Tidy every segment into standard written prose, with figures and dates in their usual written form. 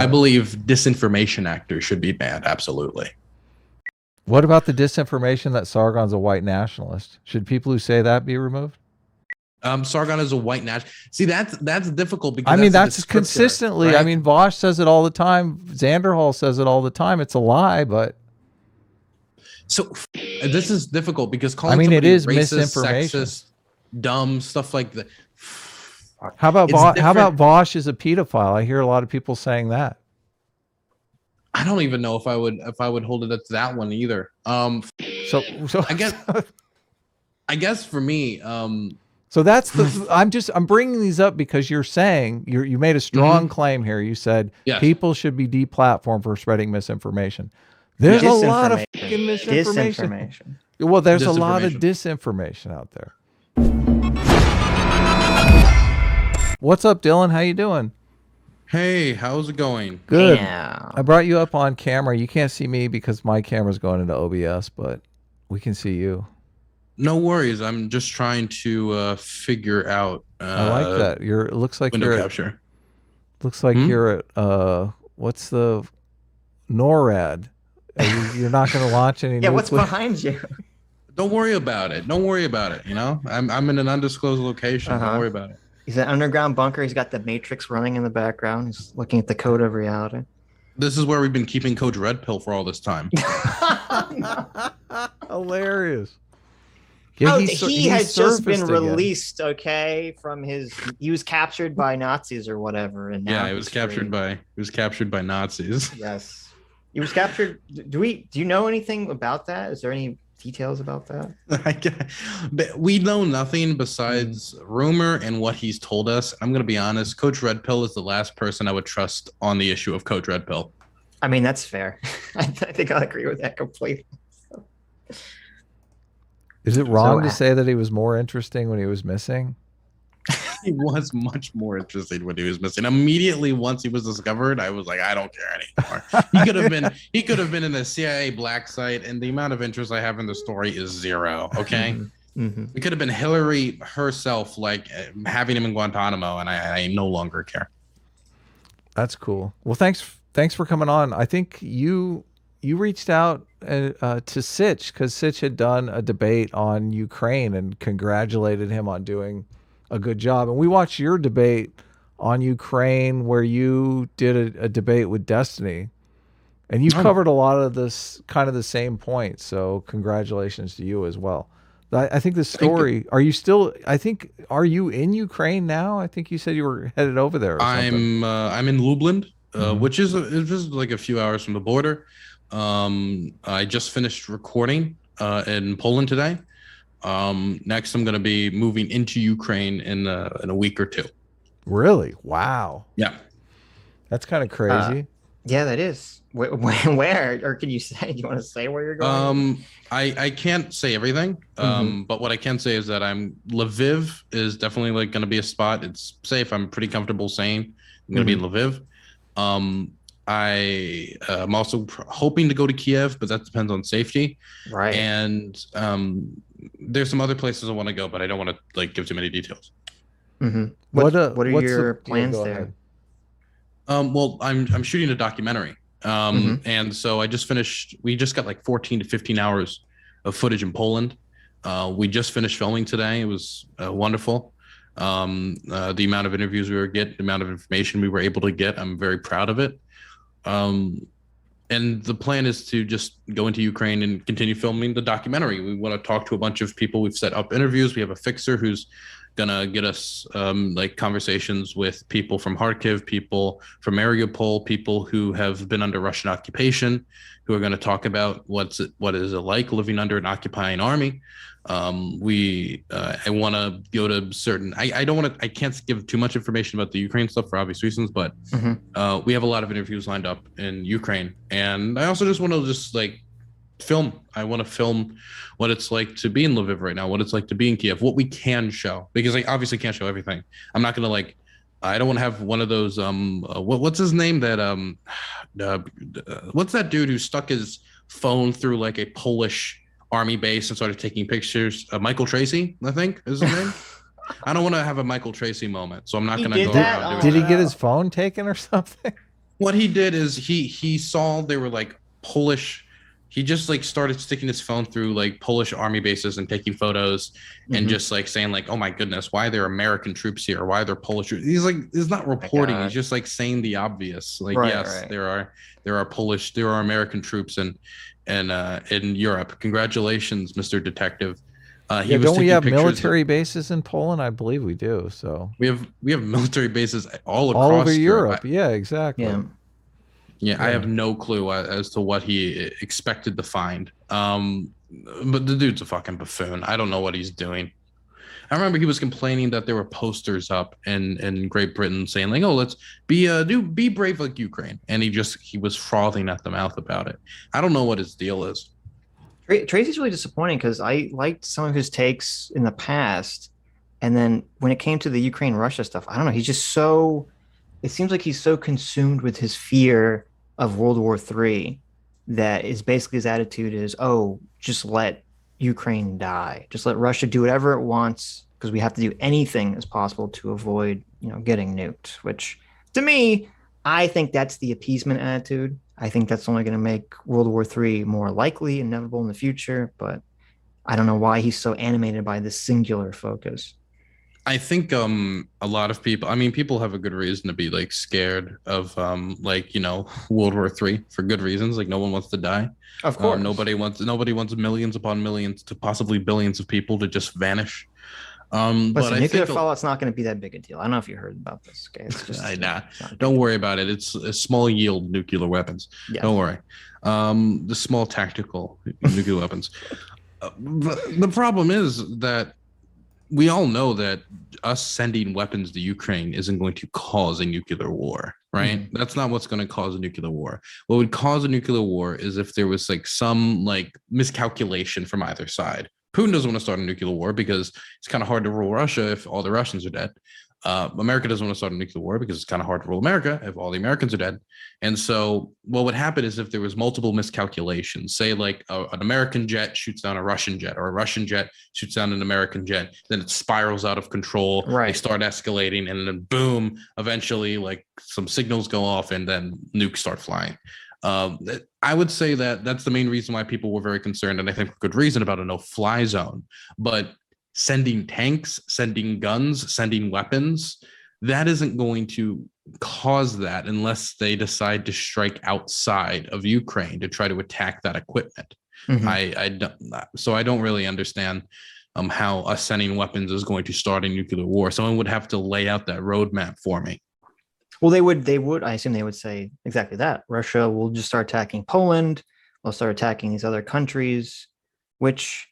I believe disinformation actors should be banned. Absolutely. What about the disinformation that Sargon's a white nationalist? Should people who say that be removed? Sargon is a white national. See, that's difficult because I mean, that's that's consistently. right? I mean, Vosh says it all the time. Xanderhall says it all the time. It's a lie, but so this is difficult because calling I mean, it somebody is racist, misinformation. sexist, dumb stuff like that. How about Vosh is a pedophile? I hear a lot of people saying that. I don't even know if I would hold it at that one either. So I guess for me, so that's the I'm bringing these up because you're saying you made a strong claim here. You said people should be deplatformed for spreading misinformation. There's a lot of fucking misinformation. Well, there's a lot of disinformation out there. What's up, Dylan? How you doing? Hey, how's it going? Good. Yeah. I brought you up on camera. You can't see me because my camera's going into OBS, but we can see you. No worries. I'm just trying to figure out. I like that. It looks like window capture. Looks like you're at what's the NORAD? You're not going to launch any. Yeah, what's behind you? Don't worry about it. Don't worry about it. You know, I'm in an undisclosed location. Don't worry about it. He's an underground bunker. He's got the Matrix running in the background. He's looking at the code of reality. This is where we've been keeping Coach Red Pill for all this time. Hilarious. Yeah, he has just been released, from he was captured by Nazis or whatever, and now he was captured by Nazis. Yes, he was captured. Do you know anything about that? Is there any details about that? We know nothing besides rumor and what he's told us. I'm going to be honest. Coach Red Pill is the last person I would trust on the issue of Coach Red Pill. I mean, that's fair. I think I'll agree with that completely. Is it wrong to say that he was more interesting when he was missing? He was much more interesting when he was missing. Immediately once he was discovered, I was like, I don't care anymore. He could have been in the CIA black site, and the amount of interest I have in the story is zero. Okay. It could have been Hillary herself, like having him in Guantanamo, and I no longer care. That's cool. Well, thanks for coming on. I think you reached out to Sitch because Sitch had done a debate on Ukraine and congratulated him on doing a good job. And we watched your debate on Ukraine where you did a debate with Destiny, and you covered a lot of this kind of the same points. So congratulations to you as well. I think the story, are you in Ukraine now? I think you said you were headed over there. I'm in Lublin, which is just like a few hours from the border. I just finished recording in Poland today. Next, I'm going to be moving into Ukraine in a week or two. Really? Wow. Yeah. That's kind of crazy. Yeah, that is. Where? Or can you say? Do you want to say where you're going? I can't say everything. But what I can say is that Lviv is definitely like going to be a spot. It's safe. I'm pretty comfortable saying I'm going to be in Lviv. I'm also hoping to go to Kiev, but that depends on safety. Right. And there's some other places I want to go, but I don't want to like give too many details. What are your plans there? Well, I'm shooting a documentary. And so we just got like 14 to 15 hours of footage in Poland. We just finished filming today. It was wonderful. The amount of interviews we were getting, the amount of information we were able to get, I'm very proud of it. And the plan is to just go into Ukraine and continue filming the documentary. We want to talk to a bunch of people. We've set up interviews. We have a fixer who's gonna get us like conversations with people from Kharkiv, people from Mariupol, people who have been under Russian occupation, who are going to talk about what is it like living under an occupying army. I want to go to certain. I can't give too much information about the Ukraine stuff for obvious reasons, but we have a lot of interviews lined up in Ukraine, and I also just want to like film. I want to film what it's like to be in Lviv right now, what it's like to be in Kiev, what we can show, because I obviously can't show everything. I'm not gonna like. I don't want to have one of those. What's his name? That what's that dude who stuck his phone through like a Polish army base and started taking pictures? Michael Tracy, I think is his name. I don't want to have a Michael Tracy moment, so I'm not gonna go around doing Did he get his phone taken or something? What he did is he saw they were like Polish. He just like started sticking his phone through like Polish army bases and taking photos and just like saying like, oh my goodness, why are there American troops here? Why are there Polish troops? He's like, he's not reporting. He's just like saying the obvious. Like, yes, there are Polish, there are American troops in Europe. Congratulations, Mr. Detective. Yeah, don't we have military bases in Poland? I believe we do. So we have military bases all across over Europe. Yeah, exactly. Yeah, I have no clue as to what he expected to find. But the dude's a fucking buffoon. I don't know what he's doing. I remember he was complaining that there were posters up in Great Britain saying like, "Oh, let's be brave like Ukraine," and he was frothing at the mouth about it. I don't know what his deal is. Tracy's really disappointing because I liked some of his takes in the past, and then when it came to the Ukraine-Russia stuff, I don't know. He's just so. It seems like he's so consumed with his fear of World War III that is basically his attitude is, oh, just let Ukraine die. Just let Russia do whatever it wants because we have to do anything as possible to avoid, getting nuked, which to me, I think that's the appeasement attitude. I think that's only going to make World War III more likely, inevitable in the future, but I don't know why he's so animated by this singular focus. I think a lot of people, I mean, people have a good reason to be like scared of World War III for good reasons. Like no one wants to die. Of course. Nobody wants millions upon millions to possibly billions of people to just vanish. But nuclear fallout's not going to be that big a deal. I don't know if you heard about this. Okay, it's just don't worry about it. It's a small yield nuclear weapons. Yeah. Don't worry. The small tactical nuclear weapons. The problem is that we all know that us sending weapons to Ukraine isn't going to cause a nuclear war, right? Mm-hmm. That's not what's going to cause a nuclear war. What would cause a nuclear war is if there was like some like miscalculation from either side. Putin doesn't want to start a nuclear war because it's kind of hard to rule Russia if all the Russians are dead. America doesn't want to start a nuclear war because it's kind of hard to rule America if all the Americans are dead. And so what would happen is if there was multiple miscalculations, say like an American jet shoots down a Russian jet or a Russian jet shoots down an American jet, then it spirals out of control. Right. They start escalating and then boom, eventually like some signals go off and then nukes start flying. I would say that that's the main reason why people were very concerned, and I think good reason about a no-fly zone. But sending tanks, sending guns, sending weapons, that isn't going to cause that unless they decide to strike outside of Ukraine to try to attack that equipment. Mm-hmm. I don't really understand how us sending weapons is going to start a nuclear war. Someone would have to lay out that roadmap for me. Well, they would, I assume they would say exactly that. Russia will just start attacking Poland. They'll start attacking these other countries, which,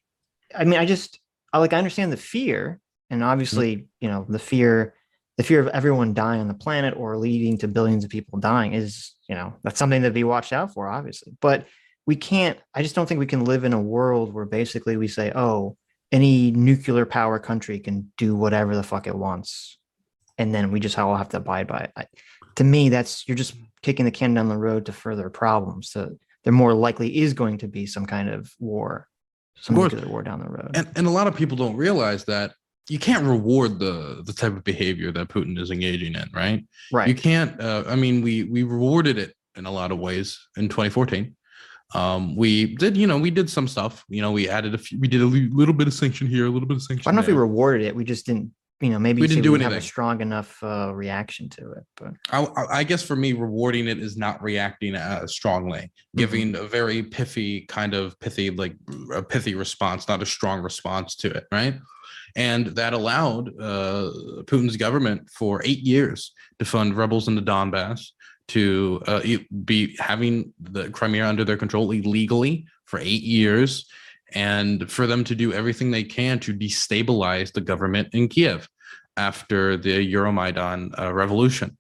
I mean, I understand the fear, and obviously, mm-hmm. The fear of everyone dying on the planet or leading to billions of people dying is, that's something to be watched out for, obviously. But I just don't think we can live in a world where basically we say, oh, any nuclear power country can do whatever the fuck it wants. And then we just all have to abide by it. To me, you're just kicking the can down the road to further problems. So there more likely is going to be some kind of war, some nuclear war down the road. And a lot of people don't realize that you can't reward the type of behavior that Putin is engaging in, right? Right. You can't. We rewarded it in a lot of ways in 2014. We did some stuff. We added we did a little bit of sanction here, a little bit of sanction. I don't know if we rewarded it. We just didn't. Maybe we didn't have a strong enough reaction to it. But I guess for me, rewarding it is not reacting strongly, mm-hmm. giving a very pithy response, not a strong response to it, right? And that allowed Putin's government for 8 years to fund rebels in the Donbass, to be having the Crimea under their control illegally for 8 years, and for them to do everything they can to destabilize the government in Kiev after the Euromaidan revolution.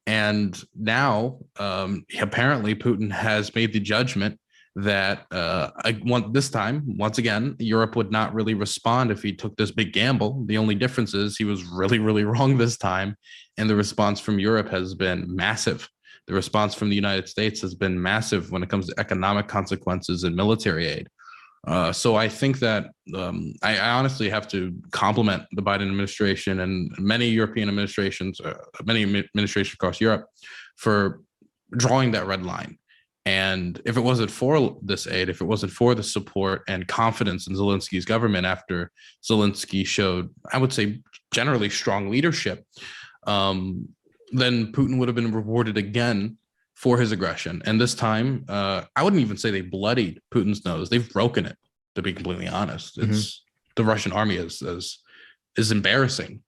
And now, apparently, Putin has made the judgment that this time, once again, Europe would not really respond if he took this big gamble. The only difference is he was really, really wrong this time, and the response from Europe has been massive. The response from the United States has been massive when it comes to economic consequences and military aid. So I think that I honestly have to compliment the Biden administration and many European administrations, many administrations across Europe for drawing that red line. And if it wasn't for this aid, if it wasn't for the support and confidence in Zelensky's government after Zelensky showed, I would say, generally strong leadership, then Putin would have been rewarded again for his aggression. And this time, I wouldn't even say they bloodied Putin's nose. They've broken it, to be completely honest. It's the Russian army is embarrassing.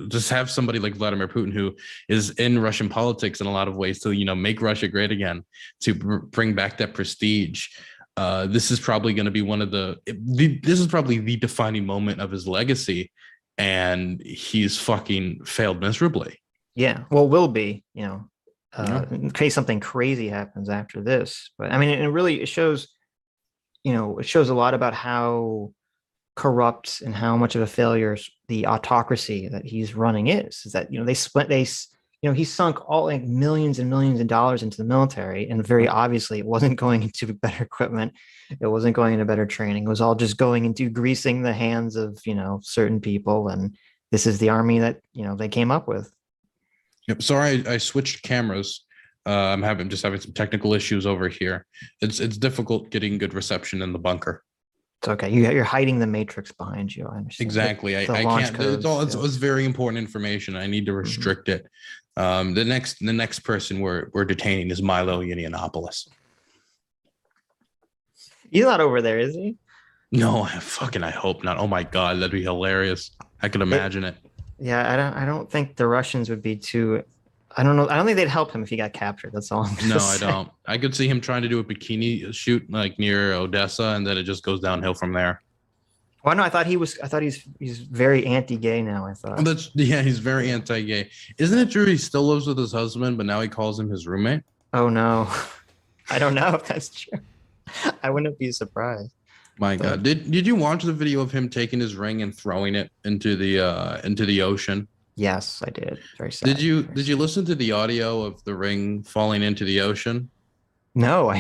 Just have somebody like Vladimir Putin, who is in Russian politics in a lot of ways to, make Russia great again, to bring back that prestige. This is probably going to be this is probably the defining moment of his legacy. And he's fucking failed miserably. Yeah. Well, will be, in case something crazy happens after this. But I mean, it shows, it shows a lot about how corrupt and how much of a failure the autocracy that he's running is that, he sunk all like millions and millions of dollars into the military. And very obviously it wasn't going into better equipment. It wasn't going into better training. It was all just going into greasing the hands of, certain people. And this is the army that, they came up with. Yep. Sorry, I switched cameras. I'm having some technical issues over here. It's difficult getting good reception in the bunker. It's okay. You're hiding the matrix behind you. I understand. Exactly. I can't. Codes, it's very important information. I need to restrict it. The next person we're detaining is Milo Yiannopoulos. He's not over there, is he? No, I hope not. Oh my God, that'd be hilarious. I could imagine it. Yeah, I don't think the Russians would be too. I don't know. I don't think they'd help him if he got captured. That's all I'm gonna say. I don't. I could see him trying to do a bikini shoot like near Odessa, and then it just goes downhill from there. Well, no, I thought he's very anti-gay now. I thought. He's very anti-gay. Isn't it true he still lives with his husband, but now he calls him his roommate? Oh no, I don't know if that's true. I wouldn't be surprised. My God, did you watch the video of him taking his ring and throwing it into the ocean? Yes, I did. Very sad. Did you listen to the audio of the ring falling into the ocean? No,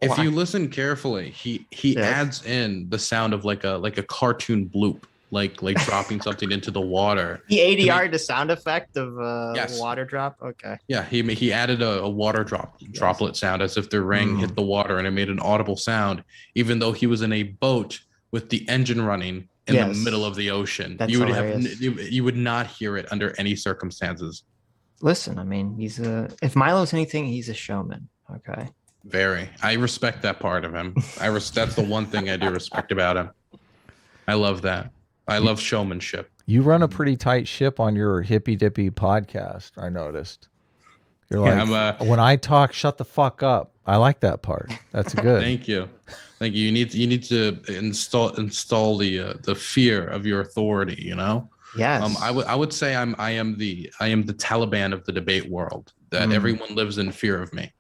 If you listen carefully, he adds in the sound of like a cartoon bloop, like dropping something into the water. He ADR'd the sound effect of water drop. Okay. Yeah, he added a water droplet sound as if the ring hit the water, and it made an audible sound, even though he was in a boat with the engine running in the middle of the ocean. That's you would not hear it under any circumstances. Listen, I mean, if Milo's anything, he's a showman. Okay. Very. I respect that part of him. That's the one thing I do respect about him. I love that. I love showmanship. You run a pretty tight ship on your Hippy Dippy podcast, I noticed. You're like, when I talk, shut the fuck up. I like that part. That's good. Thank you. You need to install the fear of your authority, Yes. I would say I am the Taliban of the debate world, that everyone lives in fear of me.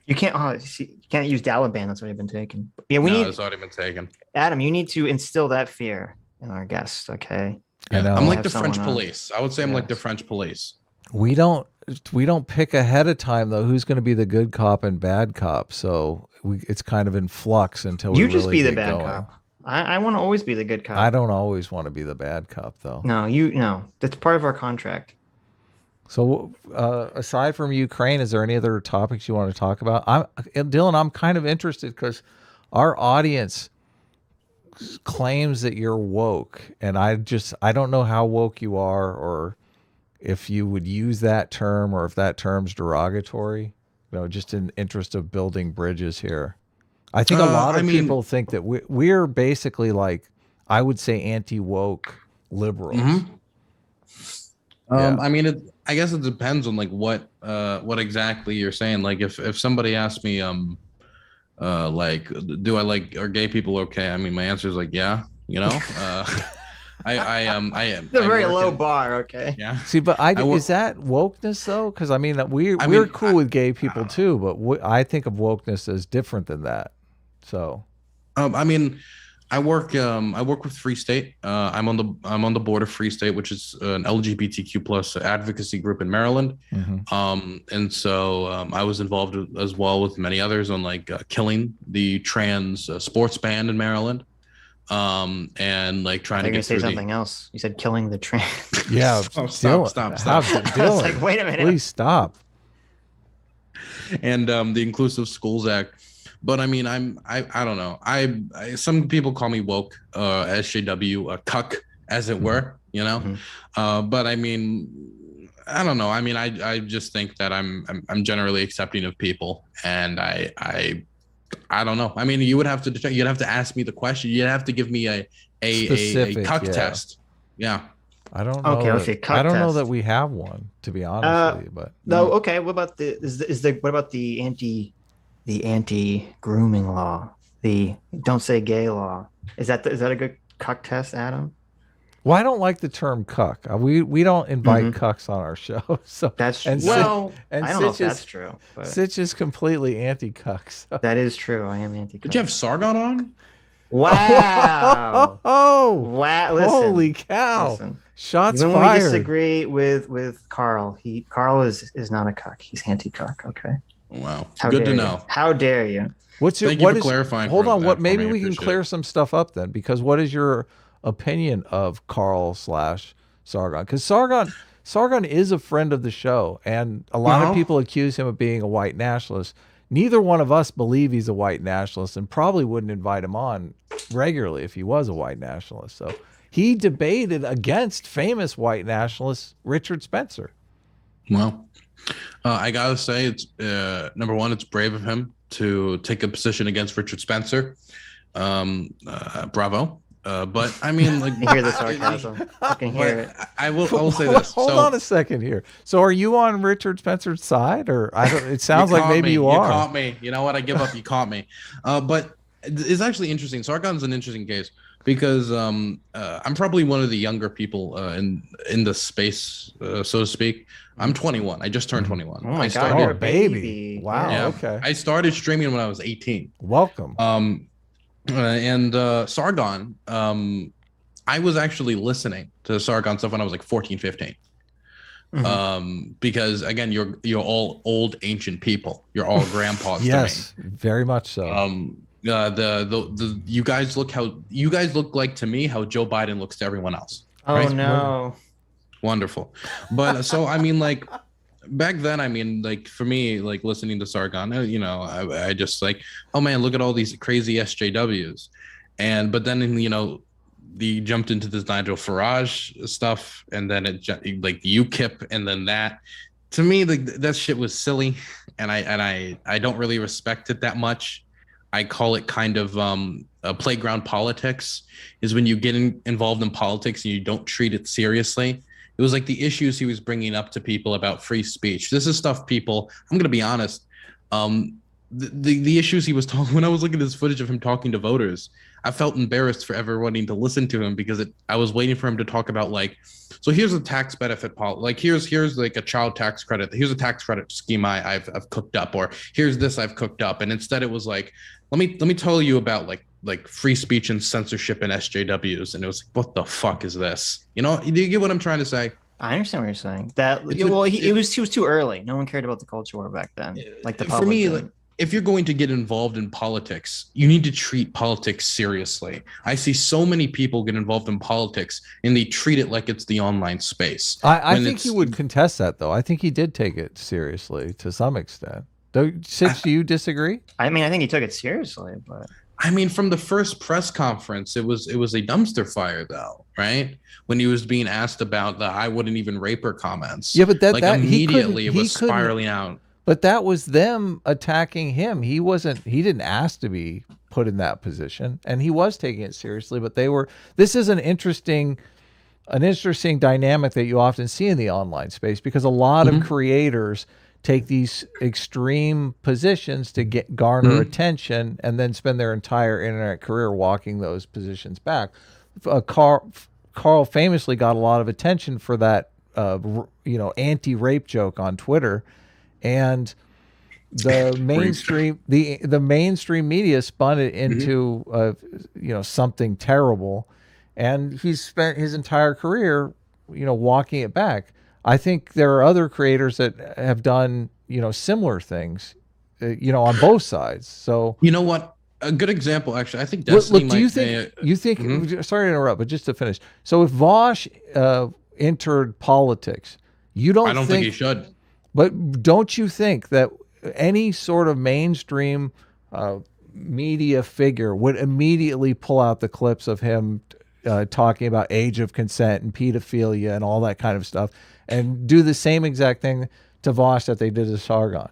You can't use Taliban. That's already been taken. Yeah, it's already been taken. Adam, you need to instill that fear in our guests. Okay. Yeah, I'm like the French police. I would say I'm like the French police. We don't pick ahead of time though who's going to be the good cop and bad cop. So it's kind of in flux until we just really be the get bad going. cop. I want to always be the good cop. I don't always want to be the bad cop though. No, that's part of our contract. So aside from Ukraine, is there any other topics you want to talk about? Dylan, I'm kind of interested because our audience claims that you're woke, and I don't know how woke you are, or if you would use that term, or if that term's derogatory. Just in interest of building bridges here. I think a lot of people think that we're basically like, I would say, anti-woke liberals. Mm-hmm. I guess it depends on like what exactly you're saying. Like if somebody asks me, like, do I like, are gay people okay? I mean, my answer is like, yeah, I am. It's a very low bar. Okay. Yeah. See, but is that wokeness though? Because we're cool with gay people too, but I think of wokeness as different than that. So, I work with Free State. I'm on the board of Free State, which is an LGBTQ plus advocacy group in Maryland. Mm-hmm. And so I was involved as well with many others on like killing the trans sports ban in Maryland. And like trying to get say something else. You said killing the trans. Yeah. Stop. Dylan. I was like, wait a minute. Please stop. and the Inclusive Schools Act. But I mean, I don't know. Some people call me woke, SJW, a cuck, as it were, you know. But I mean, I don't know. I mean, I just think that I'm generally accepting of people, and I don't know. I mean, you'd have to ask me the question. You'd have to give me a Specific, cuck test. Yeah. I don't know. Okay, I don't know test. that we have one, to be honest with you. But no, okay. What about what about the anti grooming law? The don't say gay law. Is that a good cuck test, Adam? well, I don't like the term cuck. We don't invite cucks on our show. So That's and well. and I don't know if Sitch that's is, true. But Sitch is completely anti-cuck. So. that is true. I am anti. Did you have Sargon on? Wow! Oh, Wow! Listen, holy cow! listen. Shots Even when fired. we disagree with Carl, Carl is not a cuck. He's anti-cuck. Okay. Wow. How Good to dare know. You? How dare you? What's your, Thank you what for is, clarifying. Hold on. What? Maybe me. we can clear some stuff up then, because what is your opinion of Carl / Sargon? Because Sargon is a friend of the show, and a lot of people accuse him of being a white nationalist. Neither one of us believe he's a white nationalist, and probably wouldn't invite him on regularly if he was a white nationalist. So he debated against famous white nationalist Richard Spencer. Well, I gotta say, it's number one, it's brave of him to take a position against Richard Spencer. Bravo. But I mean, like, I hear the sarcasm. I can hear it. I will say this. Hold on a second here. So, are you on Richard Spencer's side, or I don't? It sounds like maybe you are. You caught me. You know what? I give up. You caught me. But it's actually interesting. Sargon's an interesting case because I'm probably one of the younger people in the space, so to speak. I'm 21. I just turned 21. Oh my God, you're a baby. Wow. Yeah. Okay. I started streaming when I was 18. Welcome. And Sargon, I was actually listening to Sargon stuff when I was like 14, 15. Because again, you're all old ancient people. You're all grandpas. Yes, to me. very much so. You guys look like to me how Joe Biden looks to everyone else. Oh right? no. Wonderful. But so I mean, like, back then, I mean, like, for me, like, listening to Sargon, you know, I just like, oh man, look at all these crazy SJWs. But then, you know, he jumped into this Nigel Farage stuff, and then it like UKIP, and then that. To me, like, that shit was silly, and I don't really respect it that much. I call it kind of a playground politics, is when you get involved in politics and you don't treat it seriously. It was like the issues he was bringing up to people about free speech. This is stuff people, I'm going to be honest, the issues he was talking, when I was looking at this footage of him talking to voters, I felt embarrassed for ever wanting to listen to him, because I was waiting for him to talk about, like, so here's a tax benefit policy, like here's like a child tax credit, here's a tax credit scheme I've cooked up, or here's this I've cooked up. And instead it was like, let me tell you about like free speech and censorship and SJWs. And it was like, what the fuck is this? You know, do you get what I'm trying to say? I understand what you're saying. He was too early. No one cared about the culture war back then. Like the public. For me, did. like, if you're going to get involved in politics, you need to treat politics seriously. I see so many people get involved in politics and they treat it like it's the online space. I think you would contest that, though. I think he did take it seriously to some extent. Sitch, do you disagree? I mean, I think he took it seriously, but I mean, from the first press conference, it was a dumpster fire, though, right? When he was being asked about the "I wouldn't even rape her" comments. Yeah, but that immediately it was spiraling out. But that was them attacking him. He didn't ask to be put in that position, and he was taking it seriously. But this is an interesting dynamic that you often see in the online space, because a lot of creators take these extreme positions to garner attention, and then spend their entire internet career walking those positions back. Carl famously got a lot of attention for that, anti-rape joke on Twitter, and the mainstream the mainstream media spun it into something terrible, and he's spent his entire career walking it back. I think there are other creators that have done similar things on both sides. So you know what, a good example, actually, I think Destiny look, do you think sorry to interrupt, but just to finish, so if Vosh entered politics, I don't think he should. But don't you think that any sort of mainstream media figure would immediately pull out the clips of him talking about age of consent and pedophilia and all that kind of stuff, and do the same exact thing to Vosh that they did to Sargon.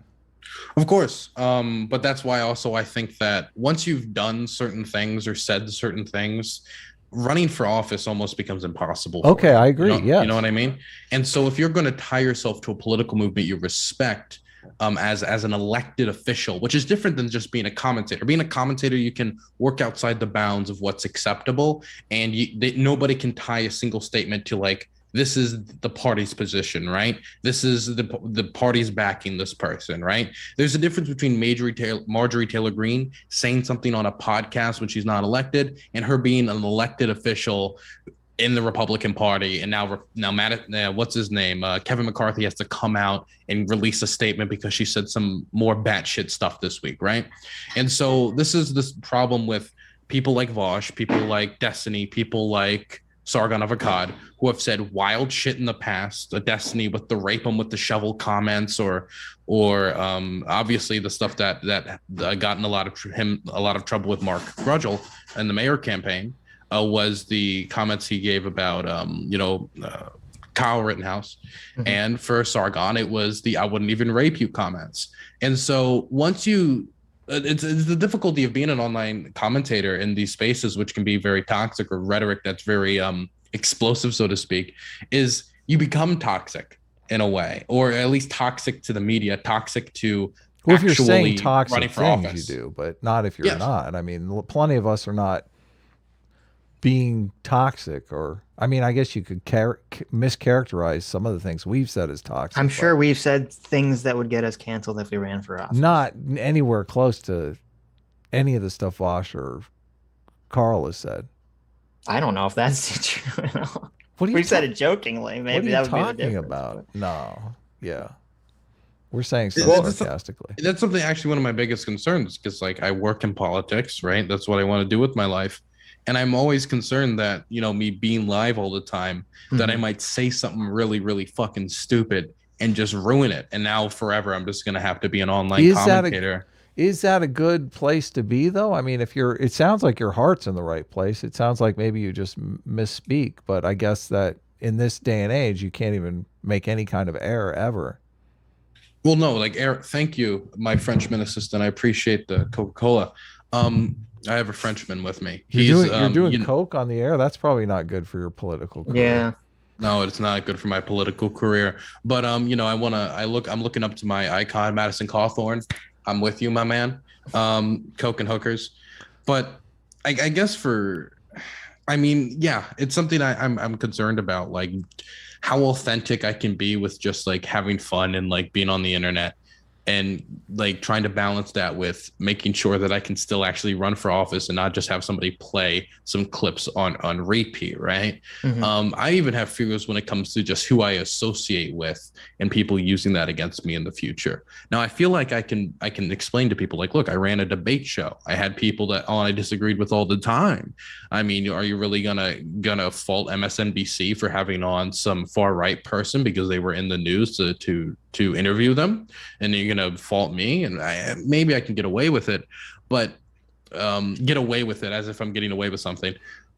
Of course. But that's why also I think that once you've done certain things or said certain things, running for office almost becomes impossible. Okay, you. I agree. You You know what I mean? And so if you're going to tie yourself to a political movement you respect, as an elected official, which is different than just being a commentator. Being a commentator, you can work outside the bounds of what's acceptable, and nobody can tie a single statement to like, this is the party's position, right? This is the party's backing this person, right? There's a difference between Marjorie Taylor Greene saying something on a podcast when she's not elected, and her being an elected official in the Republican Party. And now what's his name? Kevin McCarthy has to come out and release a statement because she said some more batshit stuff this week, right? And so this is this problem with people like Vosh, people like Destiny, people like Sargon of Akkad, who have said wild shit in the past. Destiny with the rape him with the shovel comments, or obviously the stuff that got in a lot of trouble with Mark Grudgel in the mayor campaign. Was the comments he gave about Kyle Rittenhouse. Mm-hmm. And for Sargon, it was the I wouldn't even rape you comments. And so once you it's the difficulty of being an online commentator in these spaces, which can be very toxic, or rhetoric that's very explosive, so to speak, is you become toxic in a way, or at least toxic to the media, toxic to if you're saying toxic things office. You do, but not if you're not. I mean, plenty of us are not being toxic, or I mean, I guess you could mischaracterize some of the things we've said as toxic. I'm sure we've said things that would get us canceled if we ran for office. Not anywhere close to any of the stuff Vosh or Carl has said. I don't know if that's true at all. We said it jokingly. Maybe that would be the difference. About? No, yeah, we're saying stuff sarcastically. That's something actually one of my biggest concerns, because like I work in politics, right? That's what I want to do with my life. And I'm always concerned that, me being live all the time, that I might say something really, really fucking stupid and just ruin it. And now forever, I'm just going to have to be an online commentator. Is that a good place to be, though? I mean, it sounds like your heart's in the right place. It sounds like maybe you just misspeak, but I guess that in this day and age, you can't even make any kind of error ever. Well, no, like, Eric, thank you, my Frenchman assistant. I appreciate the Coca-Cola. I have a Frenchman with me. You're doing coke on the air. That's probably not good for your political career. Yeah. No, it's not good for my political career. But I'm looking up to my icon, Madison Cawthorn. I'm with you, my man. Coke and hookers. But I guess it's something I'm concerned about, like how authentic I can be with just like having fun and like being on the internet, and like trying to balance that with making sure that I can still actually run for office and not just have somebody play some clips on repeat, right? Mm-hmm. I even have fears when it comes to just who I associate with and people using that against me in the future. Now, I feel like I can explain to people like, look, I ran a debate show. I had people that I disagreed with all the time. I mean, are you really gonna fault MSNBC for having on some far right person because they were in the news to interview them, and you're gonna fault me? And maybe I can get away with it, but get away with it as if I'm getting away with something.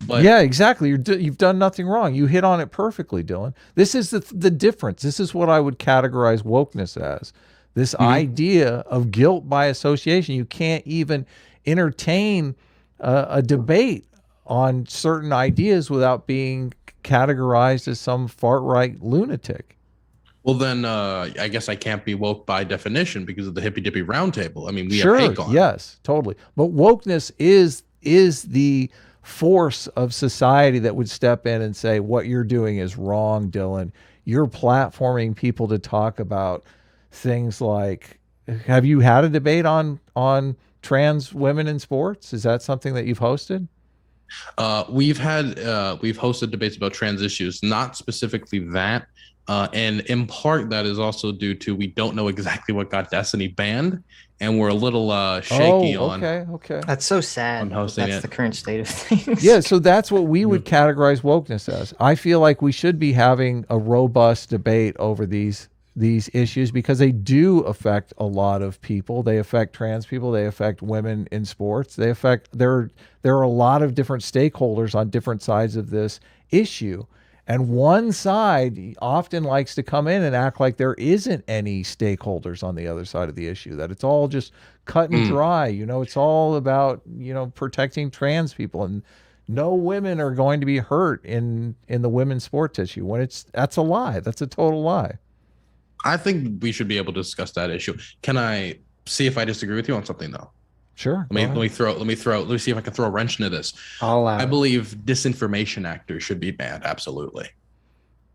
But yeah, exactly. You've done nothing wrong. You hit on it perfectly, Dylan. This is the difference. This is what I would categorize wokeness as. This idea of guilt by association. You can't even entertain a debate on certain ideas without being categorized as some far-right lunatic. Well, then I guess I can't be woke by definition because of the hippy dippy roundtable. I mean, we have hate on. Yes, totally. But wokeness is the force of society that would step in and say, what you're doing is wrong, Dylan. You're platforming people to talk about things like, have you had a debate on trans women in sports? Is that something that you've hosted? We've hosted debates about trans issues, not specifically that. And in part, that is also due to we don't know exactly what got Destiny banned, and we're a little shaky on. Okay. That's so sad. That's the current state of things. Yeah, so that's what we would categorize wokeness as. I feel like we should be having a robust debate over these these issues because they do affect a lot of people. They affect trans people. They affect women in sports. They affect there are a lot of different stakeholders on different sides of this issue. And one side often likes to come in and act like there isn't any stakeholders on the other side of the issue, that it's all just cut and dry. You know, it's all about, you know, protecting trans people, and no women are going to be hurt in the women's sports issue, when that's a lie. That's a total lie. I think we should be able to discuss that issue. Can I see if I disagree with you on something though? Sure. Let me see if I can throw a wrench into this. I believe disinformation actors should be banned. Absolutely.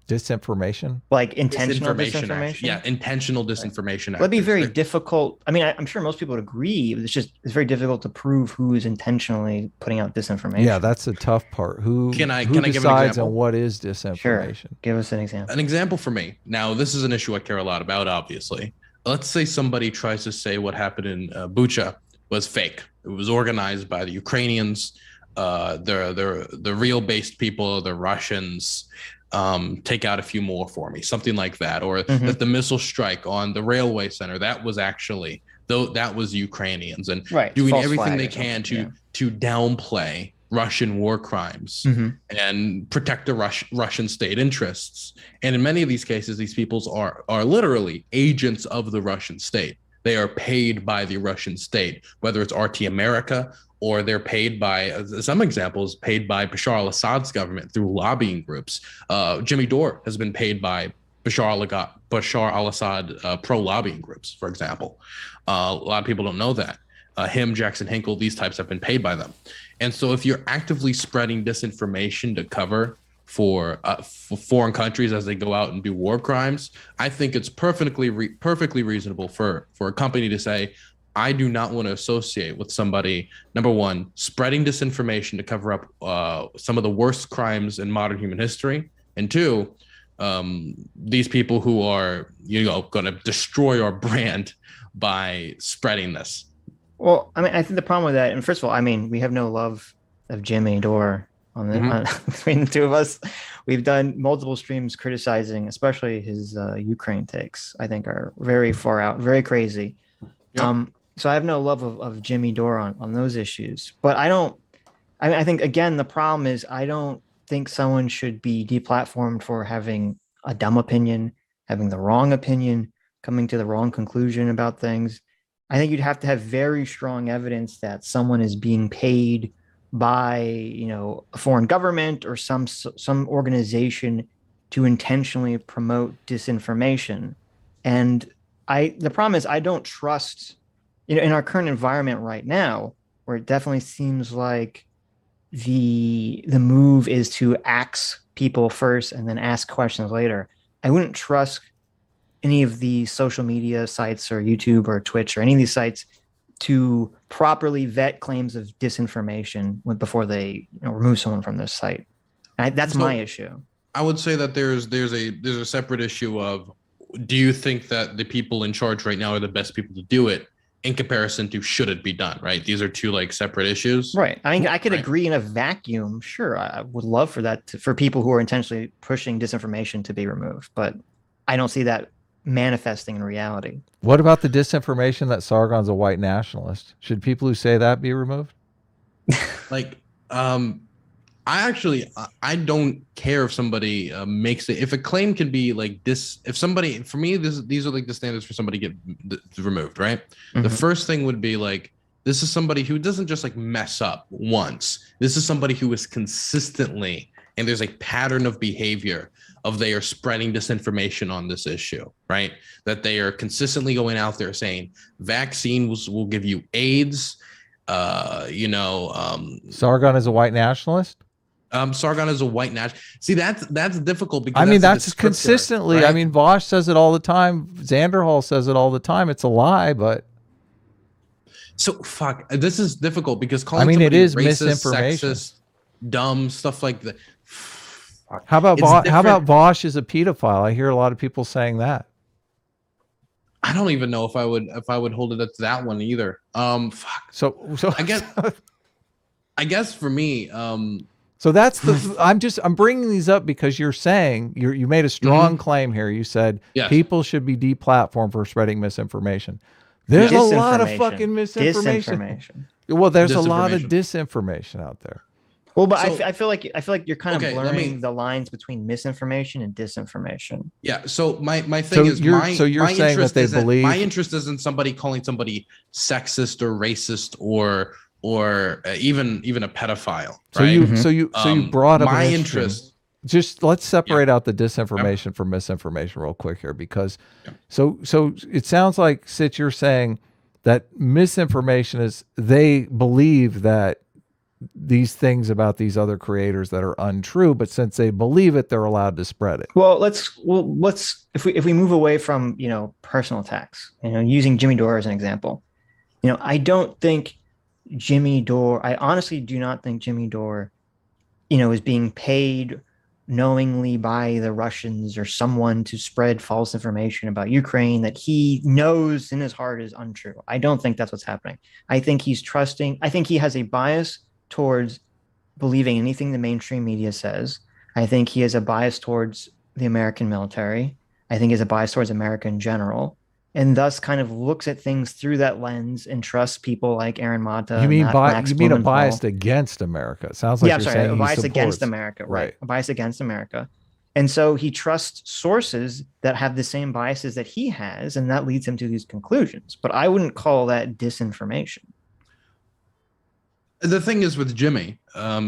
Disinformation? Like intentional disinformation? Yeah, intentional disinformation. That'd be very difficult. I mean, I'm sure most people would agree. It's very difficult to prove who is intentionally putting out disinformation. Yeah, that's the tough part. Who can I decides give an example? on what is disinformation? Sure. Give us an example. An example for me. Now, this is an issue I care a lot about, obviously. Let's say somebody tries to say what happened in Bucha was fake. It was organized by the Ukrainians. The real based people, the Russians. Take out a few more for me, something like that. Or that the missile strike on the railway center, that was actually, that was Ukrainians, and doing everything they can to downplay Russian war crimes and protect the Russian state interests. And in many of these cases, these peoples are literally agents of the Russian state. They are paid by the Russian state, whether it's RT America, or they're paid by, some examples, paid by Bashar al-Assad's government through lobbying groups. Jimmy Dore has been paid by Bashar al-Assad pro-lobbying groups, for example. A lot of people don't know that. Him, Jackson Hinkle, these types have been paid by them. And so if you're actively spreading disinformation to cover for foreign countries as they go out and do war crimes, I think it's perfectly reasonable for a company to say, I do not want to associate with somebody, number one, spreading disinformation to cover up some of the worst crimes in modern human history, and two, these people who are, going to destroy our brand by spreading this. Well, I mean, I think the problem with that, and first of all, I mean, we have no love of Jimmy Dore between the two of us. We've done multiple streams criticizing, especially his Ukraine takes. I think are very far out, very crazy. Yep. So I have no love of Jimmy Dore on those issues. But I think, again, the problem is I don't think someone should be deplatformed for having a dumb opinion, having the wrong opinion, coming to the wrong conclusion about things. I think you'd have to have very strong evidence that someone is being paid by, a foreign government or some organization to intentionally promote disinformation. And the problem is I don't trust, in our current environment right now, where it definitely seems like the move is to ask people first and then ask questions later. I wouldn't trust any of the social media sites or YouTube or Twitch or any of these sites to properly vet claims of disinformation before they remove someone from their site. That's my issue. I would say that there's a separate issue of, do you think that the people in charge right now are the best people to do it in comparison to should it be done, right? These are two separate issues. Right. I mean, I could agree in a vacuum. Sure. I would love for that for people who are intentionally pushing disinformation to be removed, but I don't see that manifesting in reality. What about the disinformation that Sargon's a white nationalist? Should people who say that be removed? I don't care if somebody makes it. If a claim can be like this, if somebody, for me, these are the standards for somebody to get removed, right? Mm-hmm. The first thing would be this is somebody who doesn't just mess up once. This is somebody who is consistently, and there's a pattern of behavior of they are spreading disinformation on this issue, right? That they are consistently going out there saying vaccines will give you AIDS. Sargon is a white nationalist. Sargon is a white nationalist. See, that's difficult because that's consistently. Right? I mean, Vosh says it all the time. Xanderhall says it all the time. It's a lie, but so fuck. This is difficult because calling it is racist, misinformation, sexist, dumb stuff like that. How about Vosh is a pedophile? I hear a lot of people saying that. I don't even know if I would hold it up to that one either. Fuck. So I guess for me, So that's the. I'm bringing these up because you're saying you made a strong claim here. You said people should be deplatformed for spreading misinformation. There's a lot of fucking misinformation. Well, there's a lot of disinformation out there. Well, but I feel like you're kind of blurring the lines between misinformation and disinformation. Yeah. So my thing is you're saying that they believe my interest isn't somebody calling somebody sexist or racist or even a pedophile. So right? So you brought up my interest. Just let's separate out the disinformation from misinformation real quick here, because so it sounds like, Sitch, you're saying that misinformation is they believe that these things about these other creators that are untrue, but since they believe it, they're allowed to spread it. Well, let's if we move away from personal attacks, using Jimmy Dore as an example, I don't think I honestly do not think Jimmy Dore, is being paid knowingly by the Russians or someone to spread false information about Ukraine that he knows in his heart is untrue. I don't think that's what's happening. I think he's trusting. I think he has a bias towards believing anything the mainstream media says. I think he has a bias towards the American military. I think he has a bias towards America in general, and thus kind of looks at things through that lens and trusts people like Aaron Mata. You mean a bias against America? It sounds like you're saying a bias against America, right? A bias against America. And so he trusts sources that have the same biases that he has, and that leads him to these conclusions. But I wouldn't call that disinformation. The thing is with Jimmy,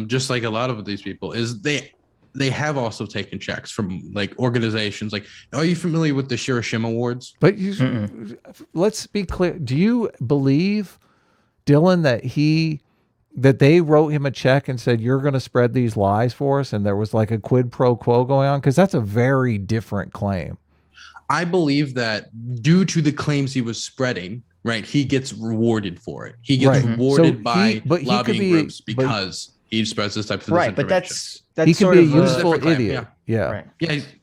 just like a lot of these people, is they have also taken checks from like organizations. Like, are you familiar with the Hiroshima Awards? But let's be clear. Do you believe, Dylan, that they wrote him a check and said, you're going to spread these lies for us, and there was like a quid pro quo going on? Because that's a very different claim. I believe that due to the claims he was spreading, right, he gets rewarded for it. He gets rewarded by lobbying groups because he spreads this type of misinformation. Right, but that's he could be a useful idiot. Yeah,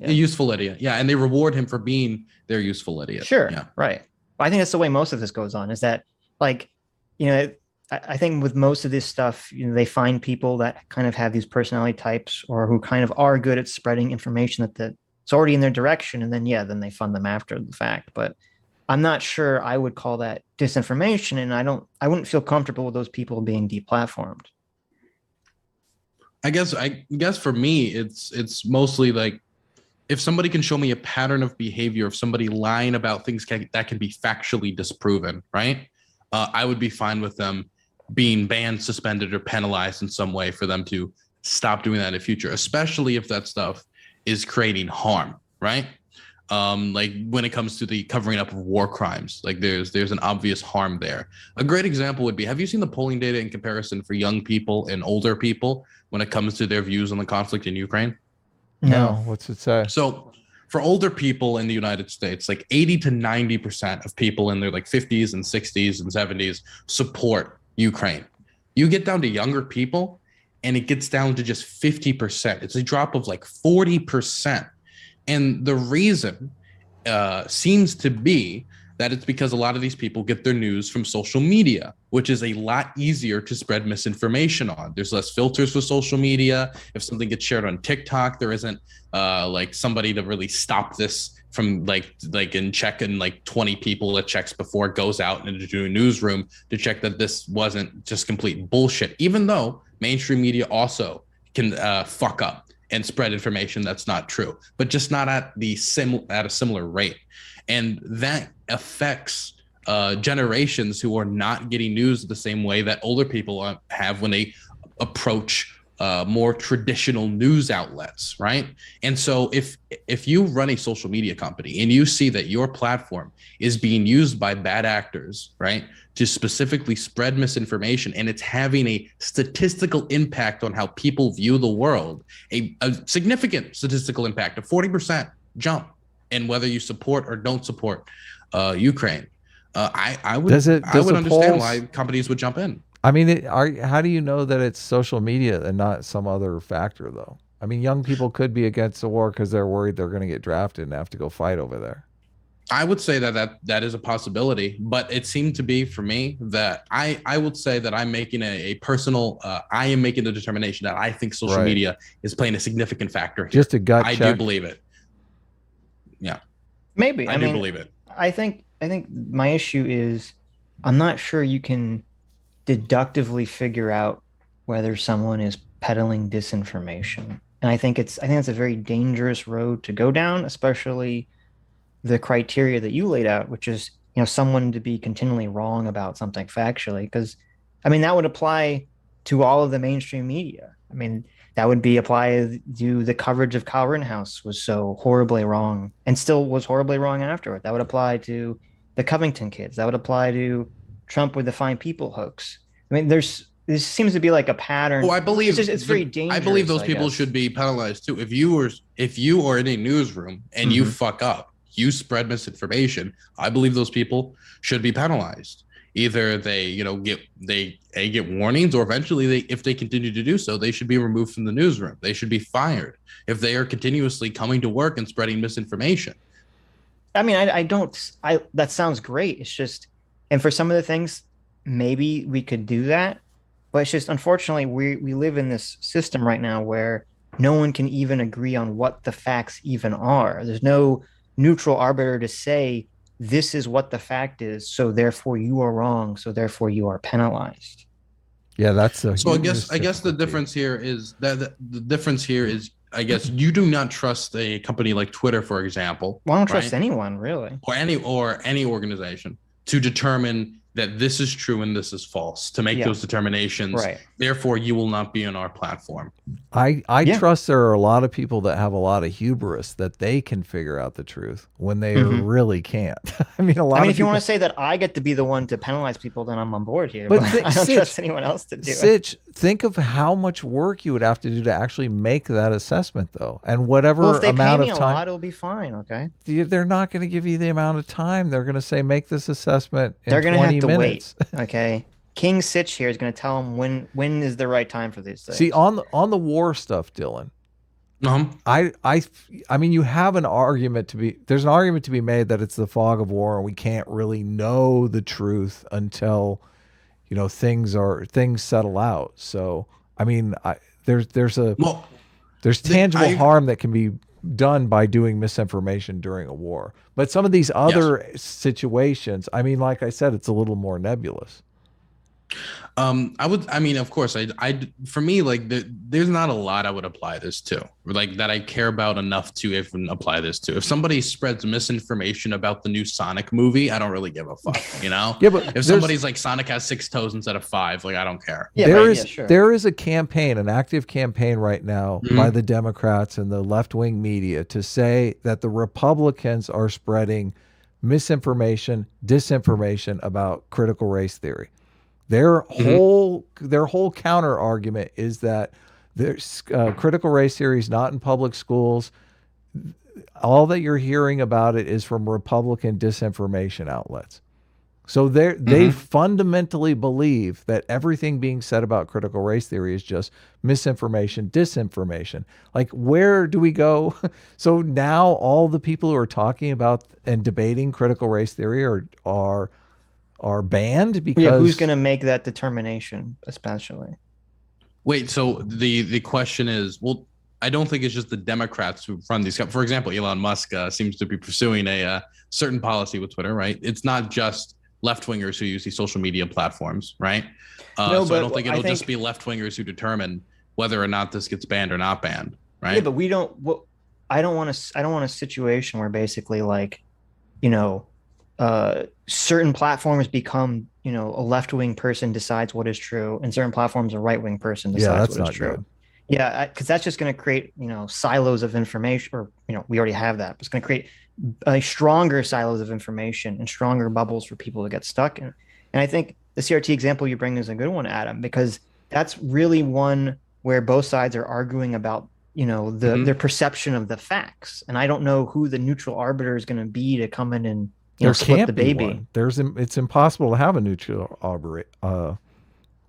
a useful idiot. Yeah, and they reward him for being their useful idiot. Sure, yeah. Right. I think that's the way most of this goes on, is that, like, I think with most of this stuff, they find people that kind of have these personality types or who kind of are good at spreading information that's already in their direction, and then they fund them after the fact. But I'm not sure I would call that disinformation, and I wouldn't feel comfortable with those people being deplatformed. I guess for me, it's mostly like, if somebody can show me a pattern of behavior of somebody lying about things that can be factually disproven, right? I would be fine with them being banned, suspended, or penalized in some way for them to stop doing that in the future, especially if that stuff is creating harm, right? Like when it comes to the covering up of war crimes, like there's an obvious harm there. A great example would be, have you seen the polling data in comparison for young people and older people when it comes to their views on the conflict in Ukraine? No. What's it say? So for older people in the United States, like 80 to 90% of people in their like 50s and 60s and 70s support Ukraine. You get down to younger people and it gets down to just 50%. It's a drop of like 40%. And the reason seems to be that it's because a lot of these people get their news from social media, which is a lot easier to spread misinformation on. There's less filters for social media. If something gets shared on TikTok, there isn't like somebody to really stop this from like and check, and like 20 people that checks before it goes out into a newsroom to check that this wasn't just complete bullshit, even though mainstream media also can fuck up and spread information that's not true, but just not at a similar rate. And that affects generations who are not getting news the same way that older people have when they approach more traditional news outlets, right? And so if you run a social media company and you see that your platform is being used by bad actors, right, to specifically spread misinformation, and it's having a statistical impact on how people view the world, a significant statistical impact, a 40% jump in whether you support or don't support Ukraine, I would understand why companies would jump in. I mean, how do you know that it's social media and not some other factor, though? I mean, young people could be against the war because they're worried they're going to get drafted and have to go fight over there. I would say that is a possibility, but it seemed to be for me that I would say that I'm making a personal, I am making the determination that I think social media is playing a significant factor here. Just a gut I check. do believe it. Yeah. Maybe. I do believe it. I think my issue is I'm not sure you can deductively figure out whether someone is peddling disinformation. And I think it's a very dangerous road to go down, especially the criteria that you laid out, which is, someone to be continually wrong about something factually. Because, that would apply to all of the mainstream media. That would be applied to the coverage of Kyle Rittenhouse was so horribly wrong and still was horribly wrong afterward. That would apply to the Covington kids. That would apply to Trump with the Fine People hoax. This seems to be like a pattern. Oh, I believe it's very dangerous. I believe those people should be penalized too. If you are in a newsroom and you fuck up, you spread misinformation, I believe those people should be penalized. Either they, get warnings, or eventually if they continue to do so, they should be removed from the newsroom. They should be fired if they are continuously coming to work and spreading misinformation. That sounds great. It's just, and for some of the things, maybe we could do that, but it's just, unfortunately, we live in this system right now where no one can even agree on what the facts even are. There's no neutral arbiter to say, this is what the fact is, so therefore you are wrong, so therefore you are penalized. Yeah, that's a so. I guess the difference here is I guess you do not trust a company like Twitter, for example. Well, I don't trust anyone really, or any organization to determine that this is true and this is false, to make those determinations. Right. Therefore, you will not be on our platform. I trust there are a lot of people that have a lot of hubris that they can figure out the truth when they really can't. If you want to say that I get to be the one to penalize people, then I'm on board here. But I don't trust anyone else to do it. Sitch, think of how much work you would have to do to actually make that assessment, though, and whatever if they amount pay me of time. A lot, it'll be fine. Okay. They're not going to give you the amount of time. They're going to say make this assessment in They're going to have to minutes. wait. Okay. King Sitch here is going to tell them when is the right time for these things. See, on the war stuff, Dylan. You have an argument there's an argument to be made that it's the fog of war and we can't really know the truth until things settle out. So there's tangible harm that can be done by doing misinformation during a war. But some of these other situations, like I said, it's a little more nebulous. Of course, for me, there's not a lot I would apply this to, that I care about enough to even apply this to. If somebody spreads misinformation about the new Sonic movie, I don't really give a fuck, Yeah, but if somebody's like Sonic has 6 toes instead of 5, I don't care. Yeah, there is a campaign, an active campaign right now by the Democrats and the left-wing media to say that the Republicans are spreading misinformation, disinformation about critical race theory. Their whole counter argument is that there's critical race theory is not in public schools. All that you're hearing about it is from Republican disinformation outlets. So they fundamentally believe that everything being said about critical race theory is just misinformation, disinformation. Where do we go? So now all the people who are talking about and debating critical race theory are banned because who's going to make that determination, especially? Wait, so the question is, well, I don't think it's just the Democrats who run these. For example, Elon Musk seems to be pursuing a certain policy with Twitter, right? It's not just left-wingers who use these social media platforms, right? So I don't think it'll just be left-wingers who determine whether or not this gets banned or not banned, right? Yeah, but we don't. I don't want a situation where basically certain platforms become, a left-wing person decides what is true, and certain platforms a right-wing person decides what is true. Good. Yeah, because that's just going to create, silos of information, or, we already have that. But it's going to create stronger silos of information and stronger bubbles for people to get stuck in. And I think the CRT example you bring is a good one, Adam, because that's really one where both sides are arguing about, their perception of the facts. And I don't know who the neutral arbiter is going to be to come in and split the baby. It's impossible to have a neutral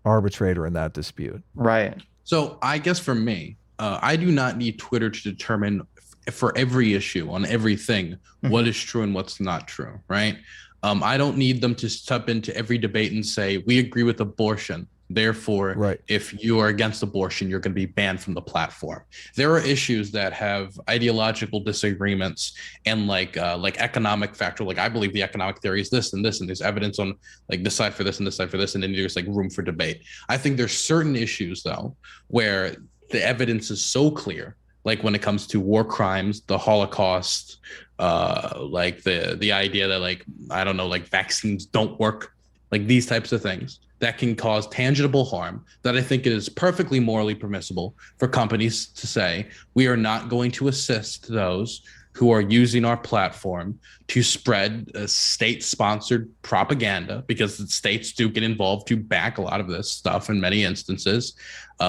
arbitrator in that dispute. Right. So I guess for me, I do not need Twitter to determine for every issue on everything, what is true and what's not true, right? I don't need them to step into every debate and say, we agree with abortion. Therefore, Right. if you are against abortion, you're going to be banned from the platform. There are issues that have ideological disagreements and like economic factor. Like I believe the economic theory is this, and there's evidence on like this side for this and this side for this, and then there's like room for debate. I think there's certain issues though where the evidence is so clear, like when it comes to war crimes, the Holocaust, like the idea that like I don't know, like vaccines don't work, like these types of things that can cause tangible harm, that I think it is perfectly morally permissible for companies to say, we are not going to assist those who are using our platform to spread state-sponsored propaganda, because the states do get involved to back a lot of this stuff in many instances.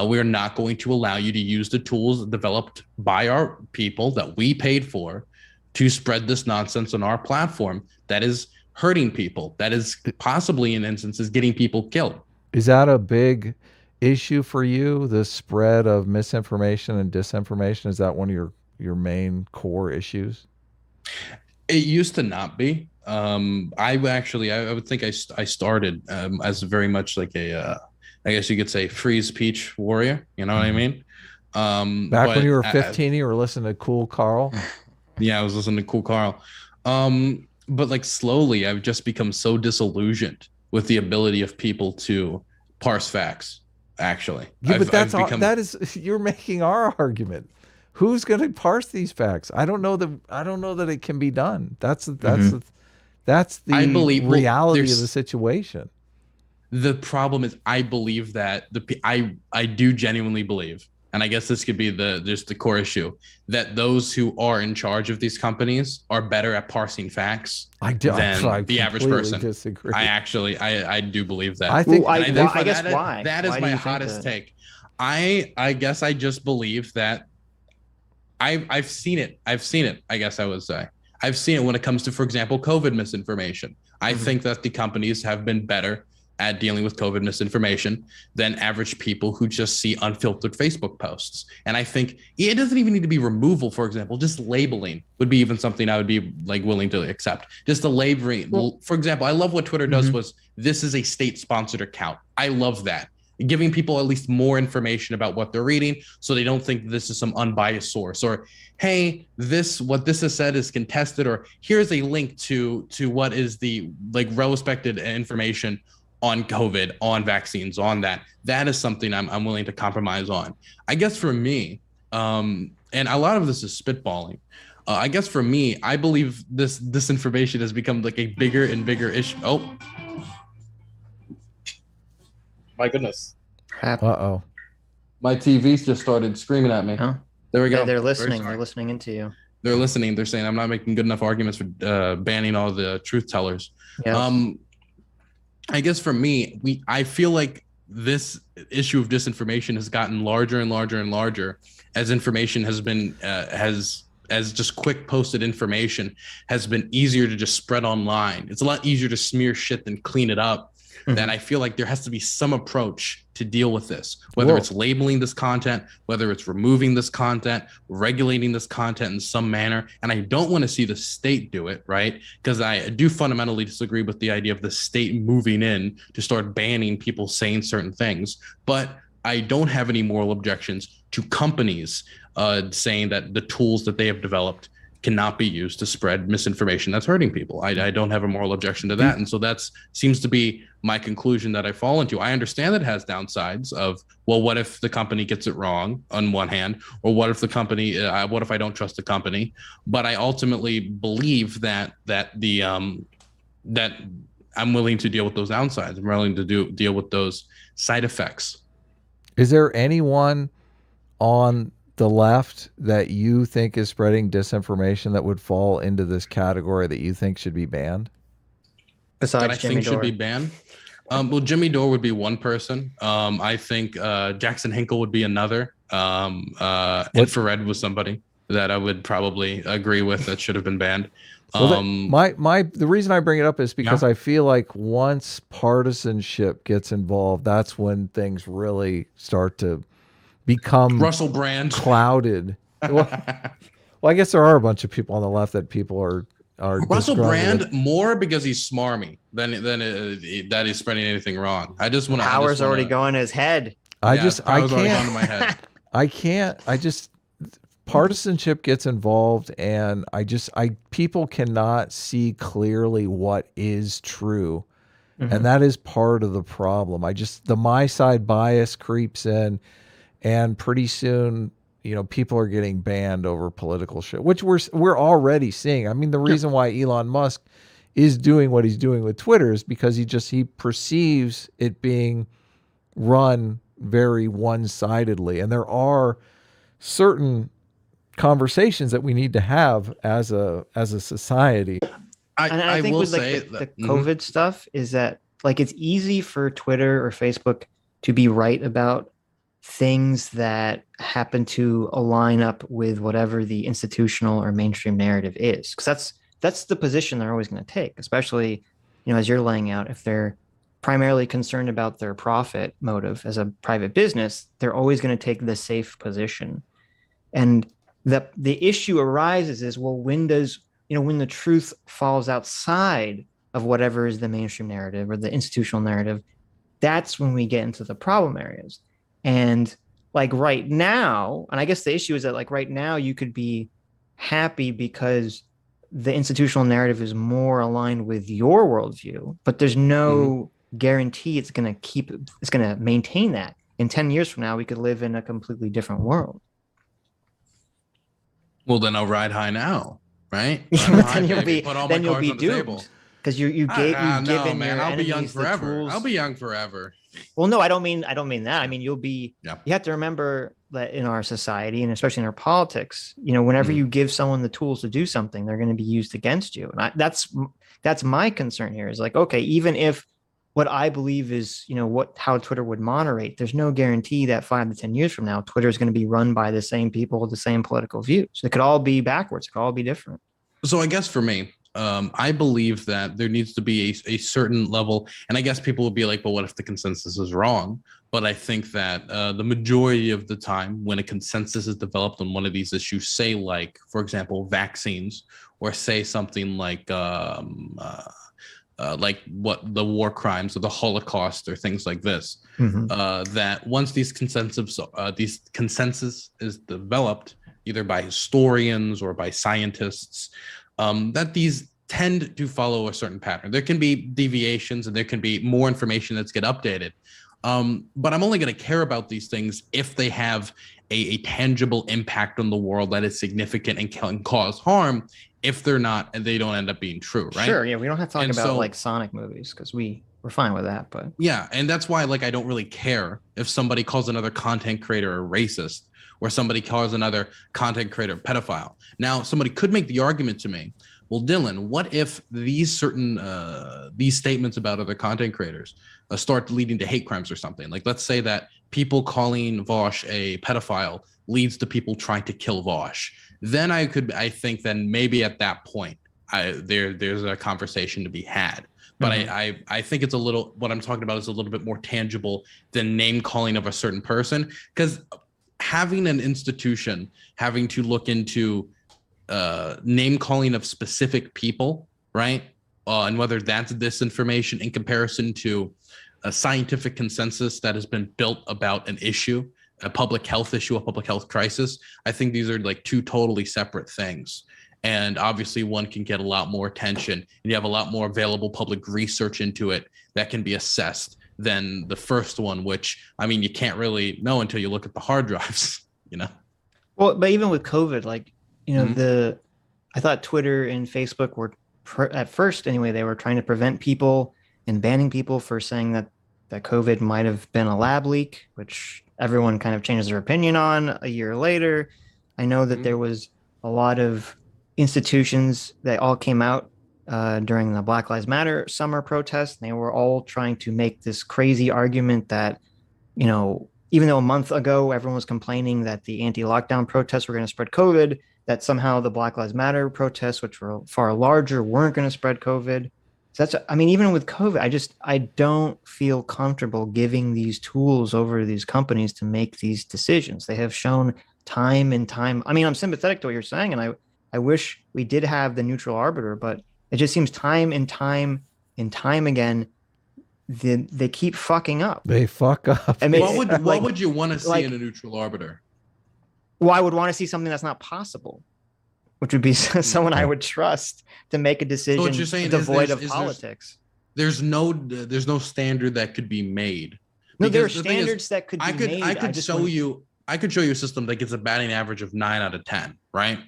We are not going to allow you to use the tools developed by our people that we paid for to spread this nonsense on our platform that is hurting people, that is possibly in instances getting people killed. Is that a big issue for you, the spread of misinformation and disinformation? Is that one of your main core issues? It used to not be. I would think I started as very much like a I guess you could say free speech warrior, you know what I mean? Back when you were 15, you were listening to Cool Carl? Yeah, I was listening to Cool Carl. But like slowly I've just become so disillusioned with the ability of people to parse facts, actually. Yeah, but that is you're making our argument. Who's going to parse these facts? I don't know that it can be done. That's the reality of the situation. The problem is I believe that I do genuinely believe, and I guess this could be just the core issue, that those who are in charge of these companies are better at parsing facts than the average person. Disagree. I do believe that. I think I guess why? That is my hottest take. I guess I just believe that I've seen it. I guess I would say I've seen it when it comes to, for example, COVID misinformation. I think that the companies have been better at dealing with COVID misinformation than average people who just see unfiltered Facebook posts. And I think it doesn't even need to be removal, for example, just labeling would be even something I would be like willing to accept. Just the labeling. Well, for example, I love what Twitter does was, this is a state-sponsored account. I love that. Giving people at least more information about what they're reading so they don't think this is some unbiased source, or hey, what this has said is contested, or here's a link to what is the like well-respected information on COVID, on vaccines, on that. That is something I'm willing to compromise on. I guess for me, and a lot of this is spitballing. I guess for me, I believe this disinformation has become like a bigger and bigger issue. Oh, my goodness. Uh-oh. My TV's just started screaming at me. Huh? There we go. They're listening. They're listening into you. They're listening. They're saying I'm not making good enough arguments for banning all the truth tellers. Yes. I guess for me, I feel like this issue of disinformation has gotten larger and larger and larger as information has been as just quick posted information has been easier to just spread online. It's a lot easier to smear shit than clean it up. Then I feel like there has to be some approach to deal with this, whether it's labeling this content, whether it's removing this content, regulating this content in some manner. And I don't want to see the state do it, right? Because I do fundamentally disagree with the idea of the state moving in to start banning people saying certain things. But I don't have any moral objections to companies saying that the tools that they have developed cannot be used to spread misinformation that's hurting people. I don't have a moral objection to that. And so that seems to be my conclusion that I fall into. I understand that it has downsides of, well, what if the company gets it wrong on one hand, or what if the company, what if I don't trust the company? But I ultimately believe that I'm willing to deal with those downsides. I'm willing to deal with those side effects. Is there anyone on the left that you think is spreading disinformation that would fall into this category that you think should be banned? Besides Jimmy Dore. Should be banned? Well, Jimmy Dore would be one person. I think Jackson Hinkle would be another. Infrared was somebody that I would probably agree with that should have been banned. Well, the reason I bring it up is because I feel like once partisanship gets involved, that's when things really start to become Russell Brand clouded. Well, I guess there are a bunch of people on the left that people are Russell disgruntled Brand more because he's smarmy than that he's spreading anything wrong. I just want to. Power's already going to his head. I Yeah, just I power's already gone to can't my head. I can't I just partisanship gets involved, and people cannot see clearly what is true. And that is part of the problem. The my side bias creeps in, and pretty soon, people are getting banned over political shit, which we're already seeing. I mean, the reason why Elon Musk is doing what he's doing with Twitter is because he perceives it being run very one-sidedly, and there are certain conversations that we need to have as a society. I think will with say the that COVID stuff is that like it's easy for Twitter or Facebook to be right about things that happen to align up with whatever the institutional or mainstream narrative is, because that's the position they're always going to take, especially as you're laying out. If they're primarily concerned about their profit motive as a private business, they're always going to take the safe position. And the issue arises is, well, when the truth falls outside of whatever is the mainstream narrative or the institutional narrative, that's when we get into the problem areas. And like right now, and I guess the issue is that like right now you could be happy because the institutional narrative is more aligned with your worldview, but there's no guarantee it's going to maintain that. In 10 years from now, we could live in a completely different world. Well, then I'll ride high now, right? Then you'll be doomed because you've given man, your I'll be young enemies the forever. tools. I'll be young forever. Well, no, I don't mean that. I mean, you have to remember that in our society, and especially in our politics, whenever you give someone the tools to do something, they're going to be used against you. And that's my concern here, is like, okay, even if what I believe is, how Twitter would moderate, there's no guarantee that 5 to 10 years from now, Twitter is going to be run by the same people with the same political views. It could all be backwards. It could all be different. So I guess for me, I believe that there needs to be a certain level, and I guess people will be like, but what if the consensus is wrong? But I think that the majority of the time when a consensus is developed on one of these issues, say like, for example, vaccines, or say something like what the war crimes or the Holocaust or things like this, that once these consensus is developed, either by historians or by scientists, that these tend to follow a certain pattern. There can be deviations and there can be more information that's get updated. But I'm only going to care about these things if they have a tangible impact on the world that is significant and can cause harm. If they're not, and they don't end up being true, right? Sure, yeah, we don't have to talk about like Sonic movies because we're fine with that. But yeah, and that's why like I don't really care if somebody calls another content creator a racist or somebody calls another content creator a pedophile. Now, somebody could make the argument to me, well, Dylan, what if these statements about other content creators start leading to hate crimes or something? Like, let's say that people calling Vosh a pedophile leads to people trying to kill Vosh. Then I think then maybe at that point there's a conversation to be had. But I think it's what I'm talking about is a little bit more tangible than name calling of a certain person, because having an institution having to look into name calling of specific people, right? And whether that's disinformation in comparison to a scientific consensus that has been built about an issue, a public health issue, a public health crisis. I think these are like two totally separate things. And obviously one can get a lot more attention and you have a lot more available public research into it that can be assessed than the first one, which, I mean, you can't really know until you look at the hard drives, Well, but even with COVID, like, I thought Twitter and Facebook were at first anyway, they were trying to prevent people and banning people for saying that COVID might have been a lab leak, which everyone kind of changes their opinion on a year later. I know that there was a lot of institutions that all came out during the Black Lives Matter summer protest. And they were all trying to make this crazy argument that, even though a month ago everyone was complaining that the anti-lockdown protests were going to spread COVID, that somehow the Black Lives Matter protests, which were far larger, weren't going to spread COVID. So even with COVID, I don't feel comfortable giving these tools over to these companies to make these decisions. They have shown time and time. I mean, I'm sympathetic to what you're saying, and I wish we did have the neutral arbiter, but it just seems time and time and time again, they keep fucking up. They fuck up. I mean, what would you want to see in a neutral arbiter? Well, I would want to see something that's not possible, which would be someone I would trust to make a decision what you're saying devoid of politics. There's no standard that could be made. No, there are standards that could be made. I could show you a system that gets a batting average of 9 out of 10, right?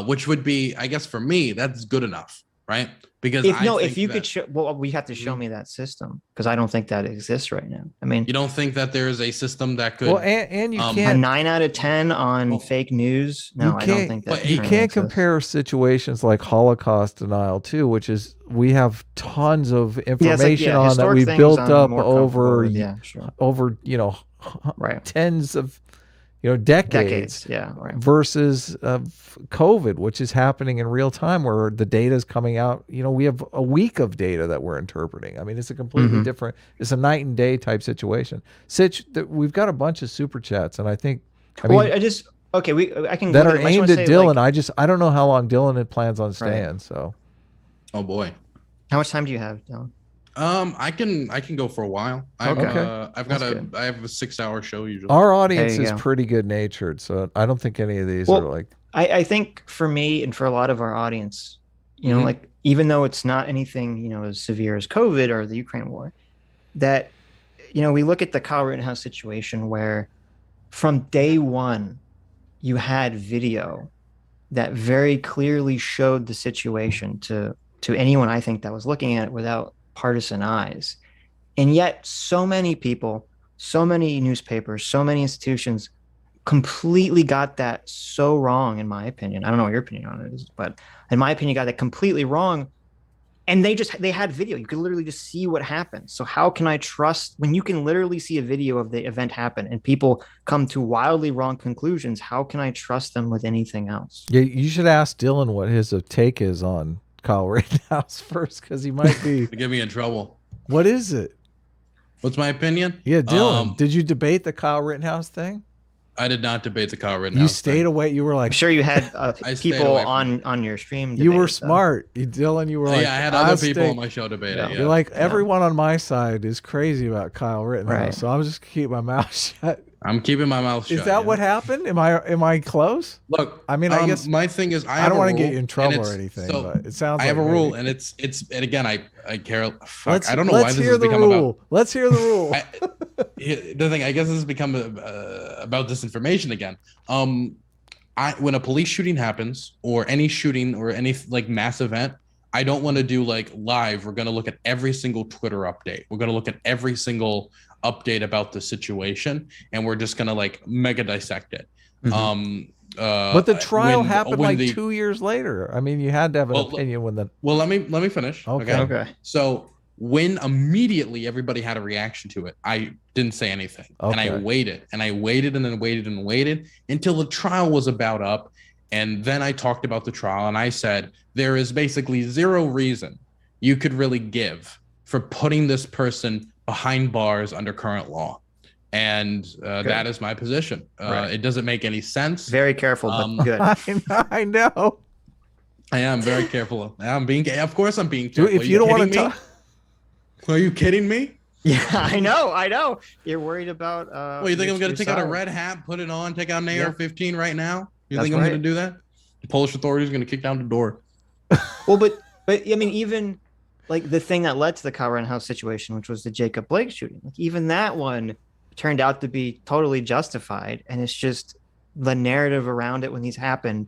Which would be, I guess, for me, that's good enough, right? Because if you could show, well, we have to show me that system, because I don't think that exists right now. I mean, you don't think that there is a system that could? Well, and you can't a 9 out of 10 on fake news. No, I don't think that. You can't compare situations like Holocaust denial too, which is we have tons of information on that we built up over right. tens of decades. Yeah, right. Versus COVID, which is happening in real time, where the data is coming out. We have a week of data that we're interpreting. I mean, it's a completely different. It's a night and day type situation. Sitch, we've got a bunch of super chats, and I think. I can that are aimed at Dylan. I don't know how long Dylan plans on staying. Right. So. Oh boy. How much time do you have, Dylan? I can go for a while. I have a 6-hour show usually. Our audience is pretty good natured, so I don't think any of these are like. I think for me and for a lot of our audience, like even though it's not anything as severe as COVID or the Ukraine war, that we look at the Kyle Rittenhouse situation where from day one you had video that very clearly showed the situation to anyone I think that was looking at it without partisan eyes. And yet so many people, so many newspapers, so many institutions completely got that so wrong, in my opinion. I don't know what your opinion on it is, but in my opinion, got that completely wrong. And they had video. You could literally just see what happened. So how can I trust when you can literally see a video of the event happen and people come to wildly wrong conclusions? How can I trust them with anything else? Yeah, you should ask Dylan what his take is on Kyle Rittenhouse first, because he might be get me in trouble. What is it? What's my opinion? Yeah, Dylan, did you debate the Kyle Rittenhouse thing? I did not debate the Kyle Rittenhouse. You stayed away. You were like, I'm sure you had people on your stream. You were smart, Dylan. You were like, yeah, I had other people on my show debate it. You're like, everyone on my side is crazy about Kyle Rittenhouse, right. So I'm just keep my mouth shut. I'm keeping my mouth shut. Is that what happened? Am I close? Look, I mean, I guess my thing is I don't want to get you in trouble or anything, but it sounds. I have a rule, and it's and again, I care. Fuck, I don't know why this has become about. Let's hear the rule. The thing, I guess, this has become about disinformation again. When a police shooting happens, or any shooting, or any like mass event, I don't want to do like live. We're going to look at every single Twitter update. We're going to look at every single update about the situation, and we're just going to like mega dissect it. But the trial happened 2 years later. I mean, you had to have an opinion when the. Well, let me finish. Okay. So when immediately everybody had a reaction to it, I didn't say anything, and I waited and then waited until the trial was about up. And then I talked about the trial, and I said, there is basically zero reason you could really give for putting this person behind bars under current law. And that is my position. Right. It doesn't make any sense. Very careful, but good. I know. I am very careful. Of course I'm being careful. Dude, if you don't want to talk. Are you kidding me? Yeah, I know. You're worried about. Well, you think I'm going to take out a red hat, put it on, take out an AR-15 right now? You think I'm going to do that? The Polish authorities are going to kick down the door. Well, but I mean, even like the thing that led to the Kyle Rittenhouse situation, which was the Jacob Blake shooting, like even that one turned out to be totally justified, and it's just the narrative around it when these happen.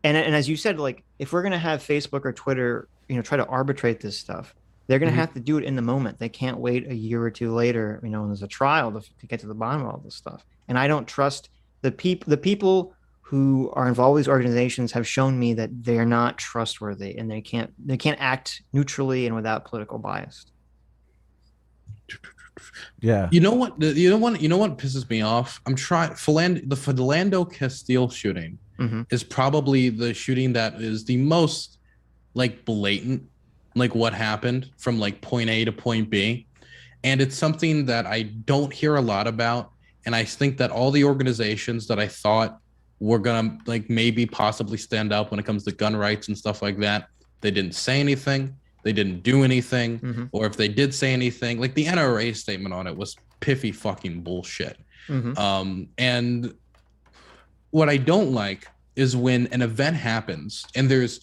And as you said, like if we're going to have Facebook or Twitter, try to arbitrate this stuff, they're going to have to do it in the moment. They can't wait a year or two later, when there's a trial to get to the bottom of all this stuff. And I don't trust the people who are involved with these organizations have shown me that they're not trustworthy, and they can't act neutrally and without political bias. Yeah. You know what pisses me off? I'm trying. The Philando Castile shooting is probably the shooting that is the most like blatant, like what happened from like point A to point B, and it's something that I don't hear a lot about. And I think that all the organizations that I thought were gonna like maybe possibly stand up when it comes to gun rights and stuff like that. They didn't say anything. They didn't do anything. Or if they did say anything, like the NRA statement on it was piffy fucking bullshit. And what I don't like is when an event happens and there's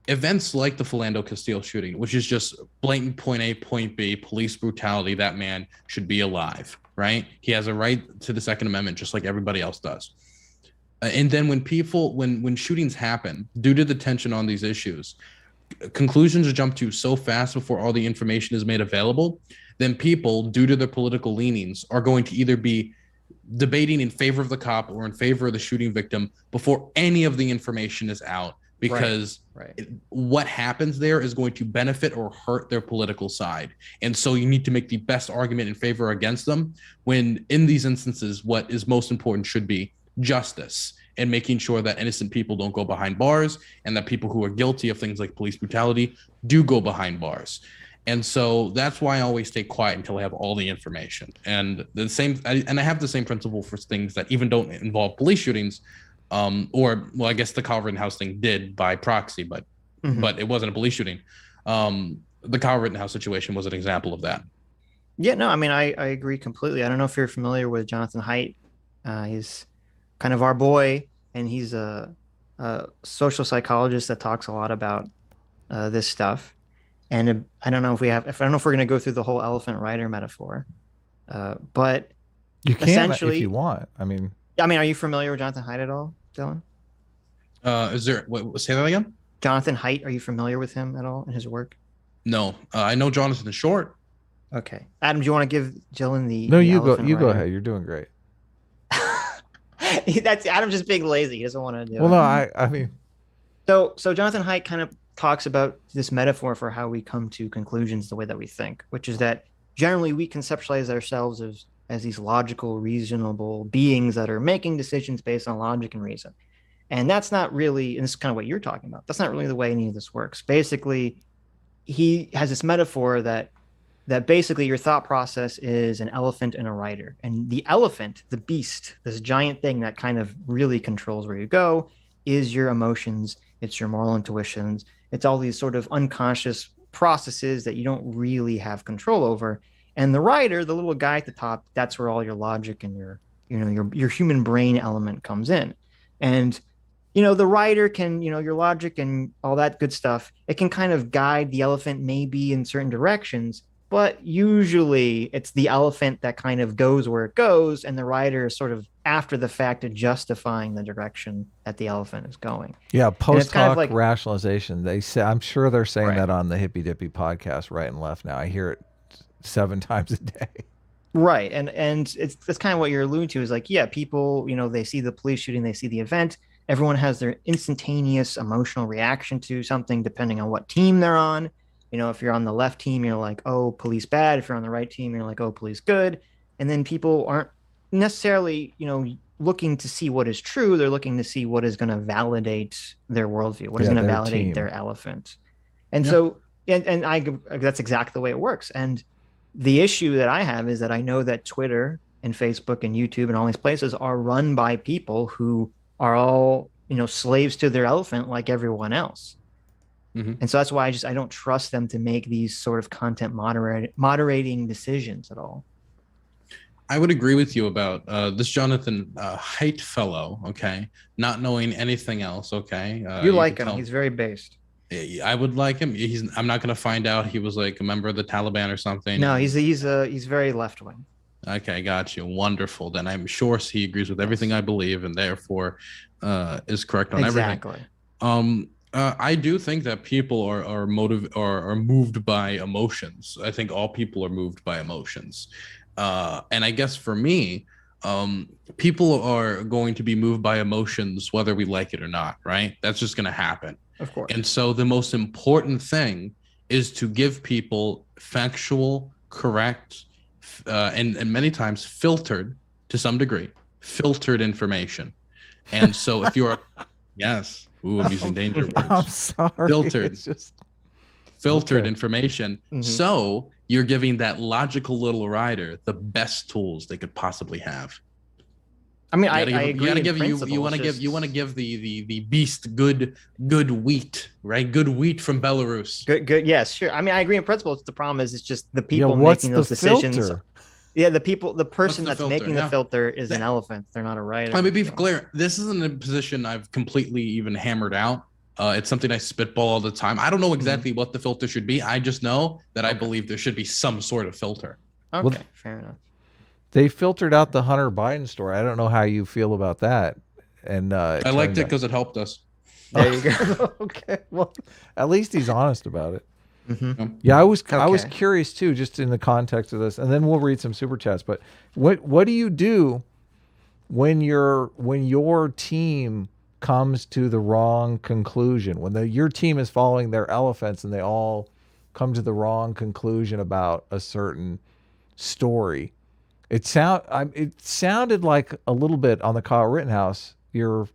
events like the Philando Castile shooting, which is just blatant point A, point B, police brutality. That man should be alive, right? He has a right to the Second Amendment, just like everybody else does. And then when shootings happen, due to the tension on these issues, conclusions are jumped to so fast before all the information is made available, then people, due to their political leanings, are going to either be debating in favor of the cop or in favor of the shooting victim before any of the information is out, because what happens there is going to benefit or hurt their political side. And so you need to make the best argument in favor or against them, when in these instances, what is most important should be justice and making sure that innocent people don't go behind bars, and that people who are guilty of things like police brutality do go behind bars. And so that's why I always stay quiet until I have all the information. And I have the same principle for things that even don't involve police shootings, I guess the Kyle Rittenhouse thing did by proxy, but it wasn't a police shooting. The Kyle Rittenhouse situation was an example of that. Yeah, no, I mean, I agree completely. I don't know if you're familiar with Jonathan Haidt. He's kind of our boy, and he's a social psychologist that talks a lot about this stuff. And I don't know if we're going to go through the whole elephant rider metaphor, but you can if you want. I mean, are you familiar with Jonathan Haidt at all, Dylan? Say that again? Jonathan Haidt, are you familiar with him at all and his work? No, I know Jonathan is short. Okay, Adam, do you want to give Dylan the? No, you go. You go ahead. You're doing great. That's Adam's just being lazy. He doesn't want to do it. Well, no, I mean, so Jonathan Haidt kind of talks about this metaphor for how we come to conclusions the way that we think, which is that generally we conceptualize ourselves as these logical, reasonable beings that are making decisions based on logic and reason. And that's not really, and this is kind of what you're talking about, that's not really the way any of this works. Basically, he has this metaphor that basically your thought process is an elephant and a rider. And the elephant, the beast, this giant thing that kind of really controls where you go, is your emotions, it's your moral intuitions, it's all these sort of unconscious processes that you don't really have control over. And the rider, the little guy at the top, that's where all your logic and your human brain element comes in. And the rider can, your logic and all that good stuff, it can kind of guide the elephant maybe in certain directions, but usually it's the elephant that kind of goes where it goes, and the rider is sort of after the fact of justifying the direction that the elephant is going. Yeah, post hoc rationalization. They say, I'm sure they're saying that on the Hippy Dippy podcast right and left now. I hear it 7 times a day. Right. And that's kind of what you're alluding to, is like, yeah, people, they see the police shooting, they see the event. Everyone has their instantaneous emotional reaction to something depending on what team they're on. If you're on the left team, you're like, oh, police bad. If you're on the right team, you're like, oh, police good. And then people aren't necessarily, looking to see what is true. They're looking to see what is going to validate their worldview, what is going to validate their elephant. And so, and that's exactly the way it works. And the issue that I have is that I know that Twitter and Facebook and YouTube and all these places are run by people who are all, slaves to their elephant like everyone else. And so that's why I don't trust them to make these sort of content moderating decisions at all. I would agree with you about this Jonathan Haidt fellow, okay? Not knowing anything else, okay? You like him. He's very based. I would like him. I'm not going to find out he was like a member of the Taliban or something. No, he's very left wing. Okay, got you. Wonderful. Then I'm sure he agrees with everything I believe, and therefore is correct on everything. I do think that people are moved by emotions. I think all people are moved by emotions. And I guess for me, people are going to be moved by emotions whether we like it or not, right? That's just going to happen. Of course. And so the most important thing is to give people factual, correct, and many times filtered, to some degree, filtered information. And so if you're yes, I'm using danger words. I'm sorry. Filtered information. So you're giving that logical little rider the best tools they could possibly have. I mean, I You agree. gotta in give principle, you want to it's give just- you want to give the beast good wheat, right? Good wheat from Belarus. good. Yes, sure. I mean, I agree in principle. The problem is, it's just the Yeah, people what's making the those decisions. filter? Yeah, the person the that's filter? making the Yeah. filter is an That- elephant. They're not a writer. Let me be so- clear. This isn't a position I've completely even hammered out. It's something I spitball all the time. I don't know exactly what the filter should be. I just know that I believe there should be some sort of filter. Okay, Well, fair enough. They filtered out the Hunter Biden story. I don't know how you feel about that. And I liked it because it helped us. There you go. Okay, well, at least he's honest about it. Mhm. Yeah, I was Okay. curious too, just in the context of this, and then we'll read some super chats. But what do you do when your team comes to the wrong conclusion? When your team is following their elephants and they all come to the wrong conclusion about a certain story? It sounded like a little bit on the Kyle Rittenhouse. And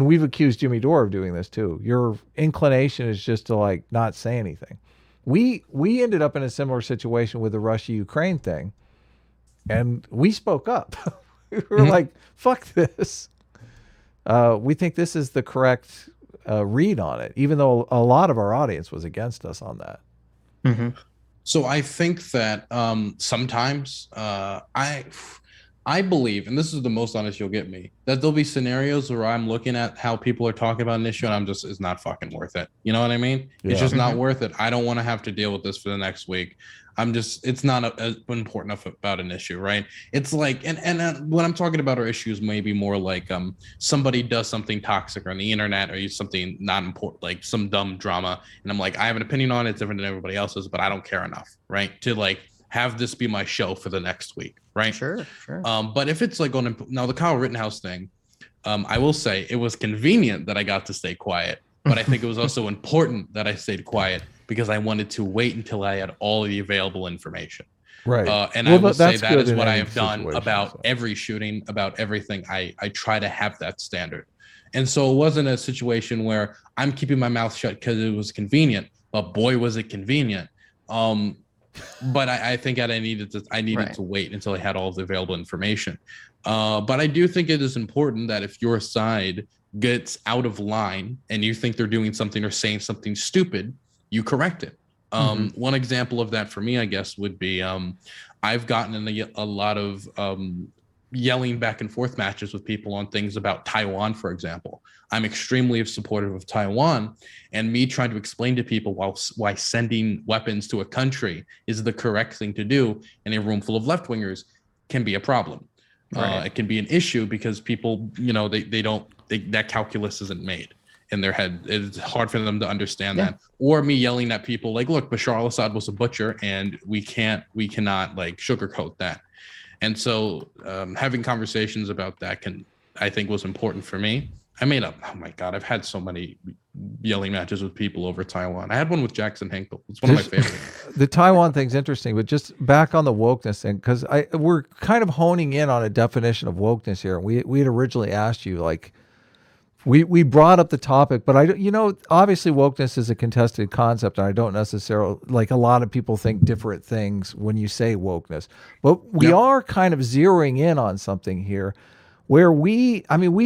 we've accused Jimmy Dore of doing this too. Your inclination is just to like not say anything. We ended up in a similar situation with the Russia-Ukraine thing, and we spoke up. We were like, "Fuck this." We think this is the correct read on it, even though a lot of our audience was against us on that. Mm-hmm. So I think that sometimes I believe, and this is the most honest you'll get me, that there'll be scenarios where I'm looking at how people are talking about an issue and I'm just, it's not fucking worth it. You know what I mean? It's just not worth it. I don't want to have to deal with this for the next week. It's not as important enough about an issue, right? It's like, and what I'm talking about are issues maybe more like somebody does something toxic on the internet or something not important, like some dumb drama. And I'm like, I have an opinion on it, it's different than everybody else's, but I don't care enough, right? To like have this be my show for the next week, right? Sure. But if it's like now the Kyle Rittenhouse thing, I will say it was convenient that I got to stay quiet, but I think it was also important that I stayed quiet because I wanted to wait until I had all the available information. Right. And I will say that's that good is in what I any have done situation, about so. every shooting, about everything. I try to have that standard. And so it wasn't a situation where I'm keeping my mouth shut because it was convenient, but boy, was it convenient. But I think that I needed to wait until I had all the available information. But I do think it is important that if your side gets out of line and you think they're doing something or saying something stupid, you correct it. One example of that for me, I guess, would be I've gotten in a lot of yelling back and forth matches with people on things about Taiwan, for example. I'm extremely supportive of Taiwan, and me trying to explain to people why sending weapons to a country is the correct thing to do in a room full of left-wingers can be a problem. It can be an issue because people, that calculus isn't made in their head. It's hard for them to understand that. Or me yelling at people like, look, Bashar al-Assad was a butcher and we cannot like sugarcoat that. And so having conversations about that I think was important for me. I made up, oh my God, I've had so many yelling matches with people over Taiwan. I had one with Jackson Hinkle. It's one of my favorites. The Taiwan thing's interesting, but just back on the wokeness thing, because we're kind of honing in on a definition of wokeness here. We had originally asked you, like, we brought up the topic, but obviously wokeness is a contested concept, and I don't necessarily, like, a lot of people think different things when you say wokeness, but we are kind of zeroing in on something here where we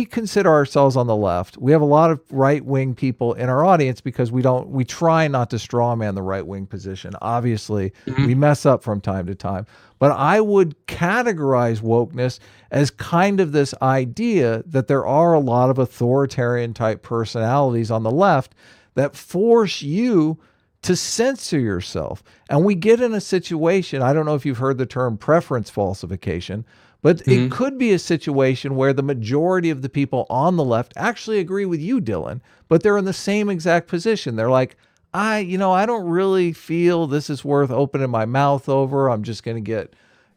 consider ourselves on the left. We have a lot of right-wing people in our audience because we try not to strawman the right-wing position. Obviously, we mess up from time to time. But I would categorize wokeness as kind of this idea that there are a lot of authoritarian type personalities on the left that force you to censor yourself. And we get in a situation, I don't know if you've heard the term preference falsification, but it could be a situation where the majority of the people on the left actually agree with you, Dylan, but they're in the same exact position. They're like, I don't really feel this is worth opening my mouth over. I'm just going to get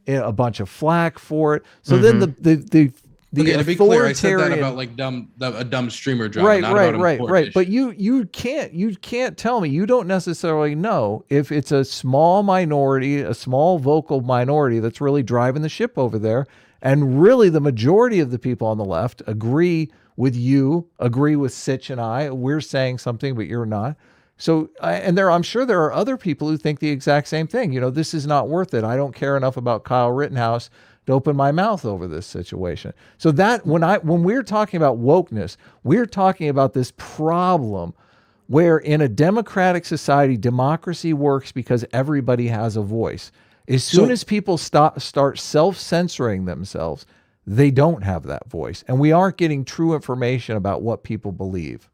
a bunch of flack for it. So then the okay, to be clear, I said that about like a dumb streamer drama, right. But you can't tell me, you don't necessarily know if it's a small minority, a small vocal minority that's really driving the ship over there, and really the majority of the people on the left agree with you, agree with Sitch and I. We're saying something, but you're not. So, I'm sure there are other people who think the exact same thing. This is not worth it. I don't care enough about Kyle Rittenhouse to open my mouth over this situation. So that when we're talking about wokeness, we're talking about this problem where in a democratic society, democracy works because everybody has a voice. As soon as people start self-censoring themselves, they don't have that voice. And we aren't getting true information about what people believe.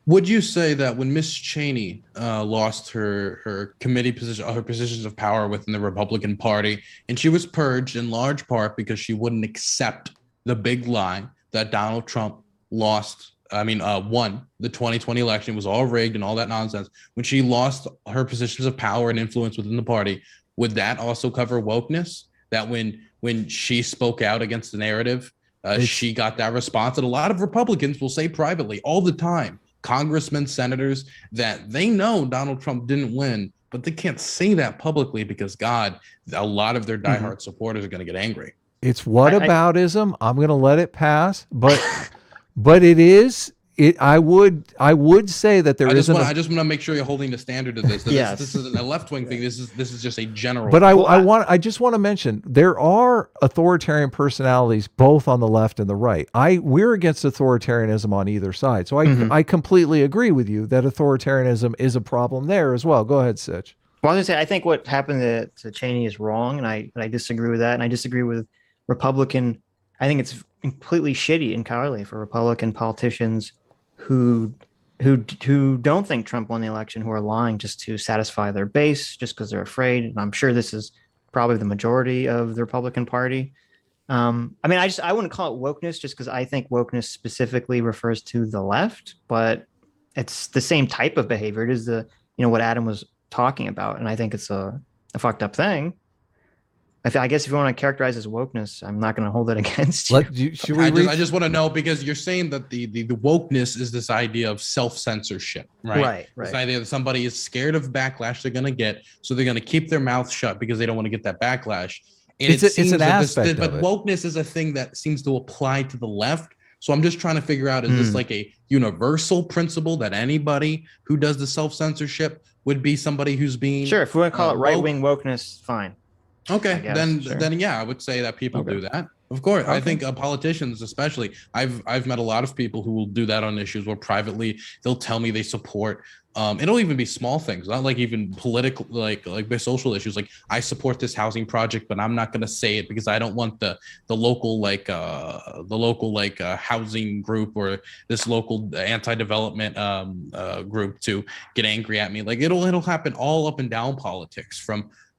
Would you say that when Miss Cheney lost her committee position, her positions of power within the Republican Party, and she was purged in large part because she wouldn't accept the big lie that Donald Trump won the 2020 election, was all rigged and all that nonsense, when she lost her positions of power and influence within the party, would that also cover wokeness? That when she spoke out against the narrative, she got that response? And a lot of Republicans will say privately all the time, congressmen, senators, that they know Donald Trump didn't win, but they can't say that publicly because, God, a lot of their diehard supporters are going to get angry. It's whataboutism. I'm going to let it pass, but it is. I would say that I just want to make sure you're holding the standard of this. Yes. This isn't a left-wing thing. This is just a general. But I just want to mention there are authoritarian personalities both on the left and the right. We're against authoritarianism on either side. So I completely agree with you that authoritarianism is a problem there as well. Go ahead, Sitch. Well, I was gonna say I think what happened to Cheney is wrong, and I disagree with that, and I disagree with Republican. I think it's completely shitty and cowardly for Republican politicians who don't think Trump won the election, who are lying just to satisfy their base, just because they're afraid. And I'm sure this is probably the majority of the Republican Party. I wouldn't call it wokeness just because I think wokeness specifically refers to the left, but it's the same type of behavior. It is what Adam was talking about, and I think it's a fucked up thing. I guess if you want to characterize as wokeness, I'm not going to hold it against you. I just want to know, because you're saying that the wokeness is this idea of self-censorship, right? Right. This idea that somebody is scared of backlash they're going to get, so they're going to keep their mouth shut because they don't want to get that backlash. And it's an aspect but wokeness is a thing that seems to apply to the left. So I'm just trying to figure out, is this like a universal principle that anybody who does the self-censorship would be somebody who's being... Sure, if we want to call it right-wing wokeness, fine. Okay, then yeah, I would say that people do that. Of course, I think politicians, especially, I've met a lot of people who will do that on issues where privately they'll tell me they support. It'll even be small things, not like even political, like social issues. Like, I support this housing project, but I'm not going to say it because I don't want the local housing group or this local anti-development group to get angry at me. Like, it'll happen all up and down politics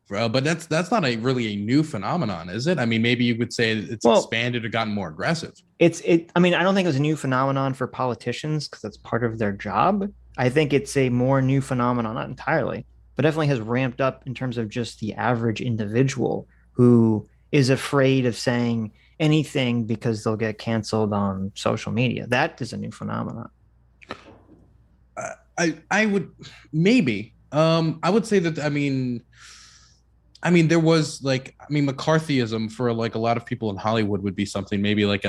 but that's not really a new phenomenon, is it? I mean, maybe you would say it's expanded or gotten more aggressive. I don't think it's a new phenomenon for politicians because that's part of their job. I think it's a more new phenomenon, not entirely, but definitely has ramped up in terms of just the average individual who is afraid of saying anything because they'll get canceled on social media. That is a new phenomenon. I would maybe. I would say that, there was McCarthyism for like a lot of people in Hollywood would be something maybe like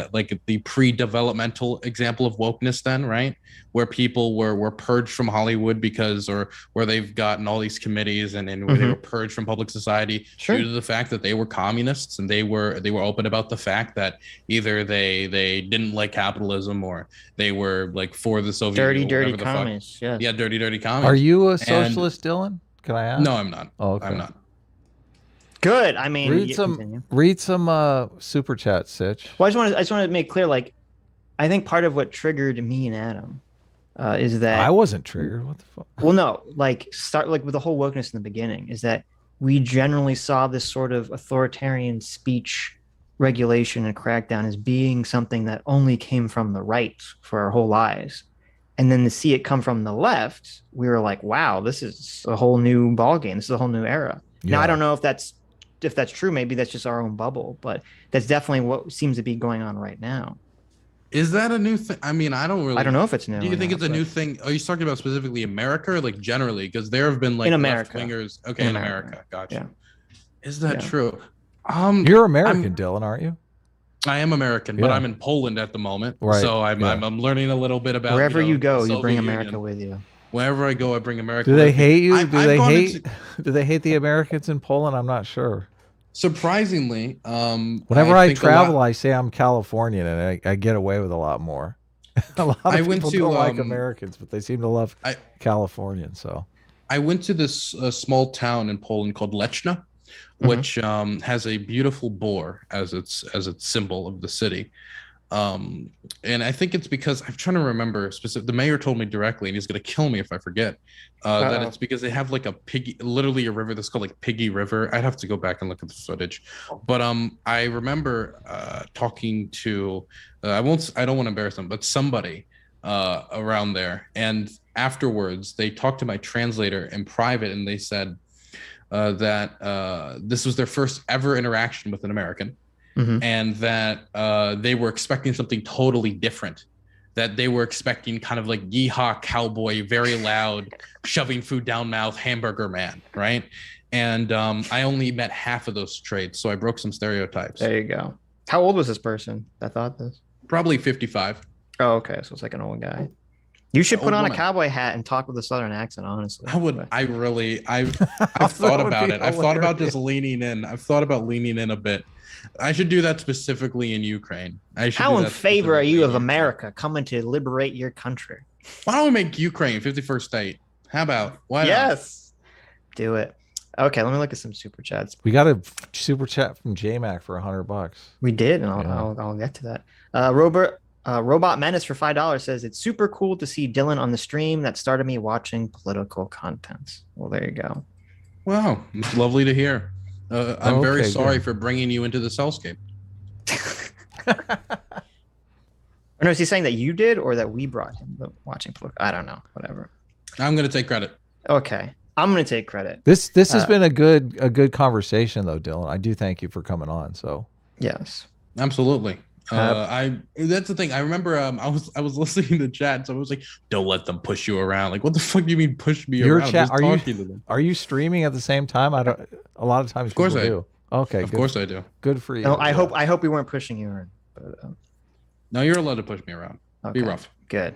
the pre-developmental example of wokeness then, right? Where people were purged from Hollywood or where they've gotten all these committees and where they were purged from public society due to the fact that they were communists and they were open about the fact that either they didn't like capitalism or they were like for the Soviet dirty commies. Yeah, dirty commies. Are you a socialist, Dylan? Can I ask? No, I'm not. Oh, okay. I'm not. Good. Read some super chat, Sitch. Well, I just want to make clear, like, I think part of what triggered me and Adam is that I wasn't triggered. What the fuck? Well, no, start with the whole wokeness in the beginning is that we generally saw this sort of authoritarian speech regulation and crackdown as being something that only came from the right for our whole lives. And then to see it come from the left, we were like, wow, this is a whole new ballgame. This is a whole new era. Yeah. Now, I don't know if that's true. Maybe that's just our own bubble, but that's definitely what seems to be going on right now. Is that a new thing? I don't know if it's new. Do you think it's a new thing? Are you talking about specifically America or like generally? Because there have been like left-wingers. Okay, in America. Gotcha. Yeah. Is that true? You're American, Dylan, aren't you? I am American, but I'm in Poland at the moment. Right. So I'm learning a little bit about wherever you go, you bring America with you. Wherever I go, I bring America. Do they hate you? Do they hate the Americans in Poland? I'm not sure. Surprisingly, Whenever I think a travel, lot. I say I'm Californian, and I get away with a lot more. A lot I of went people to don't like Americans, but they seem to love I Californians. So, I went to this small town in Poland called Lechna, Hmm. which has a beautiful boar as its symbol of the city. Um, and I think it's because I'm trying to remember specific. The mayor told me directly, and he's gonna kill me if I forget. That Uh-oh. it's because they have like a piggy, literally a river that's called like Piggy River. I'd have to go back and look at the footage, but I remember talking to I don't want to embarrass them, but somebody around there, and afterwards they talked to my translator in private, and they said that this was their first ever interaction with an American, Hmm. and that they were expecting something totally different. That they were expecting kind of like yeehaw cowboy, very loud, shoving food down mouth, hamburger man, right? And I only met half of those traits, so I broke some stereotypes. There you go. How old was this person that thought this? Probably 55. Oh, okay. So it's like an old guy. You should put Old on a woman. cowboy hat and talk with a southern accent, honestly. I would. But I really. I've That thought would about be it. I've thought about just hilarious. leaning in. I've thought about leaning in a bit. I should do that specifically in Ukraine. I should how do in that favor are specifically you in of Ukraine. America coming to liberate your country? Why don't we make Ukraine 51st state? How about? Why not? Yes. Do it. Okay, let me look at some super chats. we got a super chat from JMac for $100. We did, and Yeah. I'll get to that. Robot Menace for $5 says it's super cool to see Dylan on the stream. That started me watching political content. Well, there you go. Wow, it's lovely to hear. I'm very Okay, sorry good. for bringing you into this hellscape. Or no, is he saying that you did or that we brought him watching political? I don't know. Whatever. I'm going to take credit. Okay, I'm gonna take credit. This has been a good conversation though, Dylan. I do thank you for coming on. So Yes. Absolutely. That's the thing. I remember I was listening to chat, so I was like, "Don't let them push you around." Like, what the fuck do you mean push me your around? chat, Just talking to them. are you streaming at the same time? I don't. A lot of times, Of course people I do. Okay, Of good, course I do. good for you. No, I Yeah. hope we weren't pushing you around. But, No, you're allowed to push me around. okay. Be rough. Good.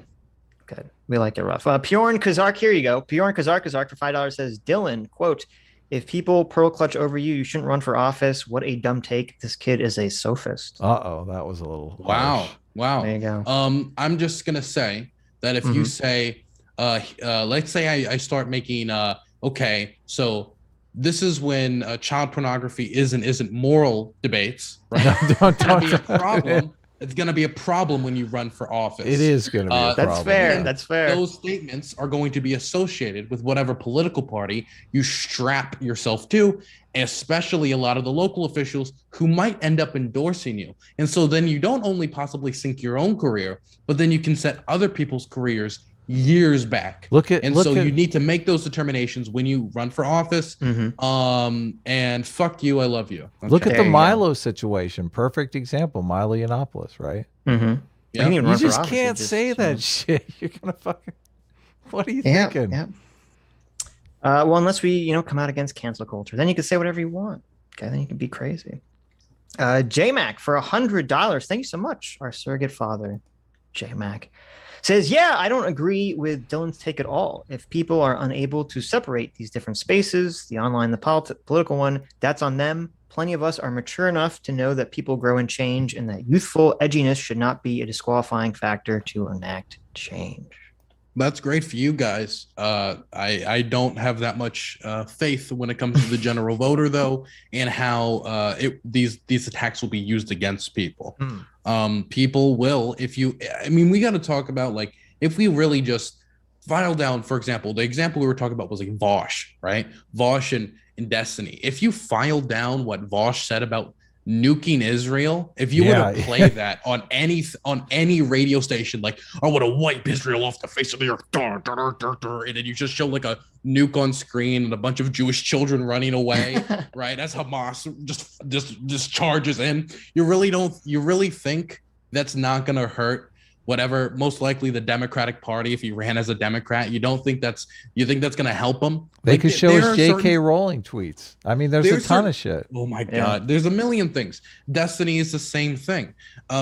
We like it rough. Pjorn Kazark, here you go. Pjorn Kazark for $5 says, Dylan, quote, if people pearl clutch over you, you shouldn't run for office. What a dumb take. This kid is a sophist. Uh-oh, that was a little Wow. harsh. Wow. There you go. I'm just gonna say that if you say, let's say I start making, okay, so this is when child pornography isn't moral debates, right? Don't- It's gonna be a problem. It's gonna be a problem when you run for office. It is going to be a That's problem. Fair. yeah. That's fair. Those statements are going to be associated with whatever political party you strap yourself to, especially a lot of the local officials who might end up endorsing you. And so then you don't only possibly sink your own career, but then you can set other people's careers years back. You need to make those determinations when you run for office. And fuck you, I love you. Okay. Look at There the you go. Milo situation. Perfect example. Milo Yiannopoulos, right? Yeah. You just can't say that shit. You're gonna fucking. What are you thinking? Yeah. Well, unless we, come out against cancel culture, then you can say whatever you want. Okay, then you can be crazy. JMac for $100. Thank you so much, our surrogate father, JMac. Says, yeah, I don't agree with Dylan's take at all. If people are unable to separate these different spaces, the online, the political one, that's on them. Plenty of us are mature enough to know that people grow and change, and that youthful edginess should not be a disqualifying factor to enact change. That's great for you guys. I don't have that much faith when it comes to the general voter, though, and how these attacks will be used against people. People will, we got to talk about, like, if we really just file down, for example, the example we were talking about was like Vosh, right? Vosh and Destiny. If you file down what Vosh said about nuking Israel, if you were to play that on any radio station, like, I want to wipe Israel off the face of the earth, and then you just show like a nuke on screen and a bunch of Jewish children running away, right? As Hamas just charges in. You really think that's not gonna hurt whatever, most likely the Democratic Party, if he ran as a Democrat? You think that's gonna help him? They could show us J.K. Rowling tweets. I mean, there's a ton of shit. Oh my God. There's a million things. Destiny is the same thing.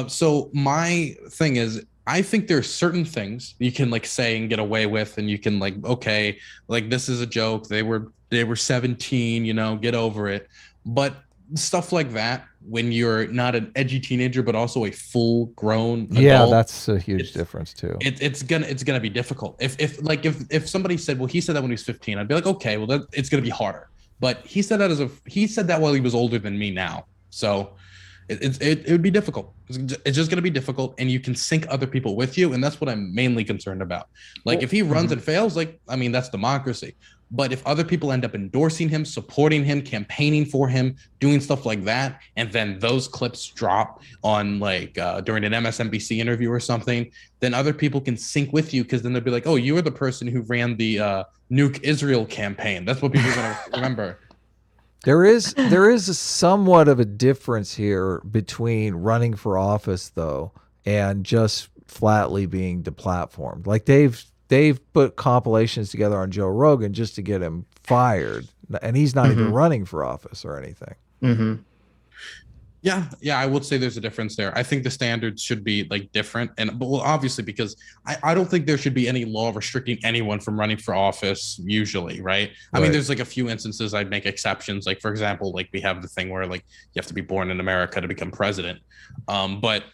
So my thing is, I think there's certain things you can like say and get away with, and you can like, okay, like this is a joke. They were 17, get over it. But stuff like that, when you're not an edgy teenager but also a full grown adult, yeah, that's a huge difference too. It's gonna be difficult. If somebody said, well, he said that when he was 15, I'd be like, okay, well, it's gonna be harder. But he said that while he was older than me now, so it would be difficult. It's just gonna be difficult, and you can sync other people with you, and that's what I'm mainly concerned about. Like, if he runs and fails, like, I mean, that's democracy. But if other people end up endorsing him, supporting him, campaigning for him, doing stuff like that, and then those clips drop on like during an MSNBC interview or something, then other people can sync with you, because then they'll be like, oh, you were the person who ran the nuke Israel campaign. That's what people are going to remember. There is a somewhat of a difference here between running for office, though, and just flatly being deplatformed. Like they've put compilations together on Joe Rogan just to get him fired, and he's not even running for office or anything. Yeah, I would say there's a difference there. I think the standards should be like different, and well, obviously, because I don't think there should be any law restricting anyone from running for office. Usually, right? I mean, there's like a few instances I'd make exceptions. Like, for example, like we have the thing where like you have to be born in America to become president. But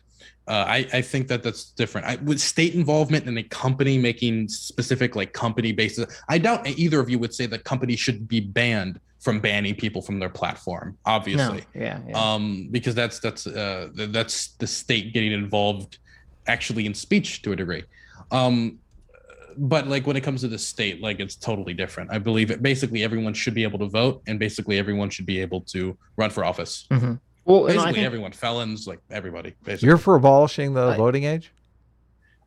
I think that's different. With state involvement in a company making specific like company basis, I doubt either of you would say that companies should be banned from banning people from their platform. Obviously, no. Yeah. Because that's the state getting involved actually in speech to a degree. But like when it comes to the state, like it's totally different. I believe basically everyone should be able to vote, and basically everyone should be able to run for office. Well, basically everyone, felons, like everybody. Basically. You're for abolishing the voting age?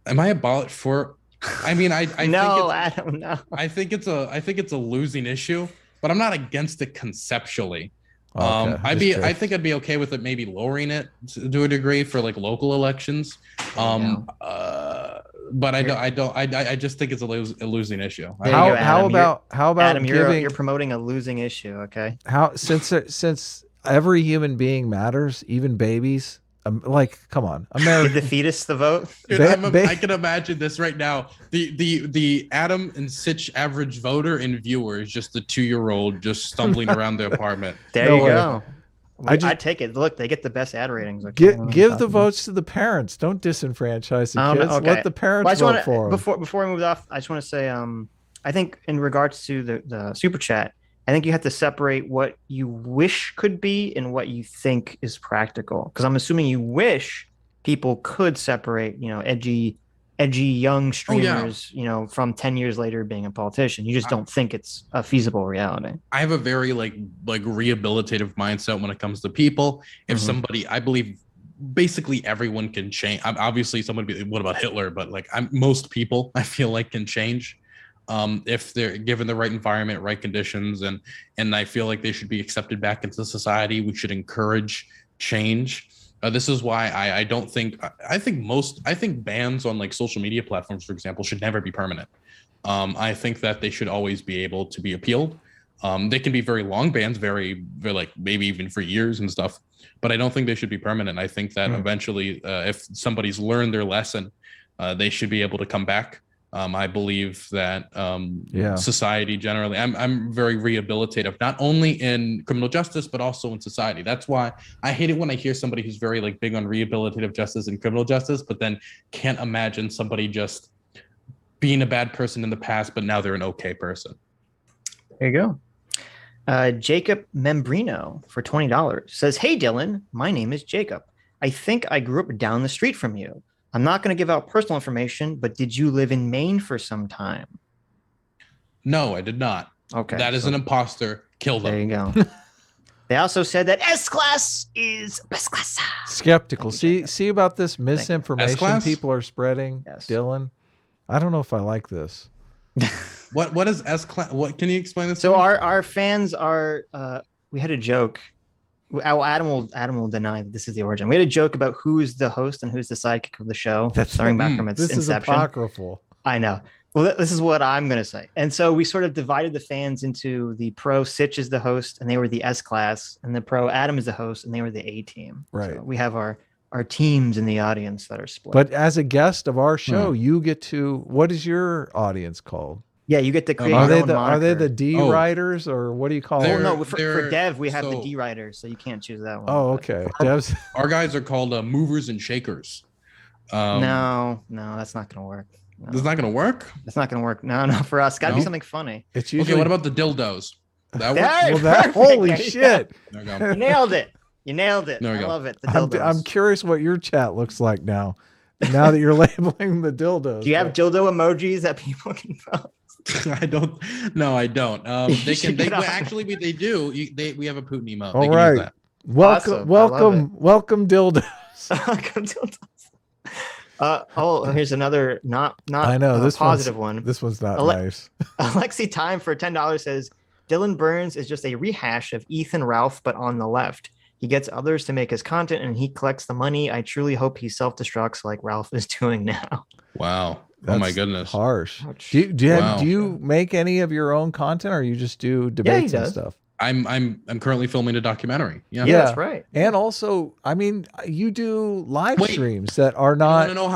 Am I abolish for? I mean, I no, I don't know. I think it's a losing issue, but I'm not against it conceptually. Okay, I think I'd be okay with it, maybe lowering it to a degree for like local elections. But I just think it's a losing issue. How about Adam? You're promoting a losing issue. Okay. Since every human being matters, even babies. Like, come on, America. Give the fetus the vote. Dude, I can imagine this right now. The Adam and Sitch average voter and viewer is just the 2-year-old just stumbling around the apartment. There you go. I take it. Look, they get the best ad ratings. Okay? Give the votes to the parents. Don't disenfranchise the kids. Okay. Let the parents vote for them. Before we move off, I just want to say, I think in regards to the super chat, I think you have to separate what you wish could be and what you think is practical. Because I'm assuming you wish people could separate, edgy young streamers, from 10 years later being a politician. You just don't think it's a feasible reality. I have a very like rehabilitative mindset when it comes to people. If somebody, I believe basically everyone can change. Obviously someone would be, what about Hitler? But like most people I feel like can change. If they're given the right environment, right conditions, and I feel like they should be accepted back into society. We should encourage change. This is why I don't think I think bans on like social media platforms, for example, should never be permanent. I think that they should always be able to be appealed. They can be very long bans, very like maybe even for years and stuff, but I don't think they should be permanent. I think that eventually, if somebody's learned their lesson, they should be able to come back. I believe that society generally, I'm very rehabilitative, not only in criminal justice, but also in society. That's why I hate it when I hear somebody who's very like big on rehabilitative justice and criminal justice, but then can't imagine somebody just being a bad person in the past, but now they're an okay person. There you go. Jacob Membrino for $20 says, "Hey, Dylan, my name is Jacob. I think I grew up down the street from you. I'm not going to give out personal information, but did you live in Maine for some time?" No, I did not. Okay. That is an imposter. Kill them. There you go. They also said that S-Class is best class. Skeptical. See about this misinformation people are spreading, Dylan? I don't know if I like this. What is S-Class? What can you explain this? So our fans are we had a joke. Adam will deny that this is the origin. We had a joke about who is the host and who's the sidekick of the show, starting back from its inception. This is apocryphal. I know. Well, this is what I'm going to say. And so we sort of divided the fans into the pro Sitch is the host, and they were the S-Class, and the pro Adam is the host, and they were the A team. Right. So we have our teams in the audience that are split. But as a guest of our show, you get to. What is your audience called? Yeah, you get to create Are your they own the are they the moniker. D Oh. writers, or what do you call Oh They're- it? no, for they're- dev we have the so- D writers, so you can't choose that one. Oh, but- okay. Devs. Our guys are called movers and shakers. No, that's not gonna work. No. That's not going to work. That's not gonna work. No, for us. Got to be No? something funny. It's usually Okay, what about the dildos? That works? There, well, that perfect. holy There you shit. There we go. go. You nailed it. You nailed it. There we I go. love it. The I'm dildos. curious what your chat looks like now. Now that you're labeling the dildos. Do you have dildo emojis that people can post? I don't. No, I don't. They should can. They get on actually. They do. We have a Putin emote. All They can right. use that. Welcome, Awesome. I love welcome dildos. Welcome dildos. Here's another not I know this positive one. This one's not Ale- nice. Alexi Time for $10 says Dylan Burns is just a rehash of Ethan Ralph, but on the left. He gets others to make his content and he collects the money. I truly hope he self-destructs like Ralph is doing now. Wow. Oh my That's goodness. Harsh. Ouch. Wow. Do you make any of your own content, or you just do debates and does. stuff? I'm currently filming a documentary. Yeah. Yeah, that's right. And also, I mean, you do live Wait. streams that are You want to not. know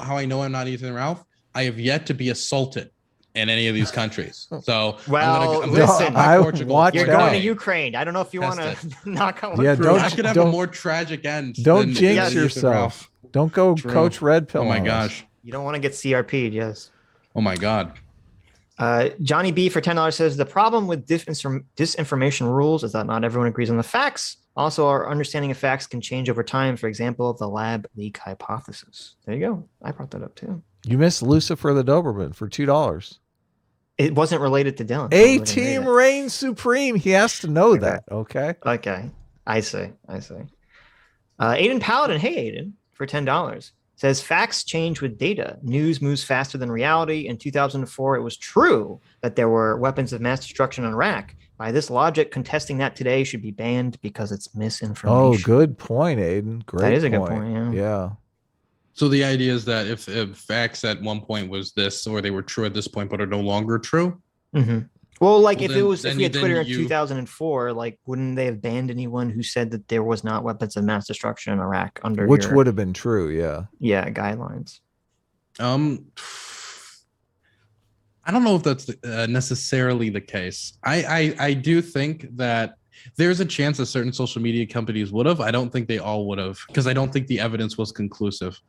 how I know I'm not Ethan Ralph? I have yet to be assaulted in any of these countries. So Well, I'm listen, back I to Portugal watched You're for a going to day. Ukraine. I don't know if you want Test to knock on wood. Yeah, for don't- I that. could have a more tragic end. Don't than jinx Yes. Ethan yourself. Ralph. Don't go True. Coach Red Pill. Oh my on us. gosh. You don't want to get CRP'd, yes. Oh my God. Johnny B for $10 says the problem with disinformation rules is that not everyone agrees on the facts. Also, our understanding of facts can change over time. For example, the lab leak hypothesis. There you go. I brought that up too. You missed Lucifer the Doberman for $2. It wasn't related to Dylan. A I wouldn't Team read it. reigns supreme. He has to know Okay. that. Okay. Okay. I see. Aiden Paladin. Hey, Aiden, for $10 says facts change with data. News moves faster than reality. In 2004, it was true that there were weapons of mass destruction in Iraq. By this logic, contesting that today should be banned because it's misinformation. Oh, good point, Aiden. Great. That is a good point, yeah. Yeah. So the idea is that if facts at one point was this, or they were true at this point, but are no longer true. Mhm. Well, like Well, if then- it was then if we had you- Twitter then in you- 2004, like wouldn't they have banned anyone who said that there was not weapons of mass destruction in Iraq under Which your, would have been true. Yeah. guidelines? I don't know if that's necessarily the case. I do think that there's a chance that certain social media companies would have. I don't think they all would have, because I don't think the evidence was conclusive.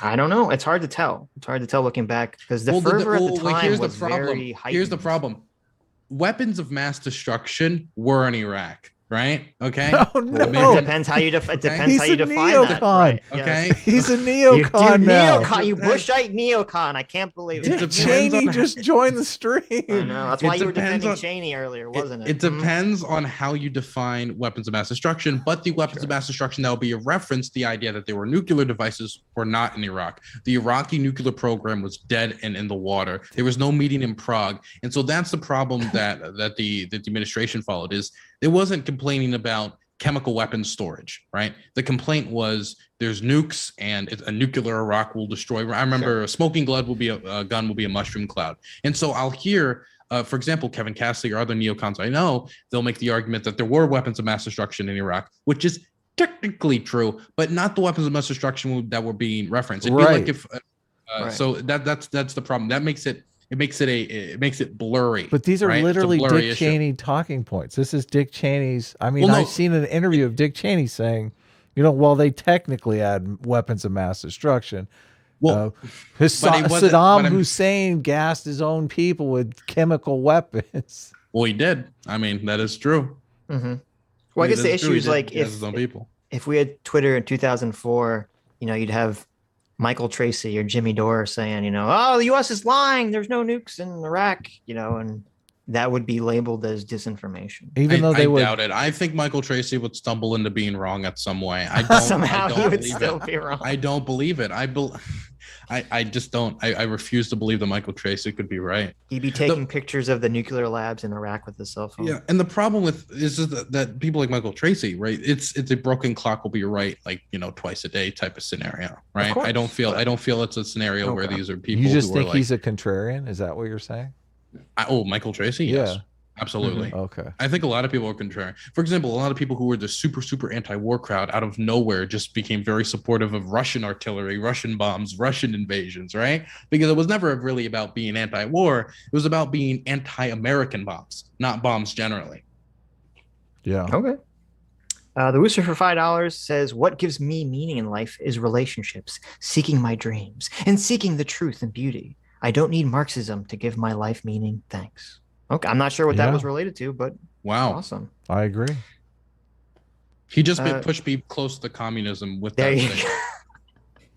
I don't know. It's hard to tell. It's hard to tell looking back because the Well, fervor at the like, time here's was the problem. very heightened. Here's the problem. Weapons of mass destruction were in Iraq, right? Okay. Oh It no. depends how you it depends He's how you a define that. neocon. Right? Okay. Yes. He's a You neocon now. neocon, you Bushite neocon. I can't believe It Dick depends Cheney on- just joined the stream. I know. That's It why you were depends defending on- Cheney earlier, wasn't it? It depends on how you define weapons of mass destruction, but the weapons of mass destruction that will be a reference, the idea that there were nuclear devices were not in Iraq. The Iraqi nuclear program was dead and in the water. There was no meeting in Prague. And so that's the problem that the administration followed, is it wasn't complaining about chemical weapons storage, right? The complaint was there's nukes and a nuclear Iraq will destroy. I remember a smoking gun will be a mushroom cloud. And so I'll hear, for example, Kevin Cassidy or other neocons I know, they'll make the argument that there were weapons of mass destruction in Iraq, which is technically true, but not the weapons of mass destruction that were being referenced. It'd be Right. like if, Right. so that's the problem. That makes it makes it blurry. But these are right? It's a literally blurry Dick issue. Cheney talking points. This is Dick Cheney's. I mean, Well, no. I've seen an interview of Dick Cheney saying, well, they technically had weapons of mass destruction. Well, but wasn't- Saddam but I'm- Hussein gassed his own people with chemical weapons. well, he did. I mean, that is true. Mm-hmm. Well, I guess the That's true. issue He is did like gas his own people. if we had Twitter in 2004, you'd have Michael Tracy or Jimmy Dore saying, oh, the U.S. is lying. There's no nukes in Iraq, and that would be labeled as disinformation. Even though they I would. doubt it. I think Michael Tracy would stumble into being wrong at some way. I don't. Somehow I don't he would believe still it. be wrong. I don't believe it. I just don't. I refuse to believe that Michael Tracy could be right. He'd be taking pictures of the nuclear labs in Iraq with his cell phone. Yeah, and the problem with is just that people like Michael Tracy, right? It's a broken clock will be right, like twice a day type of scenario, right? course, I don't feel but- it's a scenario where Okay. these are people. You just who are think like, he's a contrarian? Is that what you're saying? Michael Tracy, yes. Absolutely. Okay. I think a lot of people are contrary. For example, a lot of people who were the super anti-war crowd out of nowhere just became very supportive of Russian artillery, Russian bombs, Russian invasions, right? Because it was never really about being anti-war. It was about being anti-American bombs, not bombs generally. Yeah. Okay. The Wooster for $5 says, "What gives me meaning in life is relationships, seeking my dreams, and seeking the truth and beauty. I don't need Marxism to give my life meaning. Thanks." Okay, I'm not sure what that was related to, but wow, awesome. I agree. He just pushed me close to communism with There that you thing.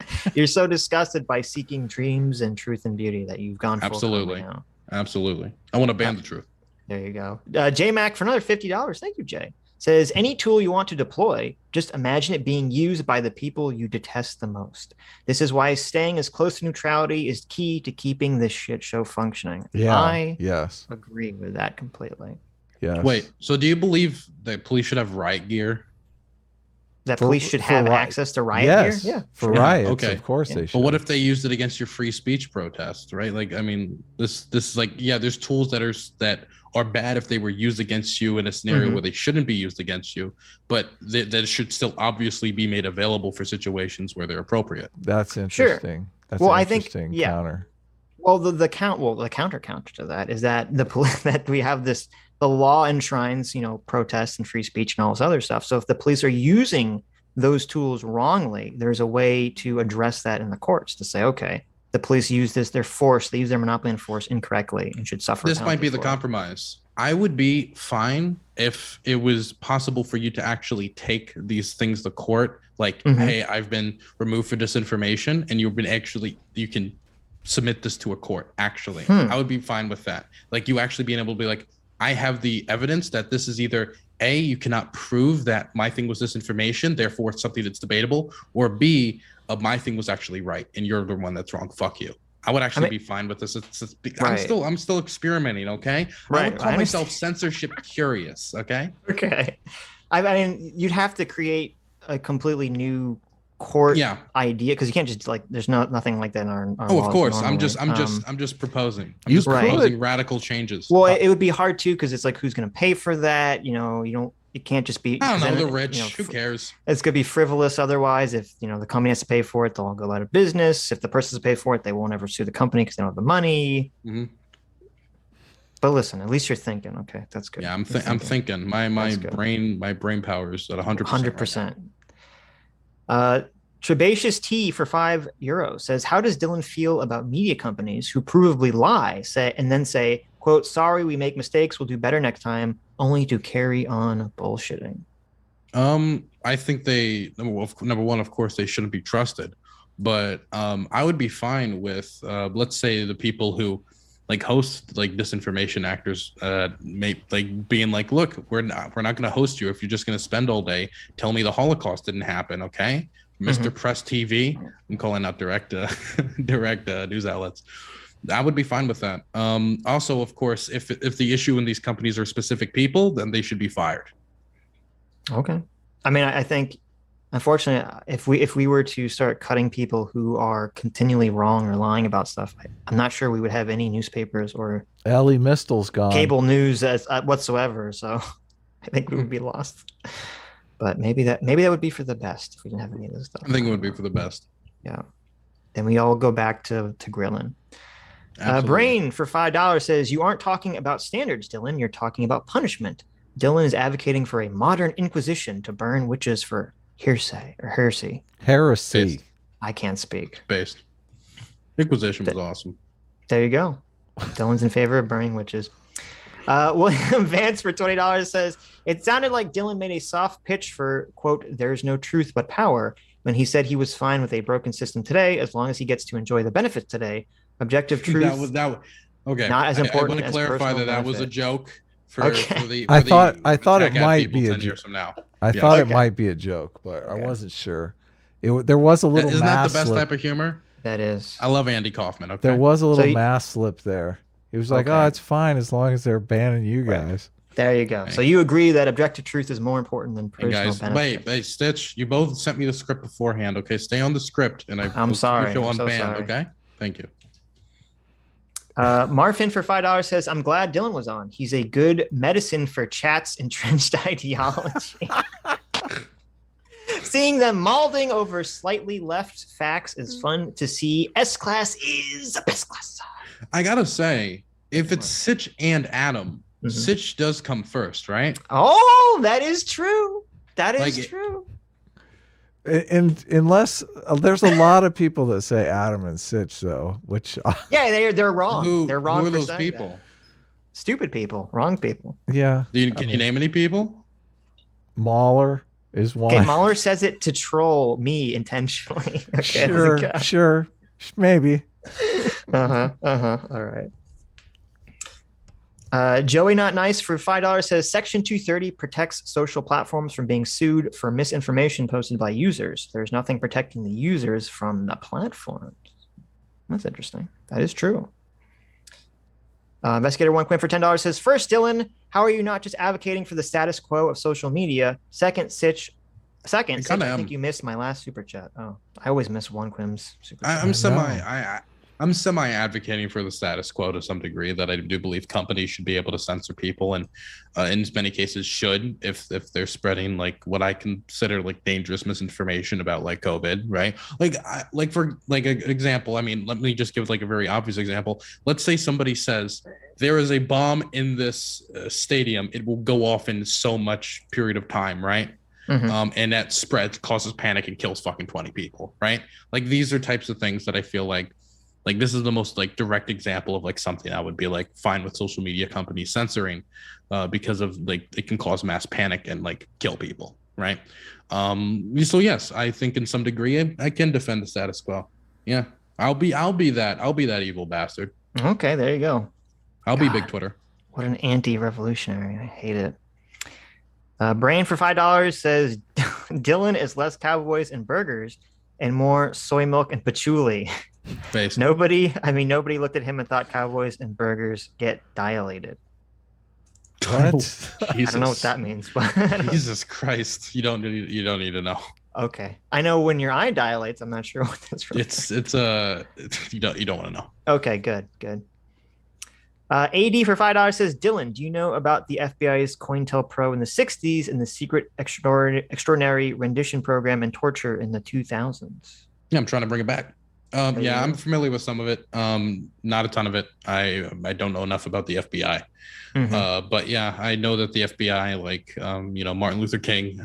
go. You're so disgusted by seeking dreams and truth and beauty that you've gone full Absolutely. now. Absolutely. I want to ban the truth. There you go. J-Mac for another $50. Thank you, Jay. Says, "Any tool you want to deploy, just imagine it being used by the people you detest the most. This is why staying as close to neutrality is key to keeping this shit show functioning." Yeah. I Yes. agree with that completely. Yes. Wait, so do you believe that police should have riot gear? That police should have access to riot gear? Yeah. For sure. riots, Okay. of course they should. But what if they used it against your free speech protest, right? Like, I mean, this is like, yeah, there's tools that are bad if they were used against you in a scenario where they shouldn't be used against you, but that should still obviously be made available for situations where they're appropriate. That's interesting. That's well, an I think interesting counter. Well, the counter to that is that that we have the law enshrines, protest and free speech and all this other stuff. So if the police are using those tools wrongly, there's a way to address that in the courts to say, okay, the police use they use their monopoly and force incorrectly and should suffer. This might be the compromise. I would be fine if it was possible for you to actually take these things to court. Like, hey, I've been removed for disinformation, and you can submit this to a court. Actually, I would be fine with that. Like, you actually being able to be like, I have the evidence that this is either A, you cannot prove that my thing was disinformation, therefore it's something that's debatable, or B, my thing was actually right and you're the one that's wrong. Fuck you. I would actually be fine with this. I'm still experimenting. Okay. I would call myself censorship curious. Okay. Okay. I mean, you'd have to create a completely new court idea because you can't just there's nothing like that in our of course normally. I'm just proposing proposing radical changes. Well, it would be hard too because it's like, who's going to pay for that? It can't just be, I don't know, the rich, who cares? It's going to be frivolous otherwise. If the company has to pay for it, they'll all go out of business. If the person has to pay for it, they won't ever sue the company because they don't have the money. But listen, at least you're thinking. Okay, that's good. Yeah, I'm thinking. My brain power is at 100%. 100%. Trebacious T for €5 says, "How does Dylan feel about media companies who provably lie, and then say, quote, 'Sorry, we make mistakes, we'll do better next time,' only to carry on bullshitting?" I think number one, of course, they shouldn't be trusted. But I would be fine with let's say the people who host disinformation actors being like, look, we're not going to host you if you're just going to spend all day telling me the Holocaust didn't happen. Okay. Mr. Press TV, I'm calling out direct news outlets. I would be fine with that. Also, of course, if the issue in these companies are specific people, then they should be fired. Okay. I mean, I think, unfortunately, if we were to start cutting people who are continually wrong or lying about stuff, I'm not sure we would have any newspapers or Ellie Mistel's gone. Cable news whatsoever. So I think we would be lost. But maybe that would be for the best if we didn't have any of this stuff. I think it would be for the best. Yeah. Then we all go back to grilling. Brain for $5 says, "You aren't talking about standards, Dylan. You're talking about punishment. Dylan is advocating for a modern inquisition to burn witches for heresy. Heresy. I can't speak. Based. Inquisition was awesome. There you go. Dylan's in favor of burning witches. William Vance for $20 says, "It sounded like Dylan made a soft pitch for, quote, 'there's no truth but power,' when he said he was fine with a broken system today as long as he gets to enjoy the benefits today. Objective truth okay. Not as important. I want to clarify that was a joke for the I thought it might be a 10 years from now. I thought it might be a joke, but I wasn't sure. There was a little Isn't that the best slip. type of humor? That is. I love Andy Kaufman. Okay. There was a little mass slip there. He was like, "Oh, it's fine as long as they're banning you guys." There you go. So you agree that objective truth is more important than personal benefit. Wait, Stitch, you both sent me the script beforehand. Okay, stay on the script, and I'm sorry. Show I'm so unbanned. sorry. Okay, thank you. Marfin for $5 says, I'm glad Dylan was on. He's a good medicine for chat's entrenched ideology. Seeing them mauling over slightly left facts is fun to see. S-Class is the best class. I gotta say, if it's Sitch and Adam, Sitch does come first, right? Oh, that is true. That is true. And unless there's a lot of people that say Adam and Sitch, though, which they're wrong. They're wrong. Who are for those saying people? that. Stupid people, wrong people. Yeah. Can you name any people? Mahler is one. Okay, Mahler says it to troll me intentionally. Okay, sure, maybe. All right. Joey Not Nice for $5 says Section 230 protects social platforms from being sued for misinformation posted by users. There's nothing protecting the users from the platforms. That's interesting. That is true. Investigator One Quinn for $10 says, first, Dylan, how are you not just advocating for the status quo of social media? Second, Sitch, I think you missed my last super chat. Oh, I always miss One Quinn's super chat. I'm semi advocating for the status quo to some degree, that I do believe companies should be able to censor people, and in many cases should, if they're spreading like what I consider like dangerous misinformation about like COVID, right? For an example, I mean, let me just give like a very obvious example. Let's say somebody says there is a bomb in this stadium. It will go off in so much period of time, right? And that spreads, causes panic, and kills fucking 20 people, right? Like, these are types of things that I feel like this is the most like direct example of like something I would be like fine with social media companies censoring, because of like it can cause mass panic and like kill people, right? So yes, I think in some degree I can defend the status quo. Yeah, I'll be that evil bastard. Okay, there you go. I'll be big Twitter. What an anti-revolutionary! I hate it. Brain for $5 says Dylan is less cowboys and burgers and more soy milk and patchouli. Nobody looked at him and thought cowboys and burgers get dilated. What? I don't know what that means, but Jesus Christ, you don't need to know. Okay, I know when your eye dilates. I'm not sure what that's really. You don't want to know. Okay, good. AD for $5 says, Dylan, do you know about the FBI's COINTELPRO in the 60s and the secret extraordinary rendition program and torture in the 2000s? Yeah, I'm trying to bring it back. I'm familiar with some of it. Not a ton of it. I don't know enough about the FBI. But yeah, I know that the FBI, like, Martin Luther King,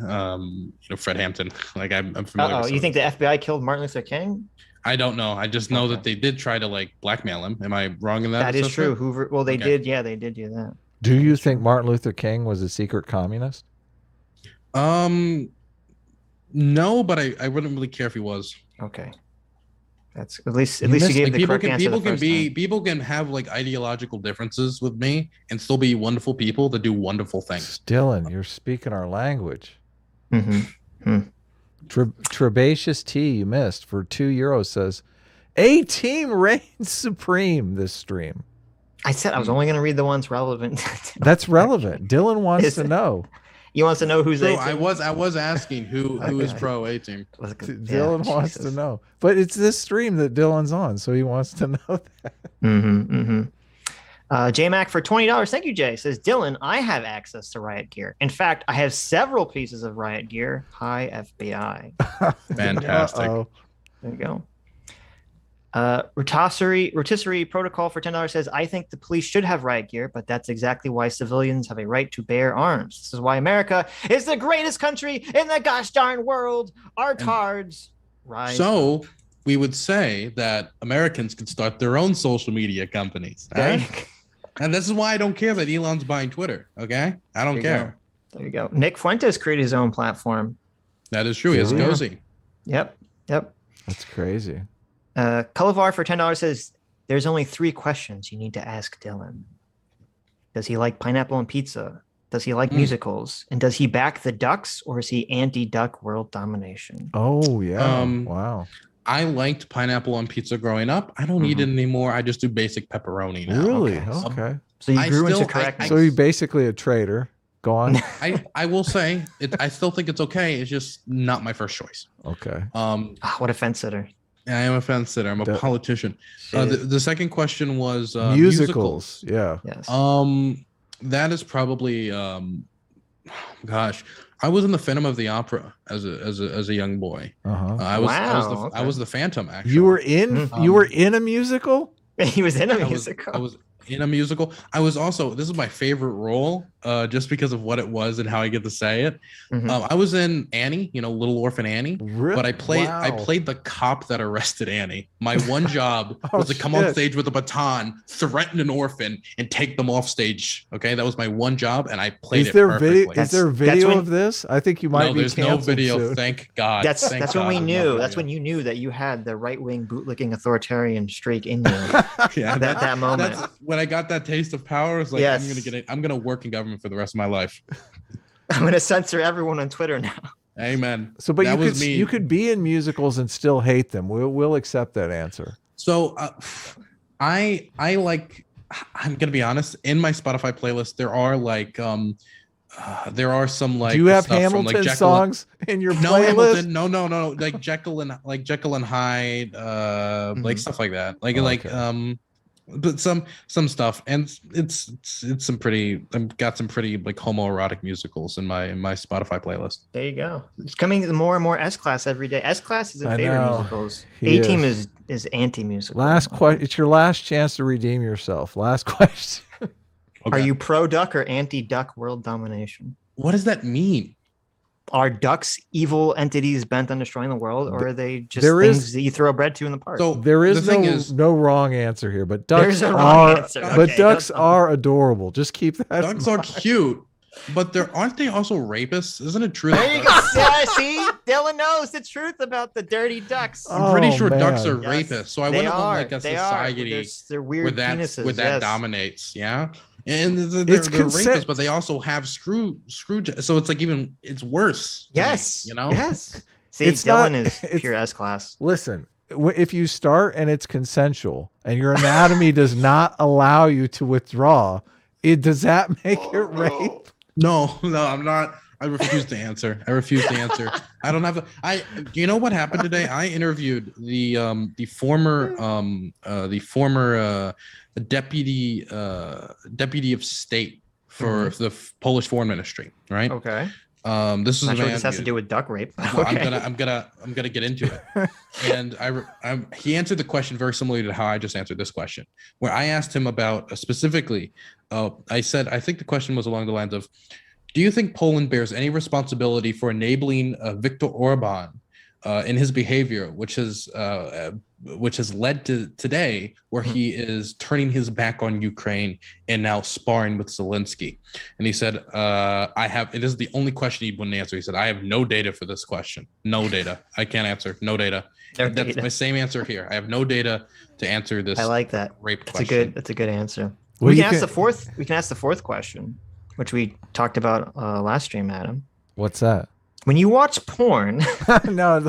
Fred Hampton. Like, I'm familiar. You think the FBI killed Martin Luther King? I don't know. I just know that they did try to like blackmail him. Am I wrong in that? That is true. Hoover. Well, they did. Yeah, they did do that. Do you think Martin Luther King was a secret communist? No, but I wouldn't really care if he was. Okay. That's at least you gave the correct answer the first time. People can have like ideological differences with me and still be wonderful people that do wonderful things. Dylan, you're speaking our language. Trebacious T, you missed for €2 says, A team reigns supreme this stream. I said I was only going to read the ones relevant. That's relevant. Dylan wants to know. He wants to know who's A team. I was asking who is pro A team. Dylan wants to know, but it's this stream that Dylan's on, so he wants to know that. JMac for $20. Thank you, Jay. Says, Dylan, I have access to Riot gear. In fact, I have several pieces of Riot gear. Hi, FBI. Fantastic. Uh-oh. There you go. Rotisserie Protocol for $10 says, I think the police should have Riot gear, but that's exactly why civilians have a right to bear arms. This is why America is the greatest country in the gosh darn world. Our tards rise. So we would say that Americans could start their own social media companies. Right? And this is why I don't care that Elon's buying Twitter. Okay, I don't care. There you go. Nick Fuentes created his own platform. That is true. He has Cozy. Yep. That's crazy. Cullivar for $10 says, there's only 3 questions you need to ask Dylan. Does he like pineapple and pizza? Does he like musicals? And does he back the Ducks, or is he anti-Duck world domination? Oh, yeah. Wow. I liked pineapple on pizza growing up. I don't eat it anymore. I just do basic pepperoni now. Really? Okay. So you grew into correctness. So you're basically a traitor. Go on. I will say I still think it's okay. It's just not my first choice. Okay. What a fence sitter. I am a fence sitter. I'm a politician. The second question was musicals. Yeah. Yes. That is probably gosh, I was in the Phantom of the Opera as a young boy. I was the Phantom, actually. You were in a musical? He was in a musical. I was in a musical. I was also, this is my favorite role, just because of what it was and how I get to say it. I was in Annie, Little Orphan Annie, but I played the cop that arrested Annie. My one job was to come on stage with a baton, threaten an orphan, and take them off stage. Okay, that was my one job, and I played it perfectly. Is there video of this? I think you might be there's no video. Soon. Thank God. That's when we knew. That's when you knew that you had the right-wing bootlicking authoritarian streak in you. Yeah, that moment. That's when I got that taste of power. I was like, I'm gonna work in government for the rest of my life. I'm gonna censor everyone on Twitter now. Amen. So, but you could be in musicals and still hate them. We'll accept that answer. So, I like. I'm gonna be honest. In my Spotify playlist, there are some like. Do you have stuff Hamilton from, like, songs in your playlist? No. Like Jekyll and Hyde, like stuff like that. But some stuff, and it's some pretty. I've got some pretty like homoerotic musicals in my Spotify playlist. There you go. It's coming more and more S Class every day. S Class is in favor of musicals. A-Team is anti-musical. It's your last chance to redeem yourself. Last question. Okay. Are you pro-duck or anti-duck world domination? What does that mean? Are ducks evil entities bent on destroying the world, or are they just things that you throw bread to in the park? So there is no wrong answer here, but ducks are adorable. Just keep that. Ducks are cute, but aren't they also rapists? Isn't it true? There you go. See, Dylan knows the truth about the dirty ducks. I'm pretty sure ducks are rapists, so I wouldn't want like a society they're weird penises, where that dominates. Yeah. And they're rapists, but they also have screw. So it's like it's worse. Yes. Yes. See, it's Dylan is pure S Class. Listen, if you start and it's consensual and your anatomy does not allow you to withdraw, does that make it rape? No, I'm not. I refuse to answer. I don't have you know what happened today? I interviewed the former deputy of state for the Polish foreign ministry, right? Okay. This is not sure what this has to do with duck rape. Well, okay. I'm gonna get into it. And he answered the question very similarly to how I just answered this question, where I asked him about specifically. I said I think the question was along the lines of, do you think Poland bears any responsibility for enabling Viktor Orban in his behavior, which has led to today where he is turning his back on Ukraine and now sparring with Zelensky? And he said, I have, it is the only question he wouldn't answer. He said, I have no data for this question. No data. I can't answer. No data. That's my same answer here. I have no data to answer this. I like that. Rape question. That's a good answer. Well, we can ask the fourth question, which we talked about last stream, Adam. What's that? When you watch porn. No.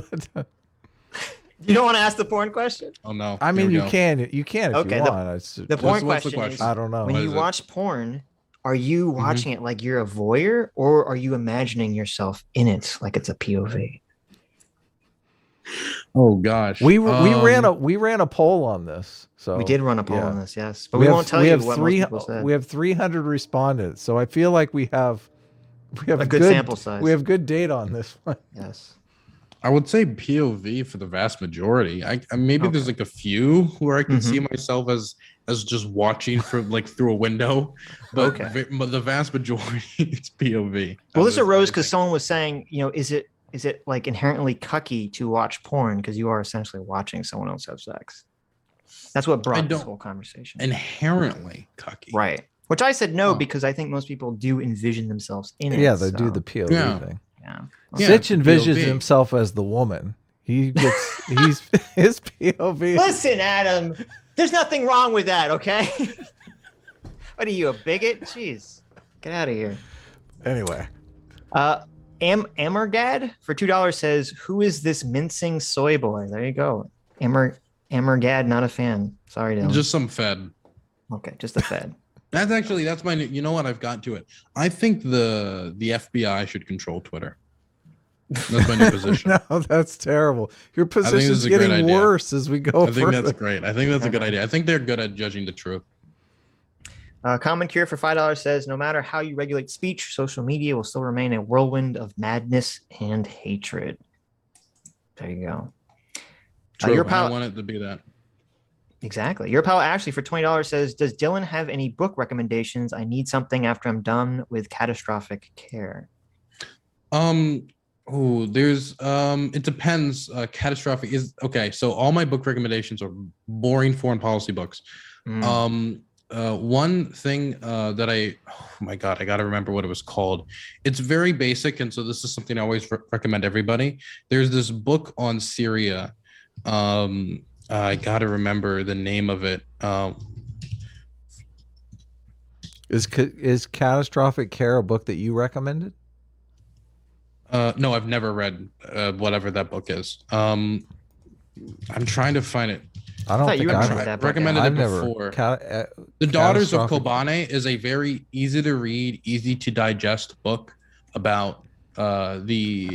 You don't want to ask the porn question? Oh no. I mean, you can if you want. The porn question is, I don't know. When you watch porn, are you watching it like you're a voyeur, or are you imagining yourself in it like it's a POV? Oh gosh. We ran a poll on this. So we did run a poll on this, yes. But we won't tell you what most people said. We have 300 respondents, so I feel like we have a good sample size. We have good data on this one. Yes. I would say POV for the vast majority. Maybe there's like a few where I can see myself as just watching through a window, but the vast majority it's POV. Well, this arose because someone was saying, is it like inherently cucky to watch porn because you are essentially watching someone else have sex? That's what brought this whole conversation. Inherently cucky, right? Which I said no because I think most people do envision themselves in it. Yeah, they do the POV thing. Yeah. Sitch envisions himself as the woman. He's his POV. Listen, Adam, there's nothing wrong with that, okay? What are you, a bigot? Jeez, get out of here. Anyway, Amergad for $2 says, "Who is this mincing soy boy?" There you go. Amergad, not a fan. Sorry, Dylan. Just some Fed. Okay, just a Fed. That's my. You know what? I've got to it. I think the FBI should control Twitter. That's my new position. No, that's terrible. Your this position's is a great getting idea. worse as we go I think further. that's great. I think that's a good idea. I think they're good at judging the truth. Common Cure for $5 says, no matter how you regulate speech, social media will still remain a whirlwind of madness and hatred. There you go. True. Your pal, I want it to be that. exactly. Your pal Ashley for $20 says, does Dylan have any book recommendations? I need something after I'm done with catastrophic care. Oh, there's it depends. Catastrophic is okay. So all my book recommendations are boring foreign policy books. One thing that oh my God, I got to remember what it was called. It's very basic. And so this is something I always recommend everybody. There's this book on Syria. I got to remember the name of it. Is Catastrophic Care a book that you recommended? No, I've never read whatever that book is. I'm trying to find it. I don't think I've recommended it before. The Daughters of Kobane is a very easy to read, easy to digest book about the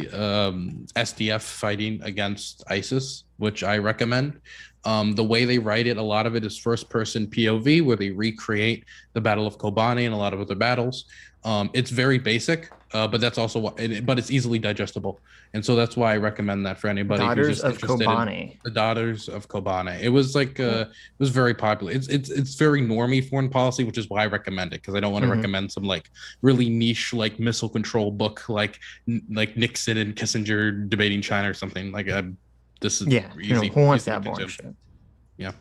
SDF fighting against ISIS, which I recommend. The way they write it, a lot of it is first person POV, where they recreate the Battle of Kobane and a lot of other battles. It's very basic, but that's also but it's easily digestible, and so that's why I recommend that for anybody. Daughters of Kobane. The Daughters of Kobane. It was like it was very popular. It's very normie foreign policy, which is why I recommend it, because I don't want to recommend some like really niche like missile control book like Nixon and Kissinger debating China or something like. This is easy. Who wants that boring shit? Yeah.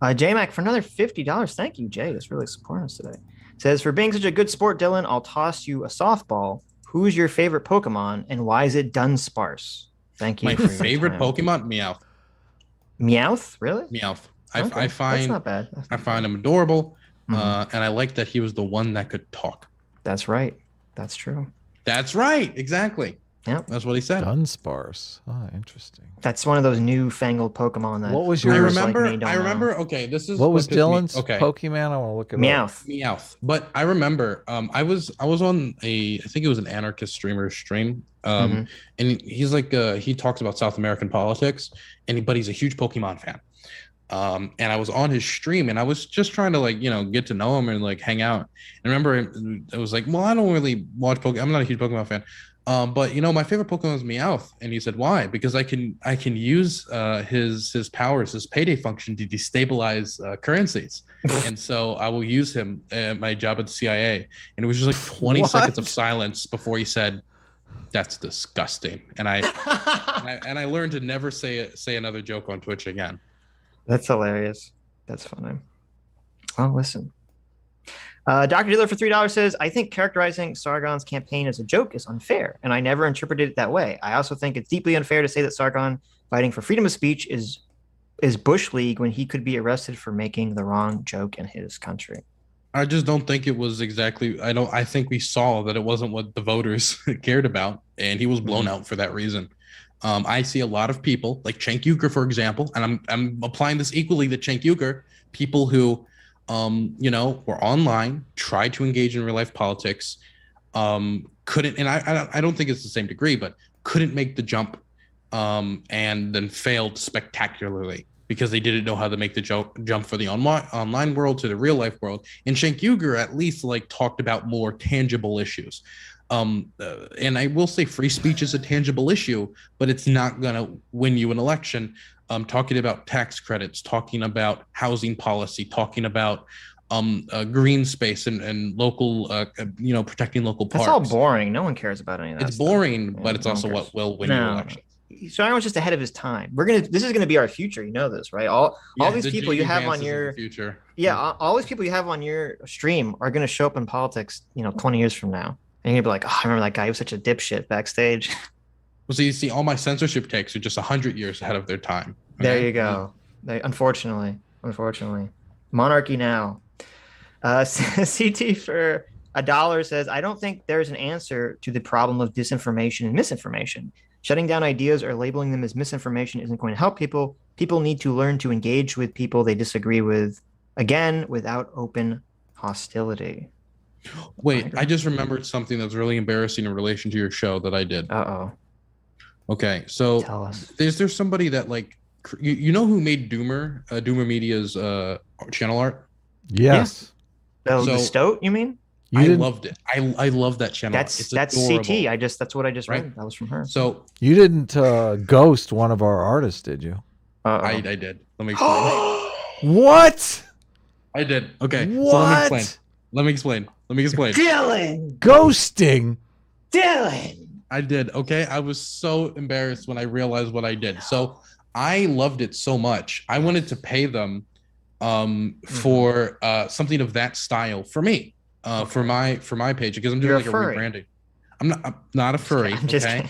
JMac for another $50. Thank you, Jay. That's really supporting us today. Says, for being such a good sport, Dylan, I'll toss you a softball. Who's your favorite Pokemon and why is it Dunsparce? Thank you. My favorite Pokemon, Meowth. Meowth, really? Meowth. Okay. I find that's not bad. I find him adorable, and I like that he was the one that could talk. That's right. That's true. That's right. Exactly. Yeah, that's what he said. Dunsparce. Oh, interesting. That's one of those newfangled Pokemon that. What was your? I remember. Okay, this is what was Dylan's Pokemon. I want to look at Meowth. Meowth. But I remember, I was on I think it was an anarchist streamer's stream, and he's like, he talks about South American politics, but he's a huge Pokemon fan. And I was on his stream, and I was just trying to get to know him and like hang out. And I remember I was like, well, I don't really watch Pokemon. I'm not a huge Pokemon fan. But my favorite Pokemon is Meowth, and he said why? Because I can use his powers, his payday function to destabilize currencies, and so I will use him at my job at the CIA. And it was just like 20 seconds of silence before he said, "That's disgusting," and I learned to never say another joke on Twitch again. That's hilarious. That's funny. Well, listen. Dr. Dealer for $3 says, I think characterizing Sargon's campaign as a joke is unfair, and I never interpreted it that way. I also think it's deeply unfair to say that Sargon fighting for freedom of speech is Bush League when he could be arrested for making the wrong joke in his country. I just don't think it was exactly. I think we saw that it wasn't what the voters cared about, and he was blown out for that reason. I see a lot of people like Cenk Uygur, for example, and I'm applying this equally to Cenk Uygur, people who were online, tried to engage in real life politics, couldn't, and I don't think it's the same degree, but couldn't make the jump, and then failed spectacularly because they didn't know how to make the jump for the online world to the real life world. And Cenk Uygur at least talked about more tangible issues. And I will say free speech is a tangible issue, but it's not gonna win you an election. Talking about tax credits, talking about housing policy, talking about green space and local, protecting local parks. That's all boring. No one cares about any of that. It's boring, but it's also what will win you elections. Sargon was just ahead of his time. This is gonna be our future. You know this, right? All these people you have on your future. Yeah, all these people you have on your stream are gonna show up in politics, 20 years from now. And you're gonna be like, oh, I remember that guy. He was such a dipshit backstage. Well, so you see, all my censorship takes are just 100 years ahead of their time. Okay? There you go. Unfortunately, monarchy now. CT for $1 says, I don't think there's an answer to the problem of disinformation and misinformation. Shutting down ideas or labeling them as misinformation isn't going to help people. People need to learn to engage with people they disagree with, again, without open hostility. Wait, I just remembered something that's really embarrassing in relation to your show that I did. Uh-oh. Okay, so Tell us. there's somebody that like you know who made Doomer Media's channel art? Yes. Oh, So the Stoat, you mean? You I didn't. loved it. I love that channel art. It's That's adorable, CT. That's what I just right? read. That was from her. So You didn't ghost one of our artists, did you? I did. Let me explain. What? I did. Okay, so What? Let me explain. Let me explain. Dylan. Ghosting. Dylan. I did. Okay. I was so embarrassed when I realized what I did. So I loved it so much. I wanted to pay them for something of that style for me, for my page, because I'm doing You're a like a furry. rebranding. I'm not a furry. I'm just Okay.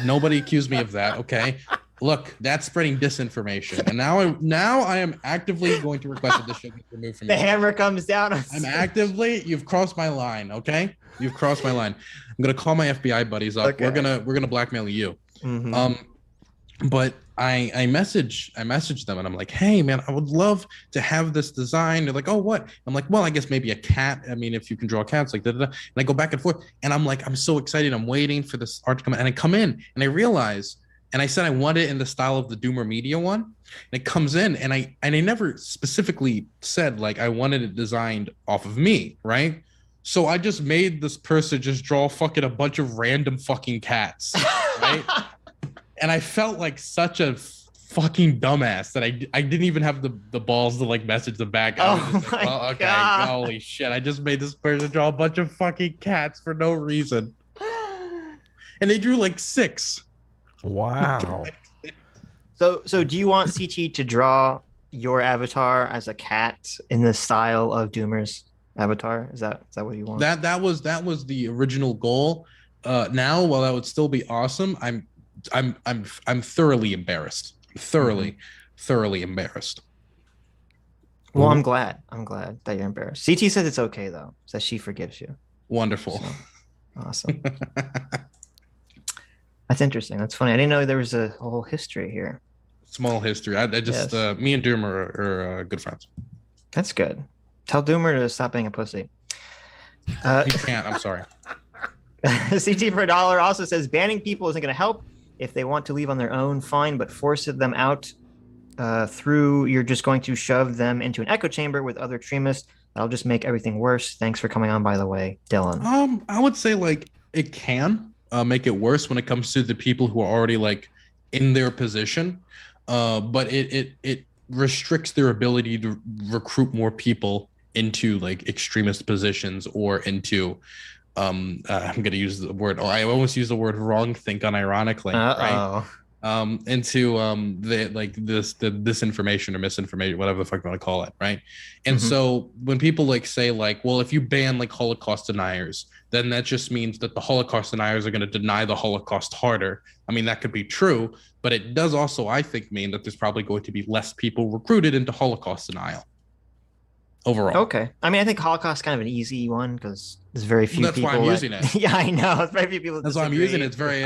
Nobody accused me of that. Okay. Look, that's spreading disinformation. And now I am actively going to request that this should be removed from The you. hammer comes down. You've crossed my line. Okay. You've crossed my line. I'm gonna call my FBI buddies up. Okay. We're gonna blackmail you. But I messaged them and I'm like, hey man, I would love to have this design. They're like, oh, what? I'm like, well, I guess maybe a cat. I mean, if you can draw cats, like da. And I go back and forth, and I'm like, I'm so excited. I'm waiting for this art to come in. And I come in and I realize, and I said I want it in the style of the Doomer Media one. And it comes in, and I never specifically said like I wanted it designed off of me, right? So I just made this person just draw fucking a bunch of random fucking cats, right? And I felt like such a fucking dumbass that I didn't even have the balls to like message them back. I was just like, well, okay, God. holy shit! I just made this person draw a bunch of fucking cats for no reason, and they drew like 6. Wow. So do you want CT to draw your avatar as a cat in the style of Doomer's avatar? Is that what you want? That was the original goal. Now, while that would still be awesome, I'm thoroughly embarrassed. Thoroughly embarrassed. Well, I'm glad that you're embarrassed. CT says it's okay though. Says she forgives you. Wonderful. So, awesome. That's interesting. That's funny. I didn't know there was a whole history here. Small history. I just me and Doomer are good friends. That's good. Tell Doomer to stop being a pussy. You can't. I'm sorry. CT for $1 also says banning people isn't going to help. If they want to leave on their own, fine, but force them out through, you're just going to shove them into an echo chamber with other extremists. That'll just make everything worse. Thanks for coming on, by the way, Dylan. I would say like it can make it worse when it comes to the people who are already like in their position, but it restricts their ability to recruit more people into like extremist positions or into I'm gonna use the word, or I almost use the word wrong think unironically, right? Into the disinformation or misinformation, whatever the fuck you want to call it, right? And so when people like say like, well, if you ban like Holocaust deniers, then that just means that the Holocaust deniers are going to deny the Holocaust harder. I mean, that could be true, but it does also, I think, mean that there's probably going to be less people recruited into Holocaust denial overall. Okay. I mean, I think Holocaust is kind of an easy one because there's very few That's people. That's why I'm using it. Yeah, I know. It's very few people. That's why I'm using it. It's very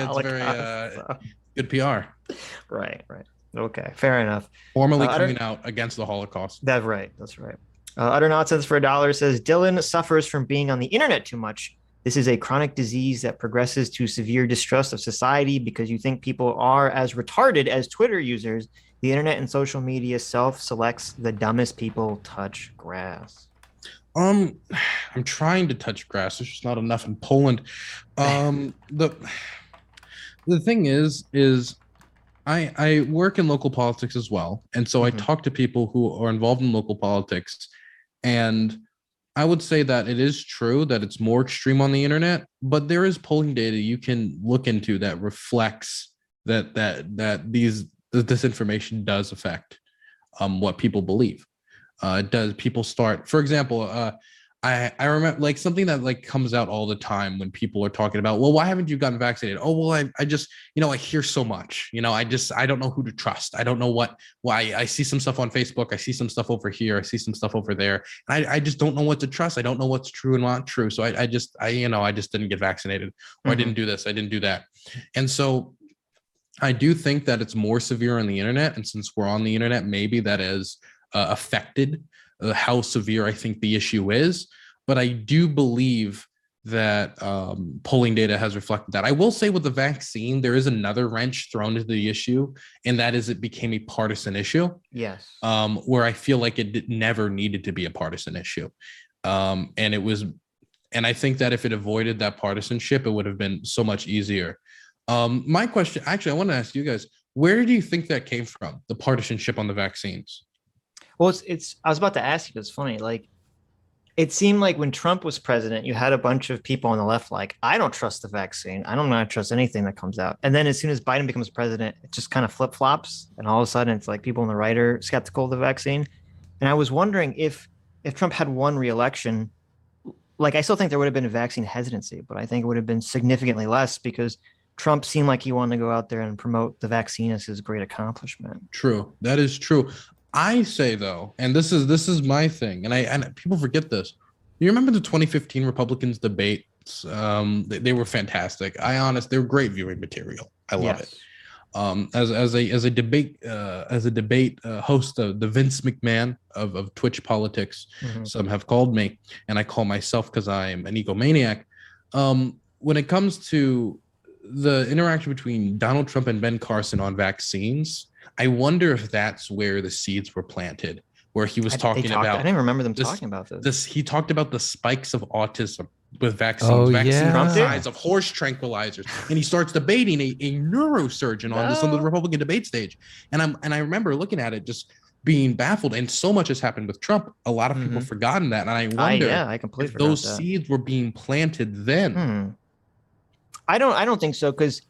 good PR. Right. Okay. Fair enough. Formally coming out against the Holocaust. That's right. Utter Nonsense for $1 says Dylan suffers from being on the internet too much. This is a chronic disease that progresses to severe distrust of society because you think people are as retarded as Twitter users. The internet and social media self-selects the dumbest people. Touch grass. I'm trying to touch grass. There's just not enough in Poland. The thing is I work in local politics as well, and so I talk to people who are involved in local politics, and I would say that it is true that it's more extreme on the internet, but there is polling data you can look into that reflects that the disinformation does affect what people believe. It does. People start, for example, I remember like something that like comes out all the time when people are talking about, well, why haven't you gotten vaccinated? Oh, well, I just, I hear so much, I don't know who to trust. I don't know why I see some stuff on Facebook. I see some stuff over here. I see some stuff over there. And I just don't know what to trust. I don't know what's true and not true. So I just didn't get vaccinated, or I didn't do this. I didn't do that. And so I do think that it's more severe on the internet. And since we're on the internet, maybe that is affected how severe I think the issue is. But I do believe that polling data has reflected that. I will say with the vaccine, there is another wrench thrown into the issue, and that is it became a partisan issue. Yes. Where I feel like it never needed to be a partisan issue. And it was, and I think that if it avoided that partisanship, it would have been so much easier. My question, actually, I want to ask you guys, where do you think that came from, the partisanship on the vaccines? Well, I was about to ask you, but it's funny. Like, it seemed like when Trump was president, you had a bunch of people on the left like, I don't trust the vaccine. I don't not trust anything that comes out. And then as soon as Biden becomes president, it just kind of flip flops, and all of a sudden it's like people on the right are skeptical of the vaccine. And I was wondering if Trump had won re-election, like I still think there would have been a vaccine hesitancy, but I think it would have been significantly less because Trump seemed like he wanted to go out there and promote the vaccine as his great accomplishment. True, that is true. I say though, and this is my thing, and people forget this. You remember the 2015 Republicans debates? They were fantastic. They were great viewing material. I love it. As a debate host, the Vince McMahon of Twitch politics, some have called me, and I call myself because I am an egomaniac. When it comes to the interaction between Donald Trump and Ben Carson on vaccines, I wonder if that's where the seeds were planted, where he was talking about. I didn't remember them talking about this. He talked about the spikes of autism with vaccines, size of horse tranquilizers, and he starts debating a neurosurgeon on the Republican debate stage. And I remember looking at it, just being baffled. And so much has happened with Trump. A lot of people have forgotten that, and I wonder I completely if those seeds were being planted then. I don't think so, because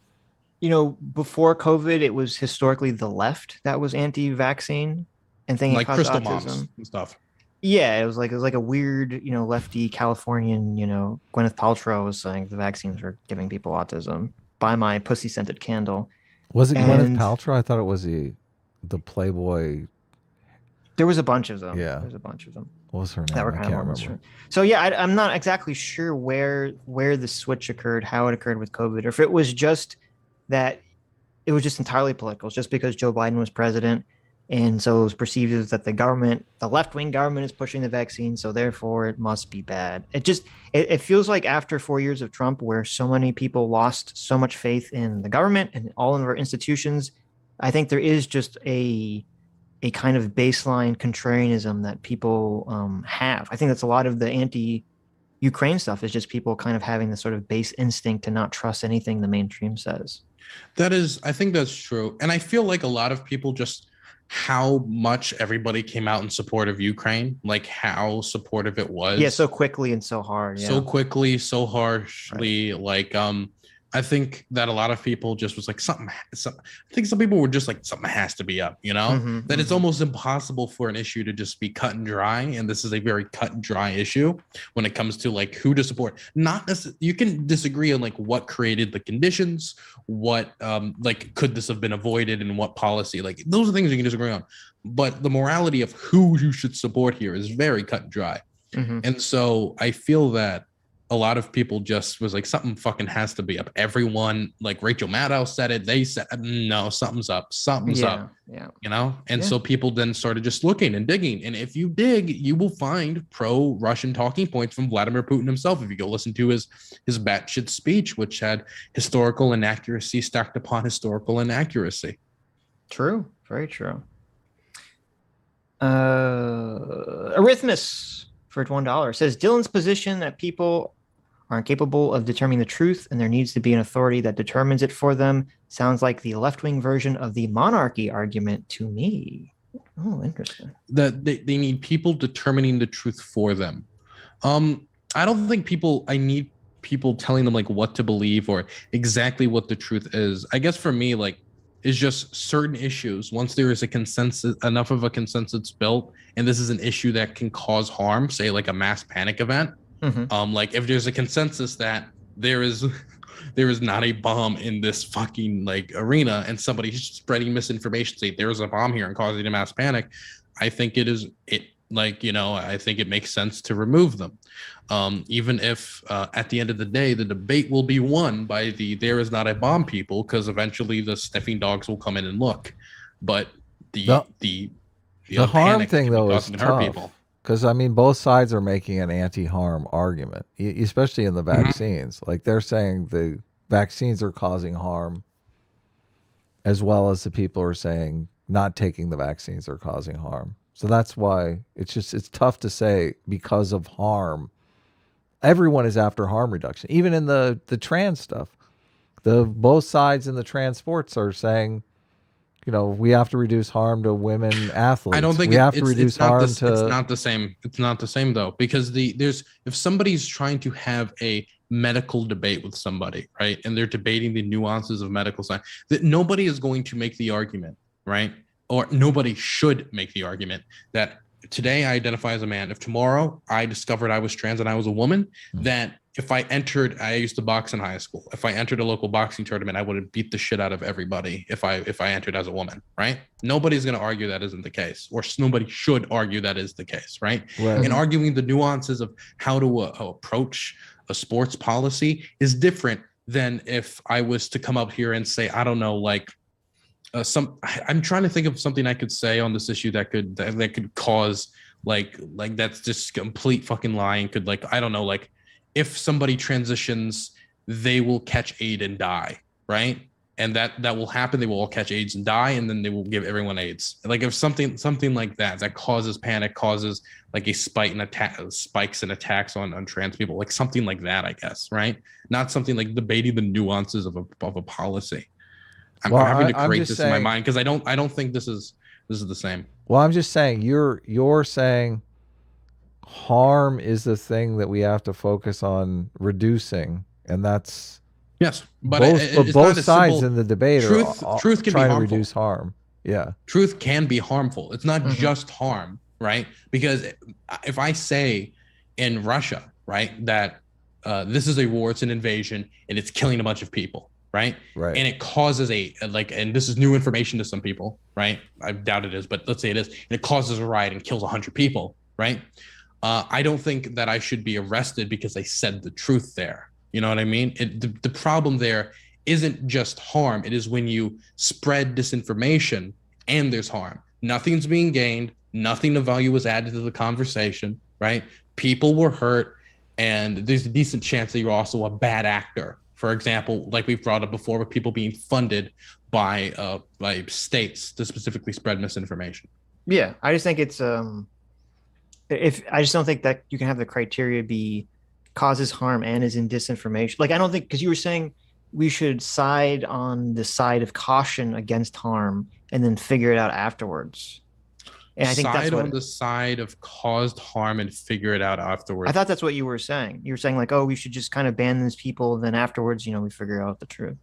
before COVID, it was historically the left that was anti-vaccine and thinking like crystal autism. moms and stuff. Yeah, it was like a weird, lefty Californian, Gwyneth Paltrow was saying the vaccines are giving people autism. Buy my pussy-scented candle. Was it Gwyneth Paltrow? I thought it was the Playboy. There was a bunch of them. Yeah, there's a bunch of them. What was her name? That were kind of remember. So yeah, I'm not exactly sure where the switch occurred, how it occurred with COVID, or if it was just that it was just entirely political. It's just because Joe Biden was president, and so it was perceived as that the left-wing government is pushing the vaccine, so therefore it must be bad. It feels like after 4 years of Trump, where so many people lost so much faith in the government and all of our institutions, I think there is just a kind of baseline contrarianism that people have. I think that's a lot of the anti-Ukraine stuff is just people kind of having this sort of base instinct to not trust anything the mainstream says. I think that's true. And I feel like a lot of people just how much everybody came out in support of Ukraine, like how supportive it was. Yeah, so quickly and so hard. Yeah. So quickly, so harshly. Right. Like, I think that a lot of people just was like I think some people were just like, something has to be up, that it's almost impossible for an issue to just be cut and dry. And this is a very cut and dry issue when it comes to like who to support. Not necessarily, you can disagree on like what created the conditions, what like could this have been avoided and what policy, like those are things you can disagree on. But the morality of who you should support here is very cut and dry. And so I feel that a lot of people just was like, something fucking has to be up. Everyone, like Rachel Maddow said it. They said, no, something's up. Something's up. Yeah. And so people then started just looking and digging. And if you dig, you will find pro-Russian talking points from Vladimir Putin himself. If you go listen to his batshit speech, which had historical inaccuracy stacked upon historical inaccuracy. True. Very true. Arithmus for $1 says Dylan's position that people are incapable of determining the truth and there needs to be an authority that determines it for them sounds like the left-wing version of the monarchy argument to me. Oh, interesting. That they need people determining the truth for them. I don't think I need people telling them like what to believe or exactly what the truth is. I guess for me, like, is just certain issues. Once there is a consensus, enough of a consensus built, and this is an issue that can cause harm, say like a mass panic event. Like if there's a consensus that there is not a bomb in this fucking like arena, and somebody's spreading misinformation, say there's a bomb here and causing a mass panic, I think I think it makes sense to remove them. Even if at the end of the day, the debate will be won by there is not a bomb people, because eventually the sniffing dogs will come in and look. But the harm thing though is tough. Because I mean, both sides are making an anti-harm argument, especially in the vaccines. Like they're saying the vaccines are causing harm, as well as the people are saying not taking the vaccines are causing harm. So that's why it's tough to say because of harm. Everyone is after harm reduction, even in the trans stuff. Both sides in the trans sports are saying, we have to reduce harm to women athletes. I don't think we have to reduce harm to. It's not the same. It's not the same though, because if somebody's trying to have a medical debate with somebody, right, and they're debating the nuances of medical science, that nobody is going to make the argument, right, or nobody should make the argument that today I identify as a man. If tomorrow I discovered I was trans and I was a woman, that if I used to box in high school. If I entered a local boxing tournament, I would have beat the shit out of everybody if I entered as a woman, right? Nobody's going to argue that isn't the case, or nobody should argue that is the case, right? And arguing the nuances of how to approach a sports policy is different than if I was to come up here and say, I don't know, like I'm trying to think of something I could say on this issue that could cause like that's just complete fucking lying. Could, like, I don't know, like if somebody transitions, they will catch AIDS and die, right? And that will happen. They will all catch AIDS and die, and then they will give everyone AIDS. Like if something like that causes panic, causes like a spikes and attacks on trans people, like something like that, I guess, right? Not something like debating the nuances of a policy. I'm having to create this in my mind because I don't think this is the same. Well, I'm just saying you're saying harm is the thing that we have to focus on reducing, and that's yes. But both sides in the debate truth can trying be to reduce harm. Yeah, truth can be harmful. It's not just harm, right? Because if I say in Russia, right, that this is a war, it's an invasion, and it's killing a bunch of people. Right. And it causes and this is new information to some people, right? I doubt it is, but let's say it is. And it causes a riot and kills 100 people, right? I don't think that I should be arrested because I said the truth there. You know what I mean? The problem there isn't just harm. It is when you spread disinformation and there's harm. Nothing's being gained. Nothing of value was added to the conversation, right? People were hurt, and there's a decent chance that you're also a bad actor. For example, like we've brought up before, with people being funded by states to specifically spread misinformation. Yeah, I just think it's I just don't think that you can have the criteria be causes harm and is in disinformation. Like I don't think, because you were saying we should side on the side of caution against harm and then figure it out afterwards. And I think that's on the side of caused harm and figure it out afterwards. I thought that's what you were saying. You were saying like, oh, we should just kind of ban these people. Then afterwards, we figure out the truth.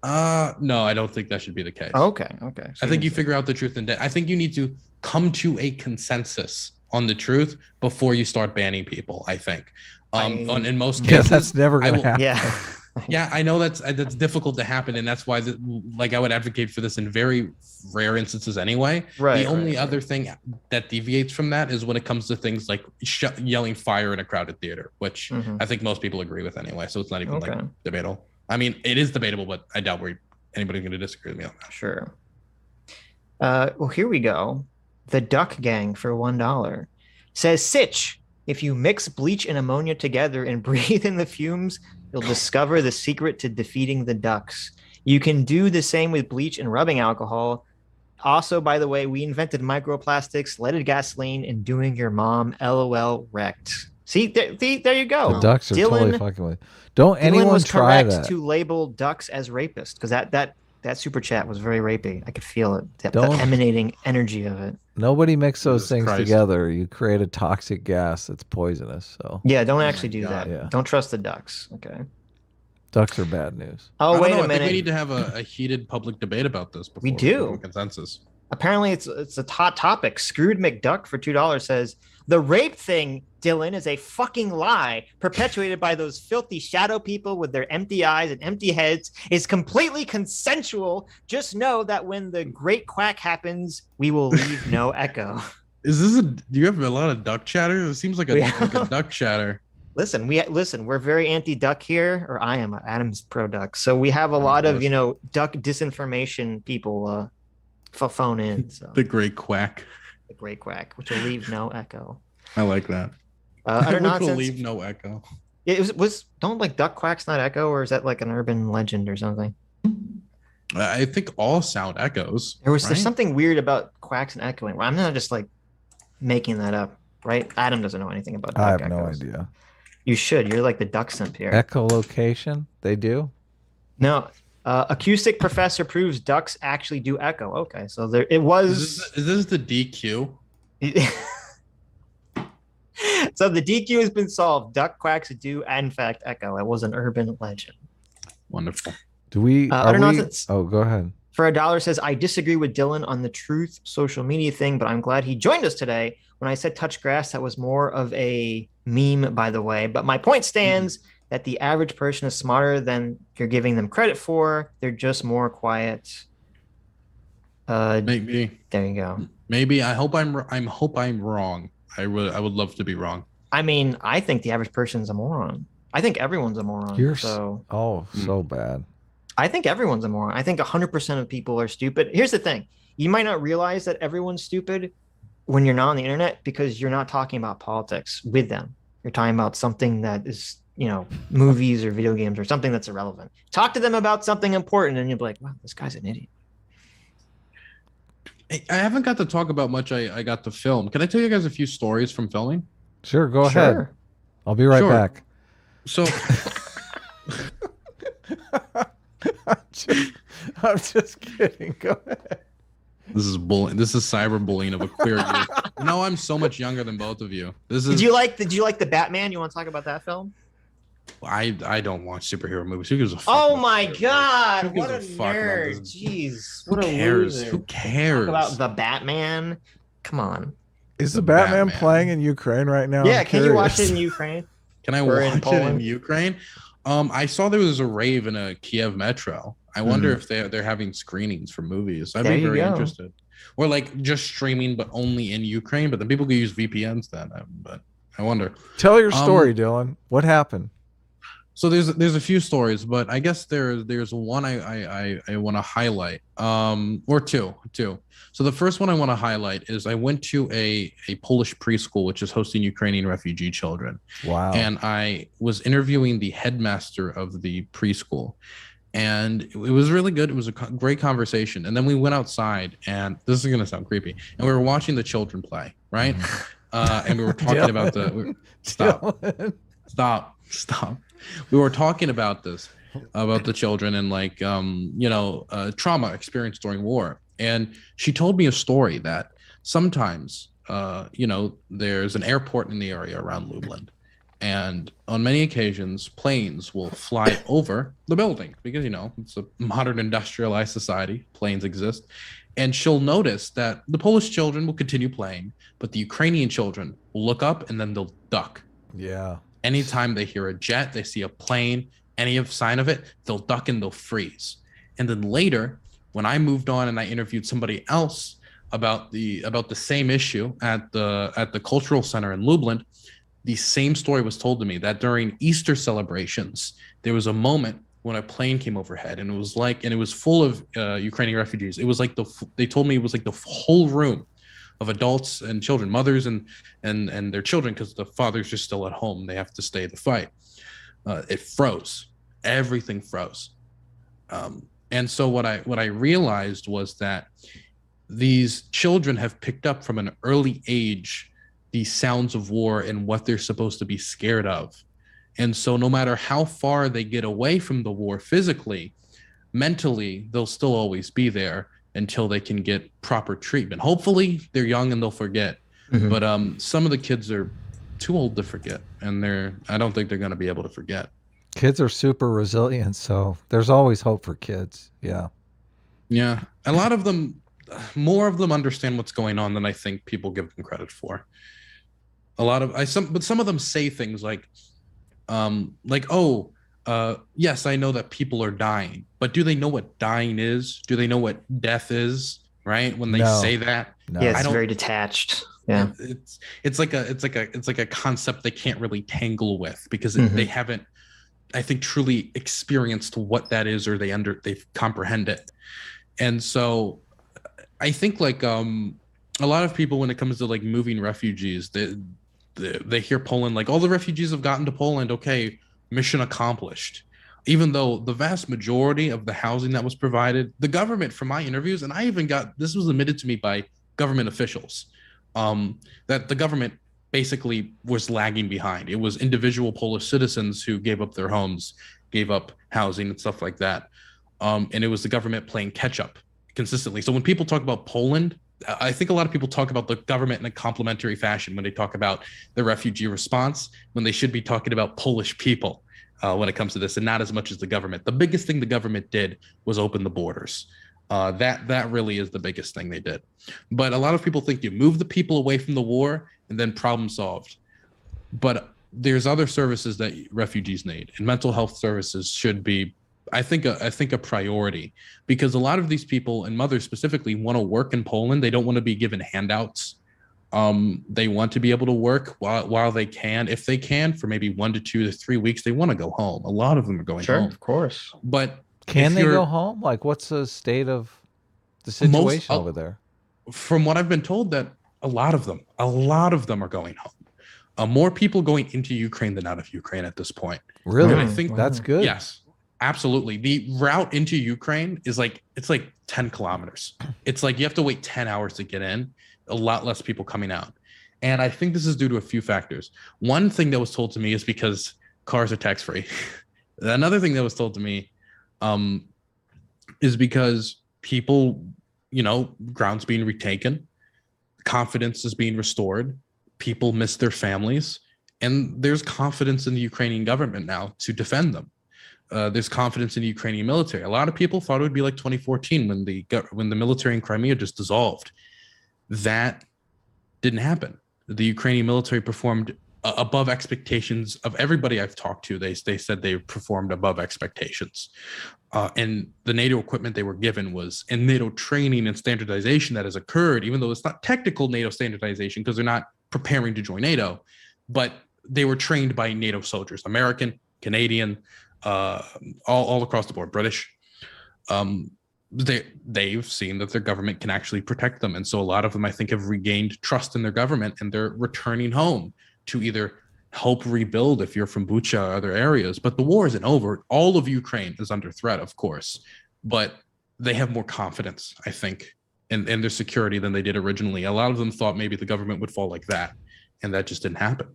No, I don't think that should be the case. Okay. So I think you figure out the truth, and I think you need to come to a consensus on the truth before you start banning people. I think. In most cases, that's never going to happen. Yeah. Yeah, I know that's difficult to happen, and that's why I would advocate for this in very rare instances anyway. Right. The only other thing that deviates from that is when it comes to things like yelling fire in a crowded theater, which I think most people agree with anyway. So it's not even like debatable. I mean, it is debatable, but I doubt anybody's going to disagree with me on that. Sure. Well, here we go. The Duck Gang for $1 says, Sitch, if you mix bleach and ammonia together and breathe in the fumes, you'll discover the secret to defeating the ducks. You can do the same with bleach and rubbing alcohol. Also, by the way, we invented microplastics, leaded gasoline, and doing your mom LOL wrecked. See, there you go. The ducks are totally fucking with. Don't anyone was try correct that. to label ducks as rapists, because that super chat was very rapey. I could feel it. The emanating energy of it. Nobody mix those things together. You create a toxic gas that's poisonous. So yeah, don't actually do that. Yeah. Don't trust the ducks. Okay. Ducks are bad news. Oh, wait a minute. I think we need to have a heated public debate about this before we do. Consensus. Apparently, it's a hot topic. Screwed McDuck for $2 says, the rape thing, Dylan, is a fucking lie perpetuated by those filthy shadow people with their empty eyes and empty heads. Is completely consensual. Just know that when the great quack happens, we will leave no echo. Do you have a lot of duck chatter? It seems like a duck chatter. Listen, we're very anti-duck here, or I am. Adam's pro-duck. So we have a lot of, duck disinformation people phone in. So. The great quack. The great quack, which will leave no echo. I like that. Utter Which nonsense. will leave no echo. It was don't like duck quacks not echo, or is that like an urban legend or something? I think all sound echoes. There's something weird about quacks and echoing. I'm not just like making that up, right? Adam doesn't know anything about duck I have echoes. no idea. You should. You're like the duck simp here. Echolocation? They do? No. Acoustic professor proves ducks actually do echo. Okay, so there it was. Is this the DQ? So the DQ has been solved. Duck quacks do, in fact, echo. It was an urban legend. Wonderful. Do we? Utter nonsense. Oh, go ahead. For $1 says, I disagree with Dylan on the truth social media thing, but I'm glad he joined us today. When I said touch grass, that was more of a meme, by the way. But my point stands that the average person is smarter than you're giving them credit for. They're just more quiet. Maybe. There you go. Maybe. I hope I'm wrong. I would love to be wrong. I mean, I think the average person's a moron. I think everyone's a moron. So bad. I think everyone's a moron. I think 100% of people are stupid. Here's the thing. You might not realize that everyone's stupid when you're not on the internet because you're not talking about politics with them. You're talking about something that is, movies or video games or something that's irrelevant. Talk to them about something important and you'll be like, wow, this guy's an idiot. I haven't got to talk about much I got to film. Can I tell you guys a few stories from filming? Sure, go ahead. I'll be right back. So I'm just kidding. Go ahead. This is bullying. This is cyberbullying of a queer youth. No, I'm so much younger than both of you. Did you like the Batman? You want to talk about that film? I don't watch superhero movies. Who gives a fuck? Oh my god! What a nerd! Jeez, what a loser. Who cares? Talk about the Batman? Come on. Is the Batman playing in Ukraine right now? Yeah, can you watch it in Ukraine? Can I watch it in Ukraine? I saw there was a rave in a Kiev metro. I wonder if they're having screenings for movies. I'd be very interested. Or like just streaming, but only in Ukraine. But then people could use VPNs then. But I wonder. Tell your story, Dylan. What happened? So there's a few stories, but I guess there's one I want to highlight, or two. So the first one I want to highlight is I went to a Polish preschool which is hosting Ukrainian refugee children. Wow. And I was interviewing the headmaster of the preschool, and it was really good. It was a great conversation. And then we went outside, and this is gonna sound creepy, and we were watching the children play, right? And we were talking about stop. We were talking about the children and like trauma experienced during war. And she told me a story that sometimes there's an airport in the area around Lublin, and on many occasions planes will fly over the building because it's a modern industrialized society. Planes exist. And she'll notice that the Polish children will continue playing, but the Ukrainian children will look up and then they'll duck. Yeah. Anytime they hear a jet, they see a plane, any sign of it, they'll duck and they'll freeze. And then later, when I moved on and I interviewed somebody else about the same issue at the cultural center in Lublin, the same story was told to me that during Easter celebrations, there was a moment when a plane came overhead, and it was full of Ukrainian refugees. It was like they told me it was like the whole room of adults and children, mothers and their children, because the fathers are still at home. They have to stay the fight. It froze. Everything froze. And so what I realized was that these children have picked up from an early age these sounds of war and what they're supposed to be scared of. And so no matter how far they get away from the war physically, mentally, they'll still always be there until they can get proper treatment. Hopefully they're young and they'll forget. But some of the kids are too old to forget, and I don't think they're going to be able to forget. Kids are super resilient, so there's always hope for kids. Yeah. A lot of them, more of them understand what's going on than I think people give them credit for. But some of them say things like yes, I know that people are dying, but do they know what dying is? Do they know what death is? Right? When they say that, yeah, it's very detached. Yeah, it's like a concept they can't really tangle with because they haven't, I think, truly experienced what that is, or they comprehend it. And so I think like a lot of people, when it comes to like moving refugees, they hear Poland, like all the refugees have gotten to Poland. Okay, mission accomplished. Even though the vast majority of the housing that was provided, the government, from my interviews, and I even got this was admitted to me by government officials, that the government basically was lagging behind. It was individual Polish citizens who gave up their homes, gave up housing and stuff like that. And it was the government playing catch up consistently. So when people talk about Poland, I think a lot of people talk about the government in a complimentary fashion when they talk about the refugee response, when they should be talking about Polish people when it comes to this, and not as much as the government. The biggest thing the government did was open the borders. That really is the biggest thing they did. But a lot of people think you move the people away from the war and then problem solved. But there's other services that refugees need, and mental health services should be, I think a priority, because a lot of these people, and mothers specifically, want to work in Poland. They don't want to be given handouts. They want to be able to work while they can, if they can, for maybe 1 to 2 to 3 weeks. They want to go home. A lot of them are going home. Of course. But can they go home? Like, what's the state of the situation over there? From what I've been told, that a lot of them are going home. More people going into Ukraine than out of Ukraine at this point. Really? And I think that's good. Yes, absolutely. The route into Ukraine is it's like 10 kilometers. It's like you have to wait 10 hours to get in. A lot less people coming out. And I think this is due to a few factors. One thing that was told to me is because cars are tax-free. Another thing that was told to me is because people, ground's being retaken, confidence is being restored, people miss their families, and there's confidence in the Ukrainian government now to defend them. There's confidence in the Ukrainian military. A lot of people thought it would be like 2014 when the military in Crimea just dissolved. That didn't happen. The Ukrainian military performed above expectations of everybody I've talked to. They said they performed above expectations. And the NATO equipment they were given was, and NATO training and standardization that has occurred, even though it's not technical NATO standardization because they're not preparing to join NATO, but they were trained by NATO soldiers, American, Canadian, all across the board, British. They've seen that their government can actually protect them. And so a lot of them, I think, have regained trust in their government, and they're returning home to either help rebuild if you're from Bucha or other areas. But the war isn't over. All of Ukraine is under threat, of course, but they have more confidence, I think, in their security than they did originally. A lot of them thought maybe the government would fall like that, and that just didn't happen.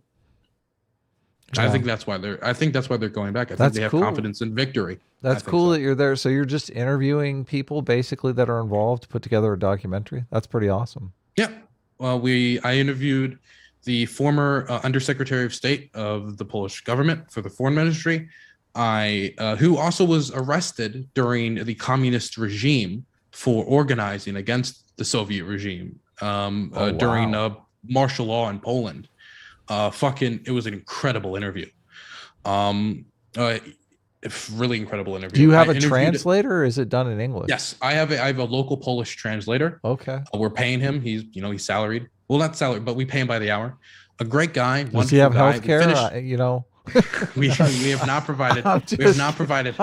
Yeah. I think that's why they're going back. I think they have confidence in victory. That's cool that you're there. So you're just interviewing people basically that are involved to put together a documentary. That's pretty awesome. Yeah. Well, I interviewed the former Undersecretary of State of the Polish government for the Foreign Ministry, who also was arrested during the communist regime for organizing against the Soviet regime during martial law in Poland. It was an incredible interview. Really incredible interview. Do you have a translator, or is it done in English? Yes, I have a local Polish translator. Okay. We're paying him. He's salaried. Well, not salaried, but we pay him by the hour. A great guy. Does he have health care? We have not provided. We have not provided.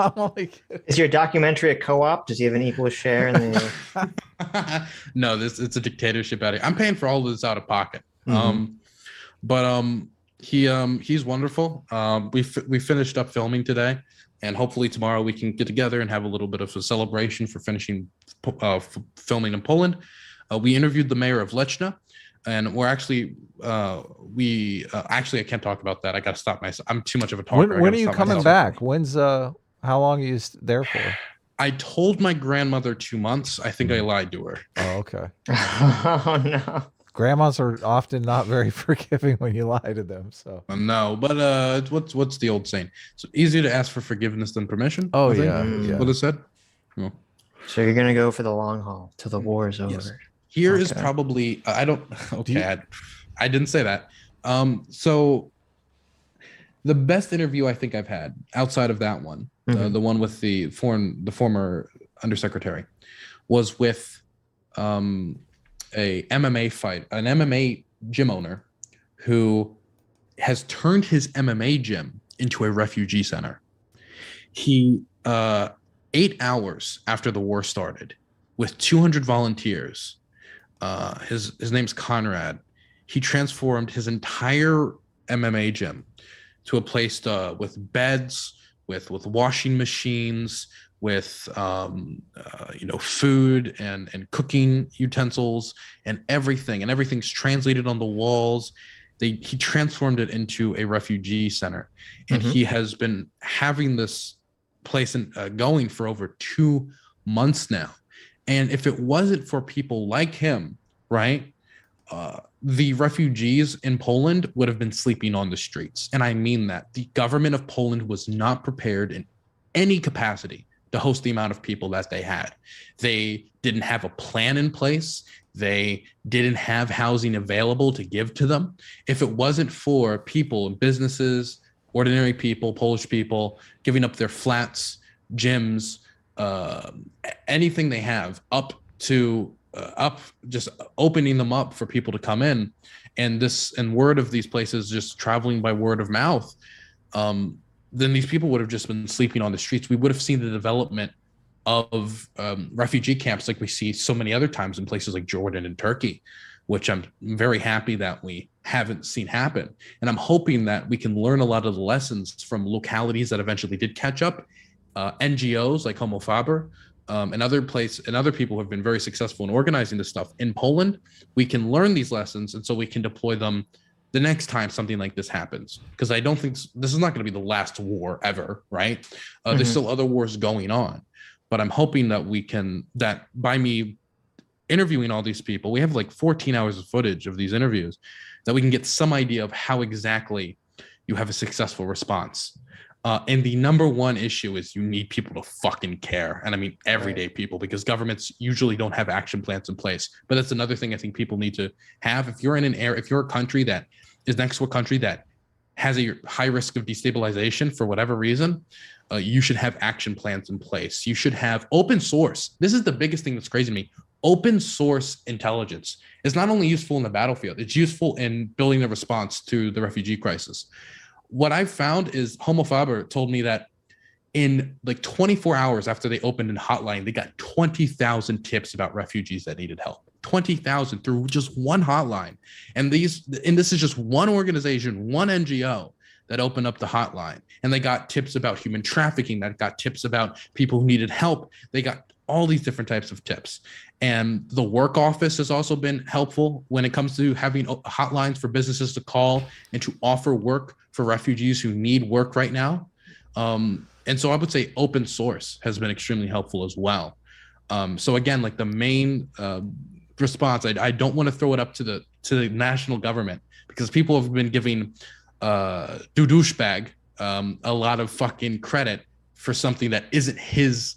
Is your documentary a co-op? Does he have an equal share in the? No, it's a dictatorship out here. I'm paying for all of this out of pocket. Mm-hmm. But he's wonderful. We finished up filming today, and hopefully tomorrow we can get together and have a little bit of a celebration for finishing filming in Poland. We interviewed the mayor of Lechna, and we're actually I can't talk about that. I got to stop myself. I'm too much of a talker. When are you coming back? When's how long are you there for? I told my grandmother 2 months. I think I lied to her. Oh, okay. Oh no. Grandmas are often not very forgiving when you lie to them. So no, but what's the old saying? It's easier to ask for forgiedness than permission. Oh yeah. What it said. Oh. So you're gonna go for the long haul till the war is over. Yes. Here is probably I don't. Okay, I didn't say that. So the best interview I think I've had outside of that one, the one with the former undersecretary, was with a MMA fight, an MMA gym owner who has turned his MMA gym into a refugee center. He 8 hours after the war started, with 200 volunteers, his name's Conrad. he transformed his entire MMA gym to a place with beds, with washing machines, with food and cooking utensils and everything, and everything's translated on the walls. He transformed it into a refugee center, and he has been having this place going for over 2 months now. And if it wasn't for people like him, right, the refugees in Poland would have been sleeping on the streets. And I mean that. The government of Poland was not prepared in any capacity to host the amount of people that they had. They didn't have a plan in place. They didn't have housing available to give to them. If it wasn't for people and businesses, ordinary people, Polish people, giving up their flats, gyms, anything they have just opening them up for people to come in, and word of these places just traveling by word of mouth, then these people would have just been sleeping on the streets. We would have seen the development of refugee camps like we see so many other times in places like Jordan and Turkey, which I'm very happy that we haven't seen happen. And I'm hoping that we can learn a lot of the lessons from localities that eventually did catch up, NGOs like Homo Faber, and other people who have been very successful in organizing this stuff in Poland. We can learn these lessons, and so we can deploy them the next time something like this happens. Because I don't think this is not going to be the last war ever, right? There's still other wars going on, but I'm hoping that by me interviewing all these people, we have like 14 hours of footage of these interviews, that we can get some idea of how exactly you have a successful response. And the number one issue is you need people to fucking care. And I mean, everyday people, because governments usually don't have action plans in place. But that's another thing I think people need to have. If you're if you're a country that is next to a country that has a high risk of destabilization for whatever reason, you should have action plans in place. You should have open source. This is the biggest thing that's crazy to me. Open source intelligence is not only useful in the battlefield, it's useful in building a response to the refugee crisis. What I've found is Homo Faber told me that in like 24 hours after they opened a hotline, they got 20,000 tips about refugees that needed help. 20,000 through just one hotline. And this is just one organization, one NGO that opened up the hotline. And they got tips about human trafficking, that got tips about people who needed help. They got all these different types of tips. And the work office has also been helpful when it comes to having hotlines for businesses to call and to offer work for refugees who need work right now. And so I would say open source has been extremely helpful as well. So again, like the main response, I don't want to throw it up to the national government, because people have been giving douchebag a lot of fucking credit for something that isn't his.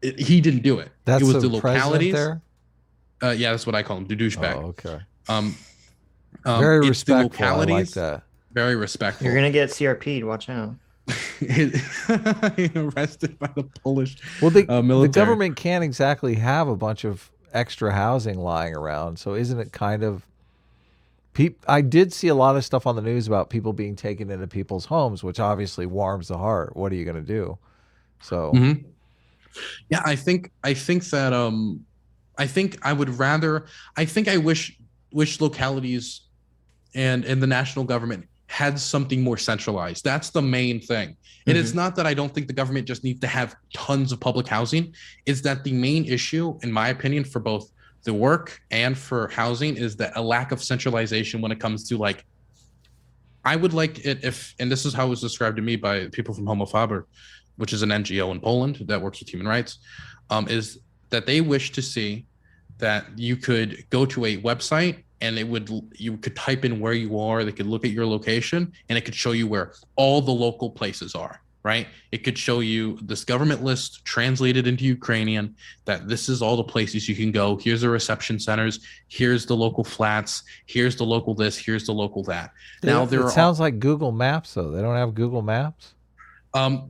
He didn't do it. That's it was the the localities. There? Yeah, that's what I call him, douchebag. Oh, okay. Very respectful. The localities, I like that. Very respectful. You're gonna get CRP'd. Watch out. Arrested by the Polish military. The government can't can't exactly have a bunch of extra housing lying around. So isn't it kind of... I did see a lot of stuff on the news about people being taken into people's homes, which obviously warms the heart. What are you going to do? So... Mm-hmm. Yeah, I think that I think I would rather. I think I wish localities and the national government had something more centralized. That's the main thing. And it's not that I don't think the government just needs to have tons of public housing. It's that the main issue, in my opinion, for both the work and for housing, is that a lack of centralization when it comes to, like, I would like it if, and this is how it was described to me by people from Homo Faber, which is an NGO in Poland that works with human rights, is that they wish to see that you could go to a website and you could type in where you are. They could look at your location and it could show you where all the local places are, right? It could show you this government list translated into Ukrainian, that this is all the places you can go. Here's the reception centers. Here's the local flats. Here's the local this. Here's the local that. Now it sounds like Google Maps, though. They don't have Google Maps.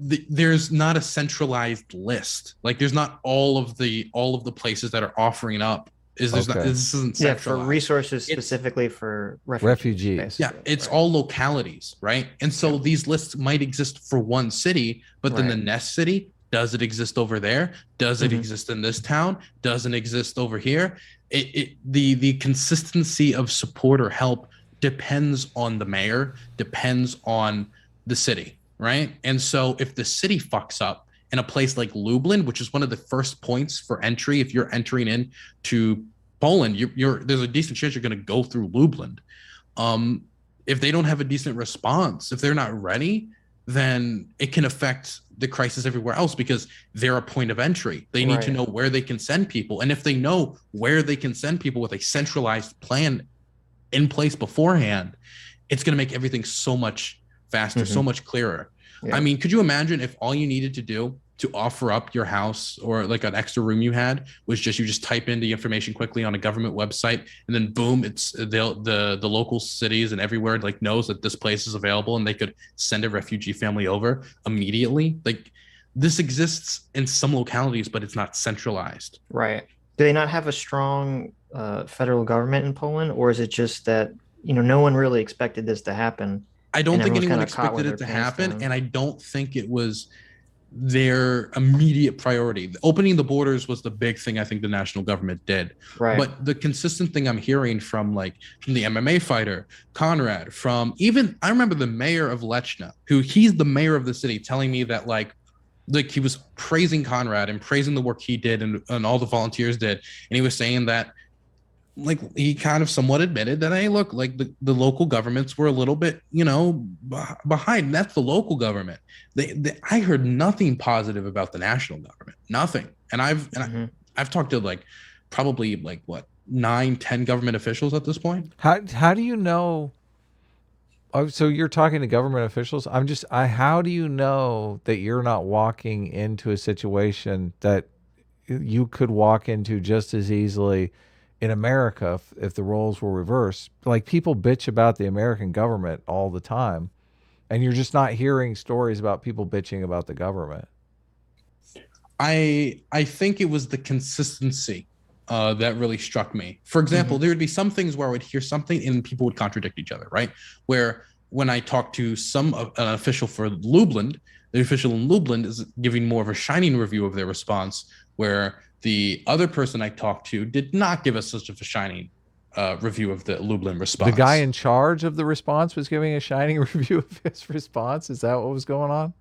There's not a centralized list. Like there's not all of the places that are offering up. This isn't centralized. Yeah, for resources specifically for refugees. Yeah, it's all localities, right? And so these lists might exist for one city, but then the next city, does it exist over there? Does it exist in this town? Doesn't exist over here? The consistency of support or help depends on the mayor, depends on the city, right? And so if the city fucks up in a place like Lublin, which is one of the first points for entry, if you're entering in to Poland, there's a decent chance you're going to go through Lublin. If they don't have a decent response, if they're not ready, then it can affect the crisis everywhere else because they're a point of entry. They need to know where they can send people. And if they know where they can send people with a centralized plan in place beforehand, it's going to make everything so much faster, so much clearer. I mean, could you imagine if all you needed to do to offer up your house or like an extra room you had was just you just type in the information quickly on a government website and then boom, it's the local cities and everywhere like knows that this place is available and they could send a refugee family over immediately. Like this exists in some localities, but it's not centralized. Right. Do they not have a strong federal government in Poland, or is it just that, you know, no one really expected this to happen? I don't think anyone expected it to happen, and I don't think it was their immediate priority. Opening the borders was the big thing I think the national government did. Right. But the consistent thing I'm hearing from the MMA fighter, Conrad, from even, I remember the mayor of Lechna, he's the mayor of the city, telling me that like he was praising Conrad and praising the work he did and all the volunteers did. And he was saying that like he kind of somewhat admitted that, hey, look, like the local governments were a little bit, you know, behind. That's the local government. I heard nothing positive about the national government, nothing. And I've talked to like probably like what 9-10 government officials at this point. How do you know? Oh, so you're talking to government officials? How do you know that you're not walking into a situation that you could walk into just as easily in America if the roles were reversed? Like people bitch about the American government all the time, and you're just not hearing stories about people bitching about the government. I think it was the consistency that really struck me. For example, there would be some things where I would hear something and people would contradict each other, right? Where when I talked to an official for Lublin, the official in Lublin is giving more of a shining review of their response, where the other person I talked to did not give us such a shining review of the Lublin response. The guy in charge of the response was giving a shining review of his response. Is that what was going on?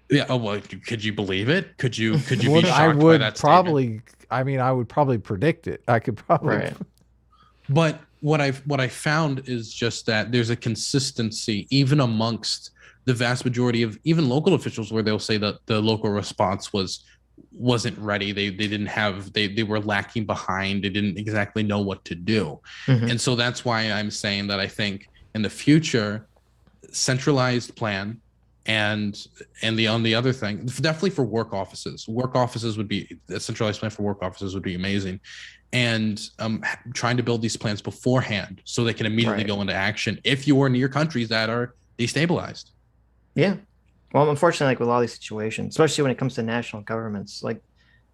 Yeah. Oh, well, could you believe it? Could you well, be shocked I would by that probably. statement? I mean, I would probably predict it. I could probably. Right. But what I found is just that there's a consistency even amongst the vast majority of even local officials, where they'll say that the local response wasn't ready. They didn't have, they were lacking behind. They didn't exactly know what to do. And so that's why I'm saying that I think in the future, centralized plan and on the other thing, definitely for work offices would be, a centralized plan for work offices would be amazing. And trying to build these plans beforehand so they can immediately go into action if you are near countries that are destabilized. Yeah. Well, unfortunately, like with all these situations, especially when it comes to national governments, like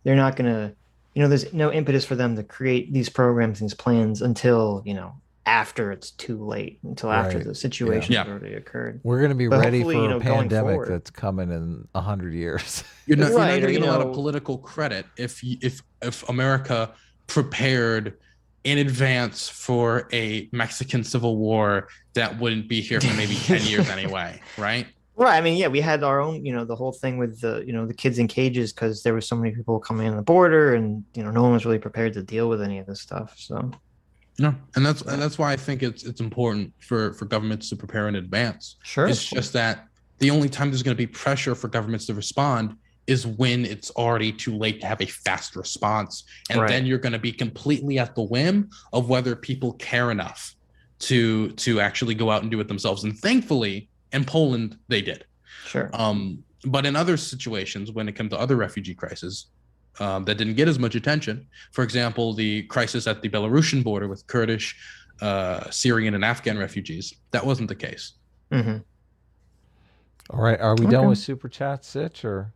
they're not going to, you know, there's no impetus for them to create these programs, these plans until, you know, after it's too late, until after the situation has already occurred. We're going to be ready for a pandemic that's coming in 100 years. You're not going to get a lot of political credit if America prepared in advance for a Mexican civil war that wouldn't be here for maybe 10 years anyway, right? Right. I mean, yeah, we had our own, you know, the whole thing with the, you know, the kids in cages because there was so many people coming in the border and, you know, no one was really prepared to deal with any of this stuff. So, no, and that's why I think it's important for governments to prepare in advance. Sure. It's just that the only time there's going to be pressure for governments to respond is when it's already too late to have a fast response. And then you're going to be completely at the whim of whether people care enough to actually go out and do it themselves. And thankfully, in Poland, they did. Sure. But in other situations, when it comes to other refugee crises that didn't get as much attention, for example, the crisis at the Belarusian border with Kurdish, Syrian, and Afghan refugees, that wasn't the case. All right. Are we done with Super Chat, Sitch, or?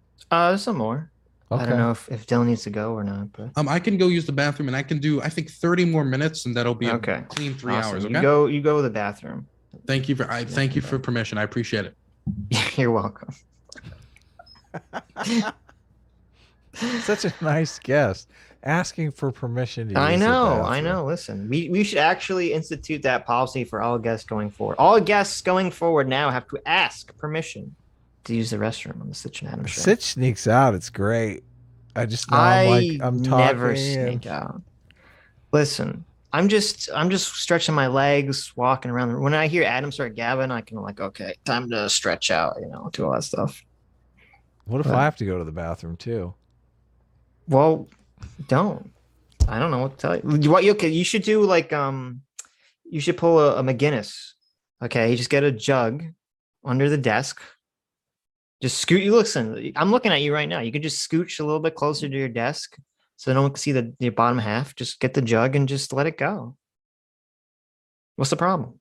Some more. Okay. I don't know if Dylan needs to go or not, but I can go use the bathroom, and I can do, I think, 30 more minutes, and that'll be a clean 3 hours. Okay. You go to the bathroom. Thank you for permission. I appreciate it. You're welcome. Such a nice guest. asking for permission to I use the know. bathroom. Listen, we should actually institute that policy for all guests going forward. All guests going forward now have to ask permission to use the restroom on the Sitch and Adam show. Sitch sneaks out. It's great. I just know I I'm never talking sneak out. Listen, I'm just stretching my legs, walking around. When I hear Adam start gabbing, I can like, okay, time to stretch out, do all that stuff. What if I have to go to the bathroom too? Well, don't. I don't know what to tell you. What you should do like you should pull a McGinnis. Okay, you just get a jug under the desk. Just scoot. You listen. I'm looking at you right now. You can just scooch a little bit closer to your desk so no one can see the bottom half. Just get the jug and just let it go. What's the problem?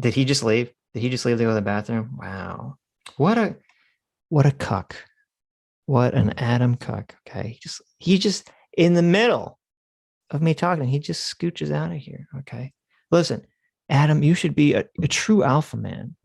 Did he just leave? Did he just leave to go to the bathroom? Wow. What a cuck. What an Adam cuck. Okay. He just in the middle of me talking, he just scooches out of here. Okay. Listen, Adam, you should be a true alpha man.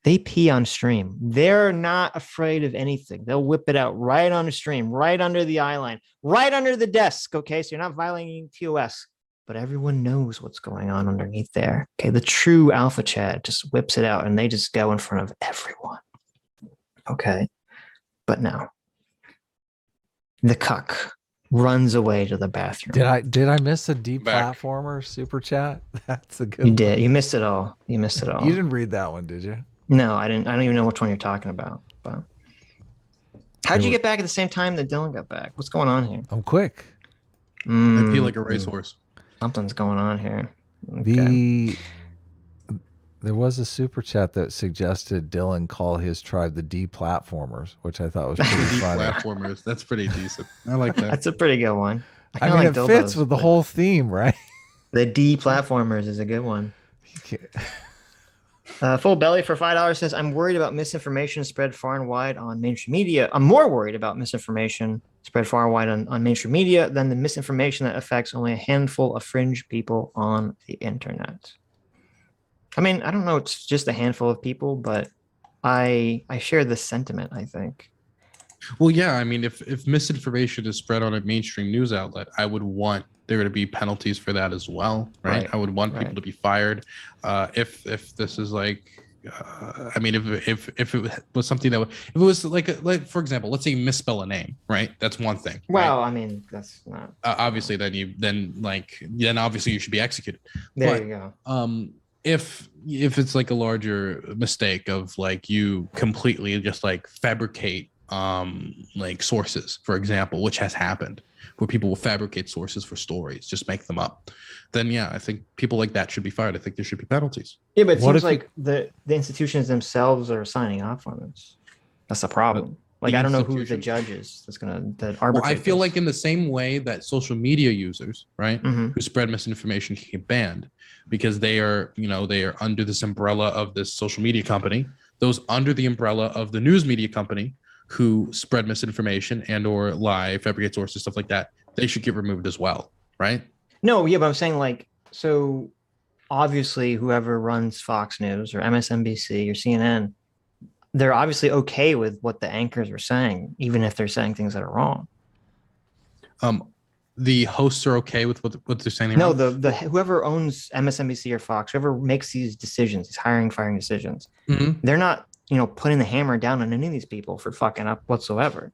They pee on stream. They're not afraid of anything. They'll whip it out right on the stream, right under the eye line, right under the desk. Okay. So you're not violating TOS, but everyone knows what's going on underneath there. Okay. The true alpha Chad just whips it out and they just go in front of everyone. Okay. But now the cuck runs away to the bathroom. Did I miss a Deplatformer super chat? That's a good You one. did. You missed it all. You missed it all. You didn't read that one, did you? No, I didn't. I don't even know which one you're talking about. But how'd you get back at the same time that Dylan got back? What's going on here? I'm quick. I feel like a racehorse. Something's going on here. Okay. There was a super chat that suggested Dylan call his tribe the Deplatformers, which I thought was pretty funny. Deplatformers. That's pretty decent. I like that. That's a pretty good one. I mean, it fits with the whole theme, right? The Deplatformers is a good one. Full Belly for $5 says, I'm worried about misinformation spread far and wide on mainstream media. I'm more worried about misinformation spread far and wide on mainstream media than the misinformation that affects only a handful of fringe people on the internet. I mean, I don't know. It's just a handful of people, but I share this sentiment, I think. Well, yeah. I mean, if misinformation is spread on a mainstream news outlet, I would want there to be penalties for that as well, right? I would want people to be fired. If this is like, I mean, if it was something that if it was like for example, let's say you misspell a name, right? That's one thing. Well, right? I mean, that's not obviously. Then obviously you should be executed. There you go. If it's like a larger mistake of like you completely just like fabricate like sources, for example, which has happened, where people will fabricate sources for stories, just make them up, then yeah, I think people like that should be fired. I think there should be penalties. Yeah, but it seems like the institutions themselves are signing off on this. That's the problem. Like, I don't know who the judge is that's going to arbitrate. Well, I feel like in the same way that social media users, right, Mm-hmm. who spread misinformation can get banned because they are under this umbrella of this social media company, those under the umbrella of the news media company who spread misinformation and or lie, fabricate sources, stuff like that, they should get removed as well, right? No, yeah, but I'm saying like, so obviously whoever runs Fox News or MSNBC or CNN, they're obviously okay with what the anchors are saying, even if they're saying things that are wrong. The hosts are okay with what they're saying. No, the whoever owns MSNBC or Fox, whoever makes these decisions, these hiring, firing decisions, they're not, putting the hammer down on any of these people for fucking up whatsoever.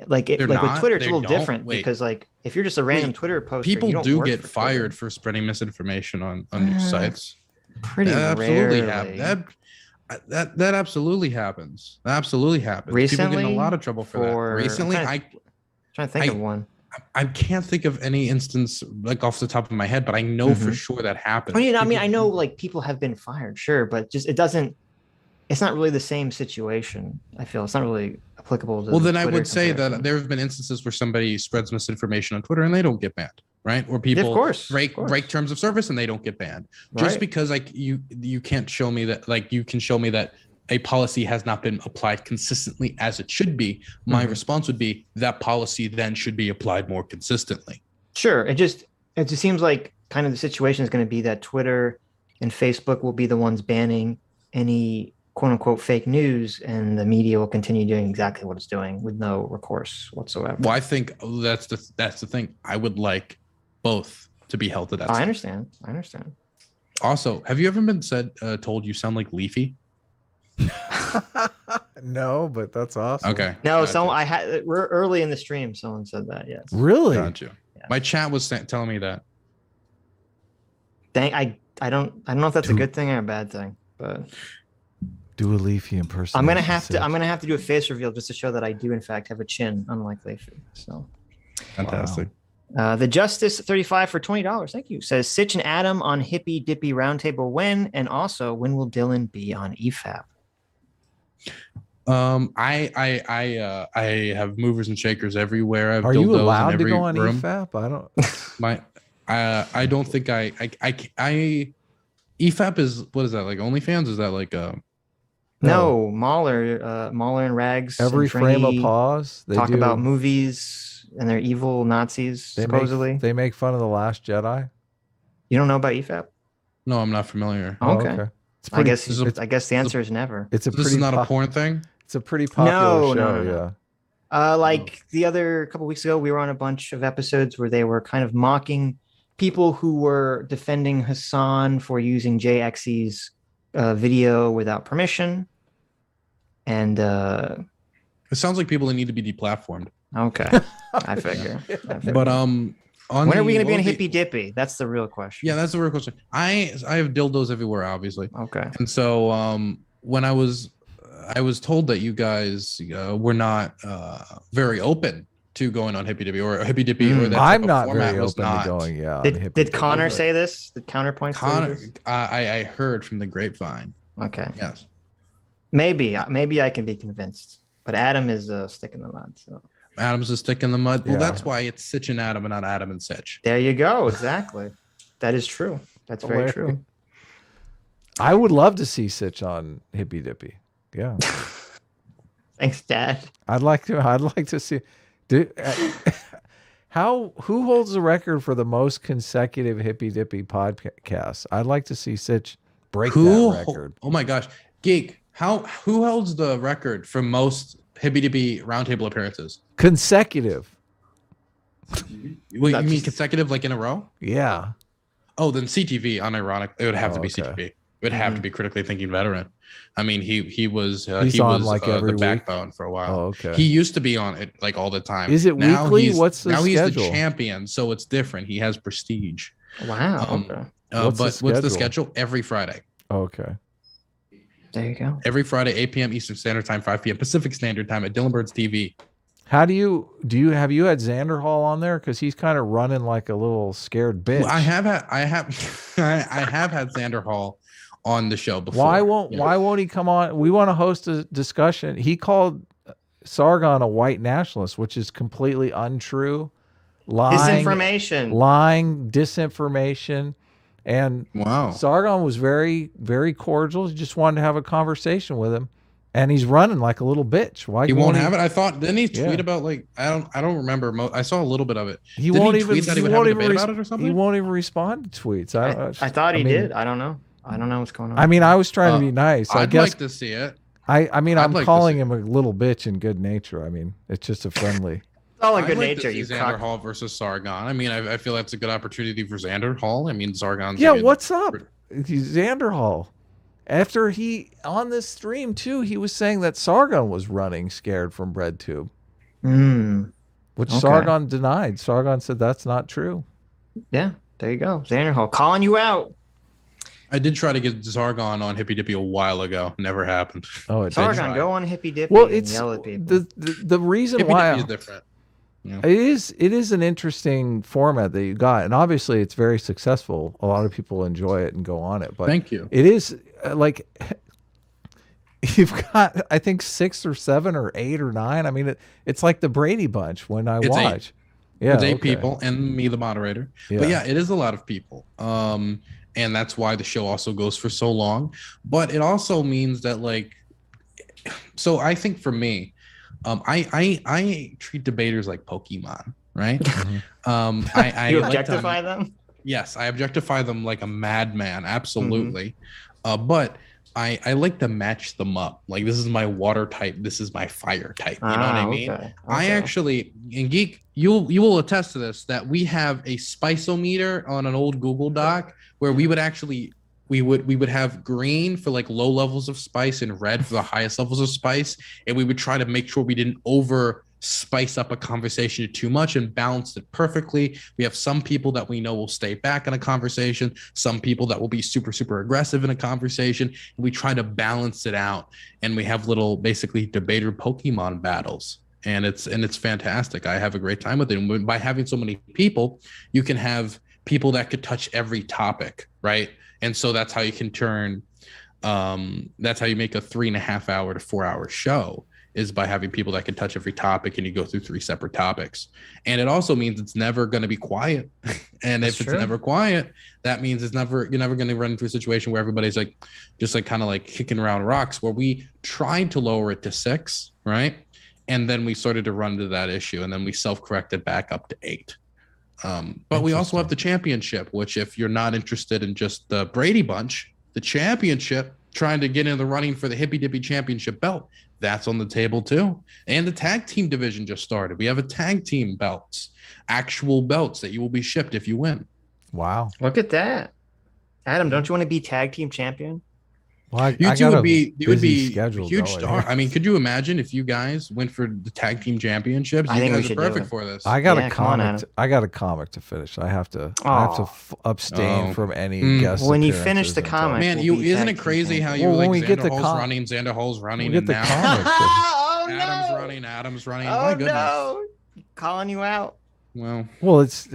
Like with Twitter, it's a little different because like if you're just a random Twitter poster, people do get fired for spreading misinformation on news sites. Pretty absolutely rarely. That absolutely happens. That absolutely happens. Recently, people get in a lot of trouble for that. Recently, I'm trying to think of one. I can't think of any instance like off the top of my head, but I know for sure that happened. I know like people have been fired, sure, but just it's not really the same situation. I feel it's not really applicable to well, then I would say that there have been instances where somebody spreads misinformation on Twitter and they don't get banned, right? Or people break terms of service and they don't get banned. Just because like you can't show me that, like you can show me that a policy has not been applied consistently as it should be. My response would be that policy then should be applied more consistently. Sure. It just seems like kind of the situation is going to be that Twitter and Facebook will be the ones banning any quote unquote fake news, and the media will continue doing exactly what it's doing with no recourse whatsoever. Well, I think that's the thing. I would like both to be held to that. I understand. Also, have you ever been told you sound like Leafy? No, but that's awesome. Okay. No, gotcha. I had early in the stream. Someone said that. Yes. Really? Gotcha. Yeah. My chat was telling me that. I don't know if that's a good thing or a bad thing, but do a Leafy impersonation. I'm gonna have to do a face reveal just to show that I do in fact have a chin, unlike Leafy. So fantastic. Wow. The Justice 35 for $20. Thank you. Says Sitch and Adam on Hippy Dippy Roundtable when, and also when will Dylan be on EFAP? I have movers and shakers everywhere. Are you allowed to go on EFAP? I don't think I EFAP is, what is that, like OnlyFans? Is that like no, Mahler and Rags every and frame of pause they talk about movies and they're evil Nazis, supposedly. They make fun of The Last Jedi. You don't know about EFAP? No, I'm not familiar. Oh, okay. I guess the answer is never. This is not a porn thing? It's a pretty popular show, no. Like the other couple weeks ago, we were on a bunch of episodes where they were kind of mocking people who were defending Hassan for using JXE's video without permission. And it sounds like people that need to be deplatformed. Okay. I figure. But when are we going to be in Hippy Dippy? That's the real question. Yeah, that's the real question. I have dildos everywhere, obviously. Okay. And so when I was told that you guys were not very open to going on Hippy Dippy or Hippy Dippy, or that I'm not very open to going. Yeah. Did Connor say this? Did Counterpoint say this? I heard from the grapevine. Okay. Yes. Maybe I can be convinced, but Adam is a stick in the mud. So Adam's a stick in the mud. Well, that's why it's Sitch and Adam and not Adam and Sitch. There you go. Exactly. That is true. That's very true. I would love to see Sitch on Hippy Dippy. Yeah. Thanks, Dad. I'd like to see. Who holds the record for the most consecutive Hippy Dippy podcasts? I'd like to see Sitch break that record. Oh my gosh, Geek! Who holds the record for most Hippy Dippy roundtable appearances? Consecutive. Wait, you mean consecutive, like in a row? Yeah. Oh, then CTV. Unironic, it would have to be CTV. It would have to be Critically Thinking Veteran. I mean, he was the backbone for a while. Oh, okay. He used to be on it like all the time. Is it weekly? What's the schedule? Now he's the champion, so it's different. He has prestige. Wow. What's the schedule? Every Friday. Okay. There you go. Every Friday, 8 p.m. Eastern Standard Time, 5 p.m. Pacific Standard Time at Dylan Bird's TV. How do you have you had Xander Hall on there? Because he's kind of running like a little scared bitch. Well, I have had Xander Hall on the show before. Why won't he come on? We want to host a discussion. He called Sargon a white nationalist, which is completely untrue. Disinformation. And wow, Sargon was very, very cordial. He just wanted to have a conversation with him, and he's running like a little bitch. Why he won't have it? I thought, didn't he tweet about like I don't remember. I saw a little bit of it. He won't even tweet that he would have a debate about it or something. He won't even respond to tweets. I thought he did. I don't know. I don't know what's going on. I mean, I was trying to be nice. I guess like to see it. I'm calling him a little bitch in good nature. I mean, it's just a friendly. All in good nature. You Xander Hall versus Sargon. I mean, I feel that's a good opportunity for Xander Hall. I mean, Sargon's. Yeah, what's up, Xander Hall? After he on this stream too, he was saying that Sargon was running scared from BreadTube, which Sargon denied. Sargon said that's not true. Yeah, there you go, Xander Hall calling you out. I did try to get Sargon on Hippy Dippy a while ago. Never happened. Oh, Sargon, go on Hippy Dippy. Well, and yell at people. The reason Hippy why Dippy is different. Yeah. It is an interesting format that you got, and obviously it's very successful. A lot of people enjoy it and go on it. But thank you. It is like you've got, I think 6 or 7 or 8 or 9. I mean, it's like the Brady Bunch when I watch. 8. Yeah, it's 8 people and me, the moderator. Yeah. But yeah, it is a lot of people. And that's why the show also goes for so long. But it also means that so I think for me. I treat debaters like Pokemon, right? I you objectify them? Yes, I objectify them like a madman, absolutely. But I like to match them up. Like, this is my water type, this is my fire type. You know what I mean? Okay. I actually, in Geek, you will attest to this, that we have a spice-o-meter on an old Google Doc where we would actually we would have green for like low levels of spice and red for the highest levels of spice, and we would try to make sure we didn't over spice up a conversation too much and balance it perfectly. We have some people that we know will stay back in a conversation, some people that will be super aggressive in a conversation, and we try to balance it out. And we have little basically debater Pokemon battles, and it's fantastic. I have a great time with it. And by having so many people, you can have people that could touch every topic, right? And so that's how you can turn that's how you make a 3.5 hour to 4 hour show, is by having people that can touch every topic, and you go through 3 separate topics. And it also means it's never going to be quiet. And That's if it's true. never quiet, that means you're never going to run into a situation where everybody's like, just like kind of like kicking around rocks, where we tried to lower it to 6, right? And then we started to run into that issue, and then we self-corrected back up to 8. But we also have the championship, which, if you're not interested in just the Brady Bunch, the championship, trying to get in the running for the Hippy Dippy Championship belt, that's on the table too. And the tag team division just started. We have a tag team belts, actual belts that you will be shipped if you win. Wow. Look at that. Adam, don't you want to be tag team champion? Well, You two would be a schedule huge going star. here. I mean, could you imagine if you guys went for the tag team championships? I You think we guys are should do perfect it. for this. I got Yeah, a come on, comic. Adam. I got a comic to finish. I have to abstain Oh. from any Mm. guest. When you finish appearances the until- comic, Man, we'll be isn't tag it team crazy how champion. you Well, when like we get Xander the Hall's com- running, Xander Hall's running, get and the now comics. Oh, Adam's no. running, Adam's running. Oh, My goodness. no. Calling you out. Well, Well, it's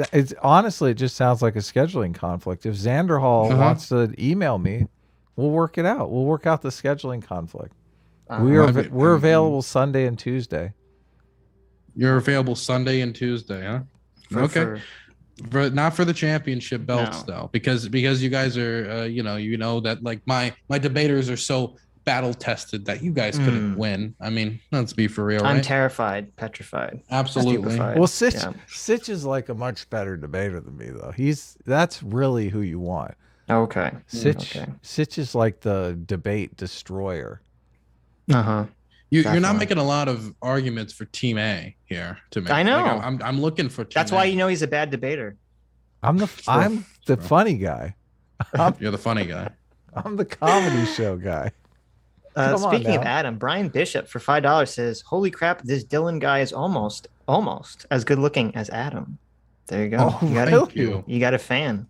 honestly, it just sounds like a scheduling conflict. If Xander Hall Uh-huh. wants to email me, we'll work it out. We'll work out the scheduling conflict. Uh-huh. We're available Sunday and Tuesday. you're available Sunday and Tuesday, huh? Okay. Not for the championship belts though, because you guys are you know that like my debaters are so battle tested that you guys couldn't win. I mean, let's be for real, I'm right? terrified, petrified. Absolutely. stupefied. Well, Sitch Yeah. Sitch is like a much better debater than me, though. That's really who you want. Okay. Sitch is like the debate destroyer. Uh-huh. You're not Definitely. making a lot of arguments for Team A here to me. I know. Like, I'm looking for. Team That's why A. you know he's a bad debater. I'm the funny guy. You're the funny guy. I'm the comedy show guy. Come on Speaking of now. Adam, Brian Bishop for $5 says, "Holy crap, this Dylan guy is almost as good looking as Adam." There you go. Oh, you got really? Thank you. You got a fan.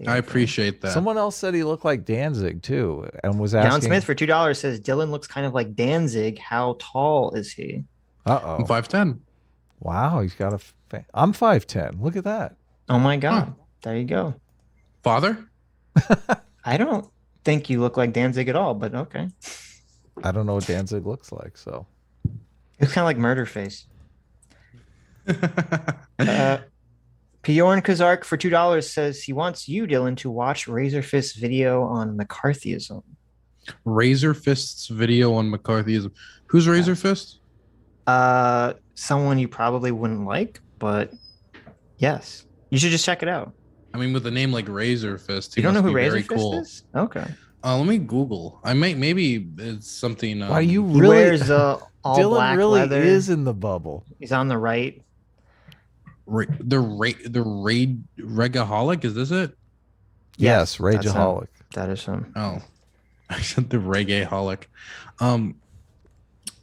I appreciate that. Someone else said he looked like Danzig too, and was John asking. Smith for $2 says, "Dylan looks kind of like Danzig. How tall is he?" Uh I'm oh! 5'10". Wow, he's got a. I'm 5'10". Look at that. Oh my God. Huh. There you go. Father? I don't think you look like Danzig at all, but okay. I don't know what Danzig looks like, so. It's kind of like Murderface. Bjorn Kazark for $2 says he wants you, Dylan, to watch Razorfist's video on McCarthyism. Razor Fist's video on McCarthyism. Who's Razor Fist? Someone you probably wouldn't like, but yes, you should just check it out. I mean, with a name like Razor Fist, You don't know who Razor Razorfist cool. is? Okay. Let me Google. maybe it's something. Why you He really? wears all Dylan black really leather. is in the bubble. He's on the right. the Regaholic? Is this it? Yes, that's him. Rageaholic. That is him. Oh, I said the Reggae-holic.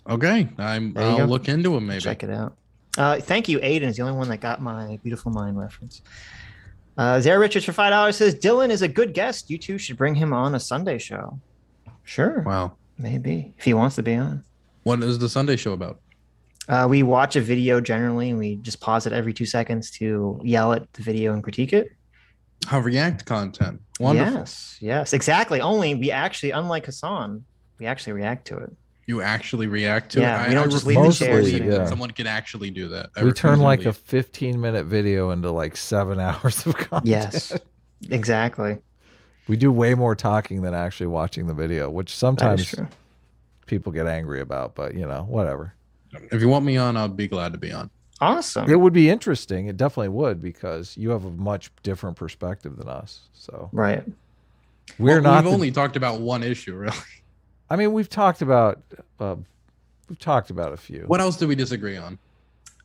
Okay, There you I'll go. look into it maybe. Check it out. Thank you, Aiden is the only one that got my Beautiful Mind reference. Zara Richards for $5 says, "Dylan is a good guest. You two should bring him on a Sunday show." Sure. Wow. Maybe. If he wants to be on. What is the Sunday show about? We watch a video generally and we just pause it every 2 seconds to yell at the video and critique it. How React content. Wonderful. Yes, exactly. Only we actually, unlike Hassan, we actually react to it. You actually react to Yeah, it. we don't I just leave the refuse chairs to believe sitting that there. someone can actually do that. I We refuse turn to like a believe. 15-minute video into like 7 hours of content. Yes, exactly. We do way more talking than actually watching the video, which That is sometimes true. people get angry about, but whatever. If you want me on, I'll be glad to be on. Awesome. It would be interesting. It definitely would, because you have a much different perspective than us. So Right. we've We've only talked about one issue, really. I mean, we've talked about a few. What else did we disagree on?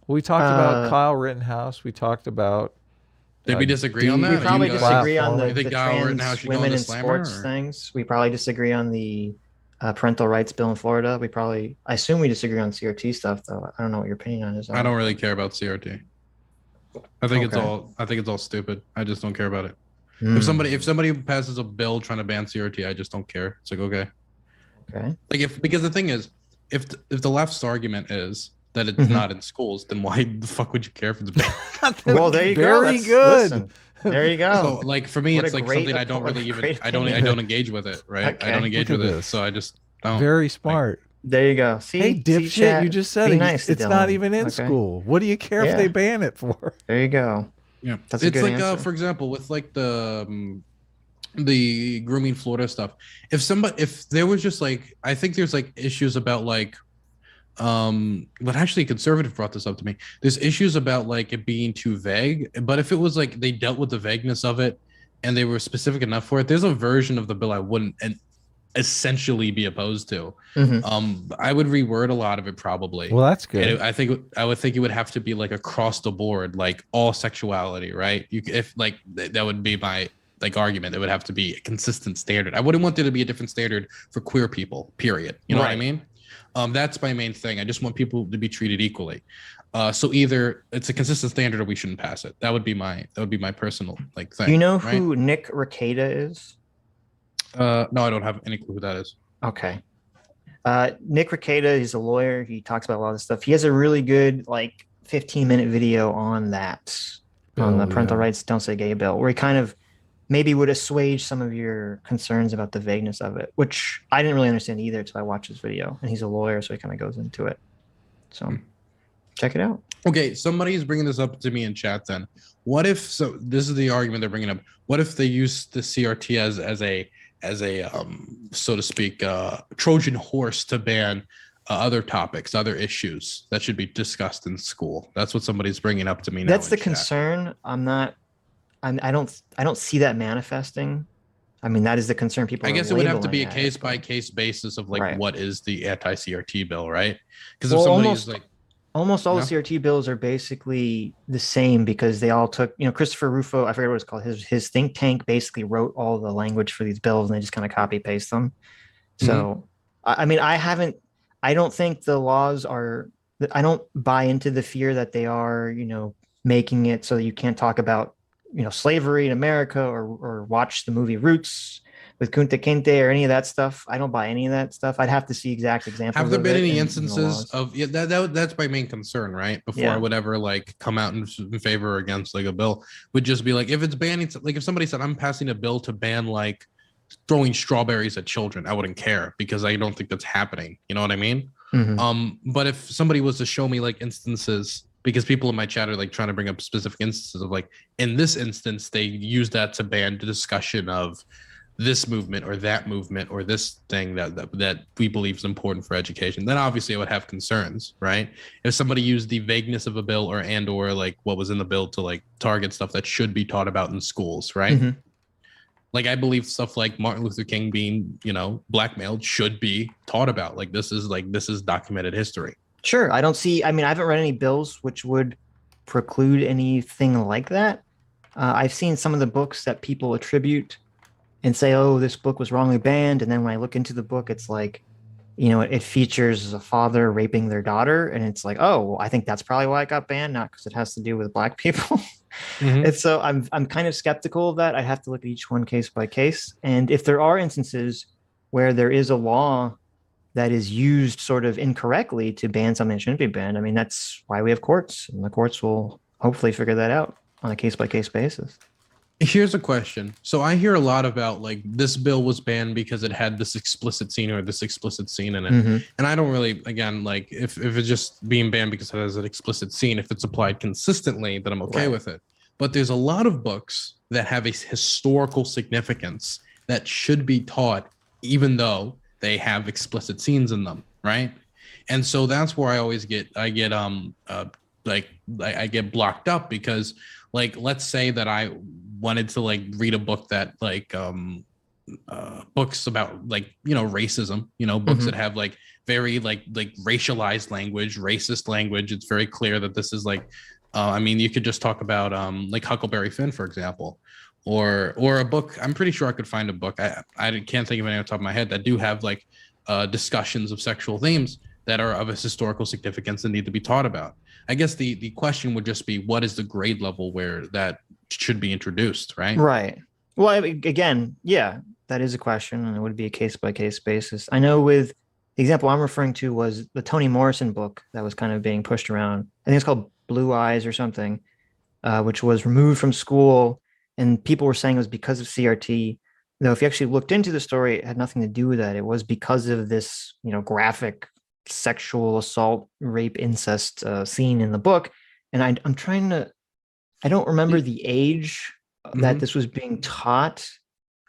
We talked about Kyle Rittenhouse. We talked about. Did we disagree on that? We probably disagree on Platforming. the think Kyle Rittenhouse trans should go women on in the slammer, sports or- things. We probably disagree on the parental rights bill in Florida. I assume we disagree on CRT stuff, though. I don't know what your opinion on is. I don't really care about CRT. I think it's Okay. all stupid. I just don't care about it. Hmm. If somebody passes a bill trying to ban CRT, I just don't care. It's like, okay. Okay. Like because the thing is, if the left's argument is that it's Mhm. not in schools, then why the fuck would you care if it's banned? Well, there you go. Very That's- good. listen, there you go. So like for me, What it's a like great something I don't opinion. really even Great I opinion. don't engage with it, right? I don't Okay. engage Look with at it, this. so I just don't. Very smart. There you go. See, Hey, see, dipshit, chat, you just said be it. nice to It's not Dylan, even in okay? school. What do you care if Yeah. they ban it for? There you go. Yeah, That's a it's good like answer. for example, with like the grooming Florida stuff. If there was just like, I think there's like issues about like but actually a conservative brought this up to me. There's issues about like it being too vague, but if it was like they dealt with the vagueness of it and they were specific enough for it, there's a version of the bill I wouldn't essentially be opposed to. Mhm. I would reword a lot of it probably. Well, that's good. And I would think it would have to be like across the board, like all sexuality, right? If like that would be my like argument. It would have to be a consistent standard. I wouldn't want there to be a different standard for queer people, period. You know what I Right. mean? That's my main thing. I just want people to be treated equally. So either it's a consistent standard or we shouldn't pass it. That would be my personal like thing. Do you know right? who Nick Rekieta is? No, I don't have any clue who that is. Okay. Nick Rekieta, he's a lawyer. He talks about a lot of this stuff. He has a really good, like, 15-minute video on that, on the Bill, parental yeah. rights don't say gay bill, where he kind of maybe would assuage some of your concerns about the vagueness of it, which I didn't really understand either until I watched his video. And he's a lawyer, so he kind of goes into it. So check it out. Okay, somebody is bringing this up to me in chat then. What if, so this is the argument they're bringing up. What if they use the CRT as a so to speak, Trojan horse to ban other topics, other issues that should be discussed in school? That's what somebody's bringing up to me now. That's the in chat. concern. I don't see that manifesting. I mean, that is the concern people I are guess it would have to be a labeling at it, case by case basis of like Right. what is the anti-CRT bill, right? Because if Well, somebody's almost- like, Almost all No? the CRT bills are basically the same because they all took, Christopher Rufo, I forget what it's called, his think tank basically wrote all the language for these bills and they just kind of copy paste them. So, I mean, I don't think the laws are, I don't buy into the fear that they are, making it so that you can't talk about, slavery in America or watch the movie Roots with Kunta Kinte or any of that stuff. I don't buy any of that stuff. I'd have to see exact examples. have there of been it any in the instances laws. of that's my main concern, right? Before Yeah. I would ever like come out in favor or against like a bill, would just be like if it's banning, like if somebody said I'm passing a bill to ban like throwing strawberries at children, I wouldn't care because I don't think that's happening. You know what I mean? Mhm. But if somebody was to show me like instances, because people in my chat are like trying to bring up specific instances of like in this instance they use that to ban the discussion of this movement or that movement or this thing that we believe is important for education, then obviously I would have concerns, right? If somebody used the vagueness of a bill or like what was in the bill to like target stuff that should be taught about in schools, right? Mhm. Like I believe stuff like Martin Luther King being, blackmailed should be taught about. Like this is documented history. Sure. I haven't read any bills which would preclude anything like that. I've seen some of the books that people attribute and say, oh, this book was wrongly banned. And then when I look into the book, it's like, it features a father raping their daughter. And it's like, oh, well, I think that's probably why it got banned, not because it has to do with Black people. Mhm. And so I'm kind of skeptical of that. I have to look at each one case by case. And if there are instances where there is a law that is used sort of incorrectly to ban something that shouldn't be banned, I mean, that's why we have courts, and the courts will hopefully figure that out on a case by case basis. Here's a question. So I hear a lot about like this bill was banned because it had this explicit scene or this explicit scene in it. Mhm. And I don't really, again, like if it's just being banned because it has an explicit scene, if it's applied consistently, then I'm okay Right. with it. But there's a lot of books that have a historical significance that should be taught, even though they have explicit scenes in them, right? And so that's where I get blocked up because like let's say that I wanted to like read a book that like books about like, you know, racism, you know, books that have like very like racialized language, racist language. It's very clear that this is like, I mean, you could just talk about like Huckleberry Finn, for example, or a book. I'm pretty sure I could find a book. I can't think of any on the top of my head that do have like discussions of sexual themes that are of a historical significance and need to be taught about. I guess the question would just be, what is the grade level where that should be introduced, right? Right. Well, again, yeah, that is a question, and it would be a case by case basis. I know with the example I'm referring to was the Toni Morrison book that was kind of being pushed around. I think it's called Blue Eyes or something, which was removed from school, and people were saying it was because of CRT. Though if you actually looked into the story, it had nothing to do with that. It was because of this, you know, graphic sexual assault, rape, incest scene in the book. And I'm trying to, I don't remember the age that this was being taught.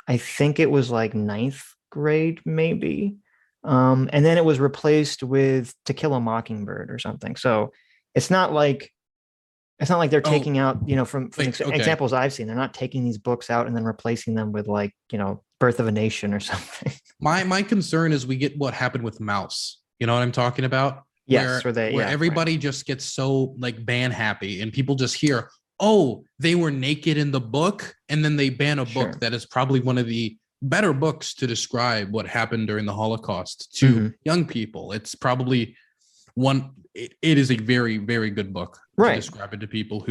I think it was like 9th grade, maybe. And then it was replaced with To Kill a Mockingbird or something. So it's not like they're taking out, you know, from examples I've seen, they're not taking these books out and then replacing them with like, you know, Birth of a Nation or something. My concern is we get what happened with Mouse. You know what I'm talking about? Yes, where everybody just gets so like ban happy and people just hear, oh, they were naked in the book, and then they ban a book that is probably one of the better books to describe what happened during the Holocaust to young people. It's probably it is a very, very good book to describe it to people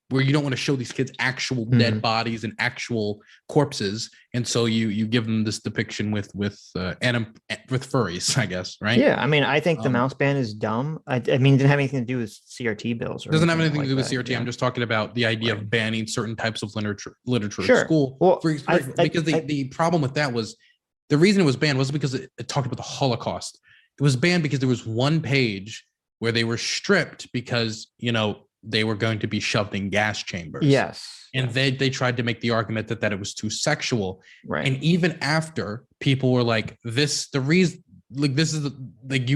where you don't want to show these kids actual dead bodies and actual corpses, and so you give them this depiction with furries, I guess, right? Yeah, I mean, I think the mouse ban is dumb. I mean, it didn't have anything to do with CRT bills. Doesn't have anything to do with CRT. I'm just talking about the idea of banning certain types of literature at school. Well, because the problem with that was, the reason it was banned wasn't because it talked about the Holocaust. It was banned because there was one page where they were stripped because, you know, they were going to be shoved in gas chambers. Yes. And they tried to make the argument that it was too sexual. Right. And even after, people were like, you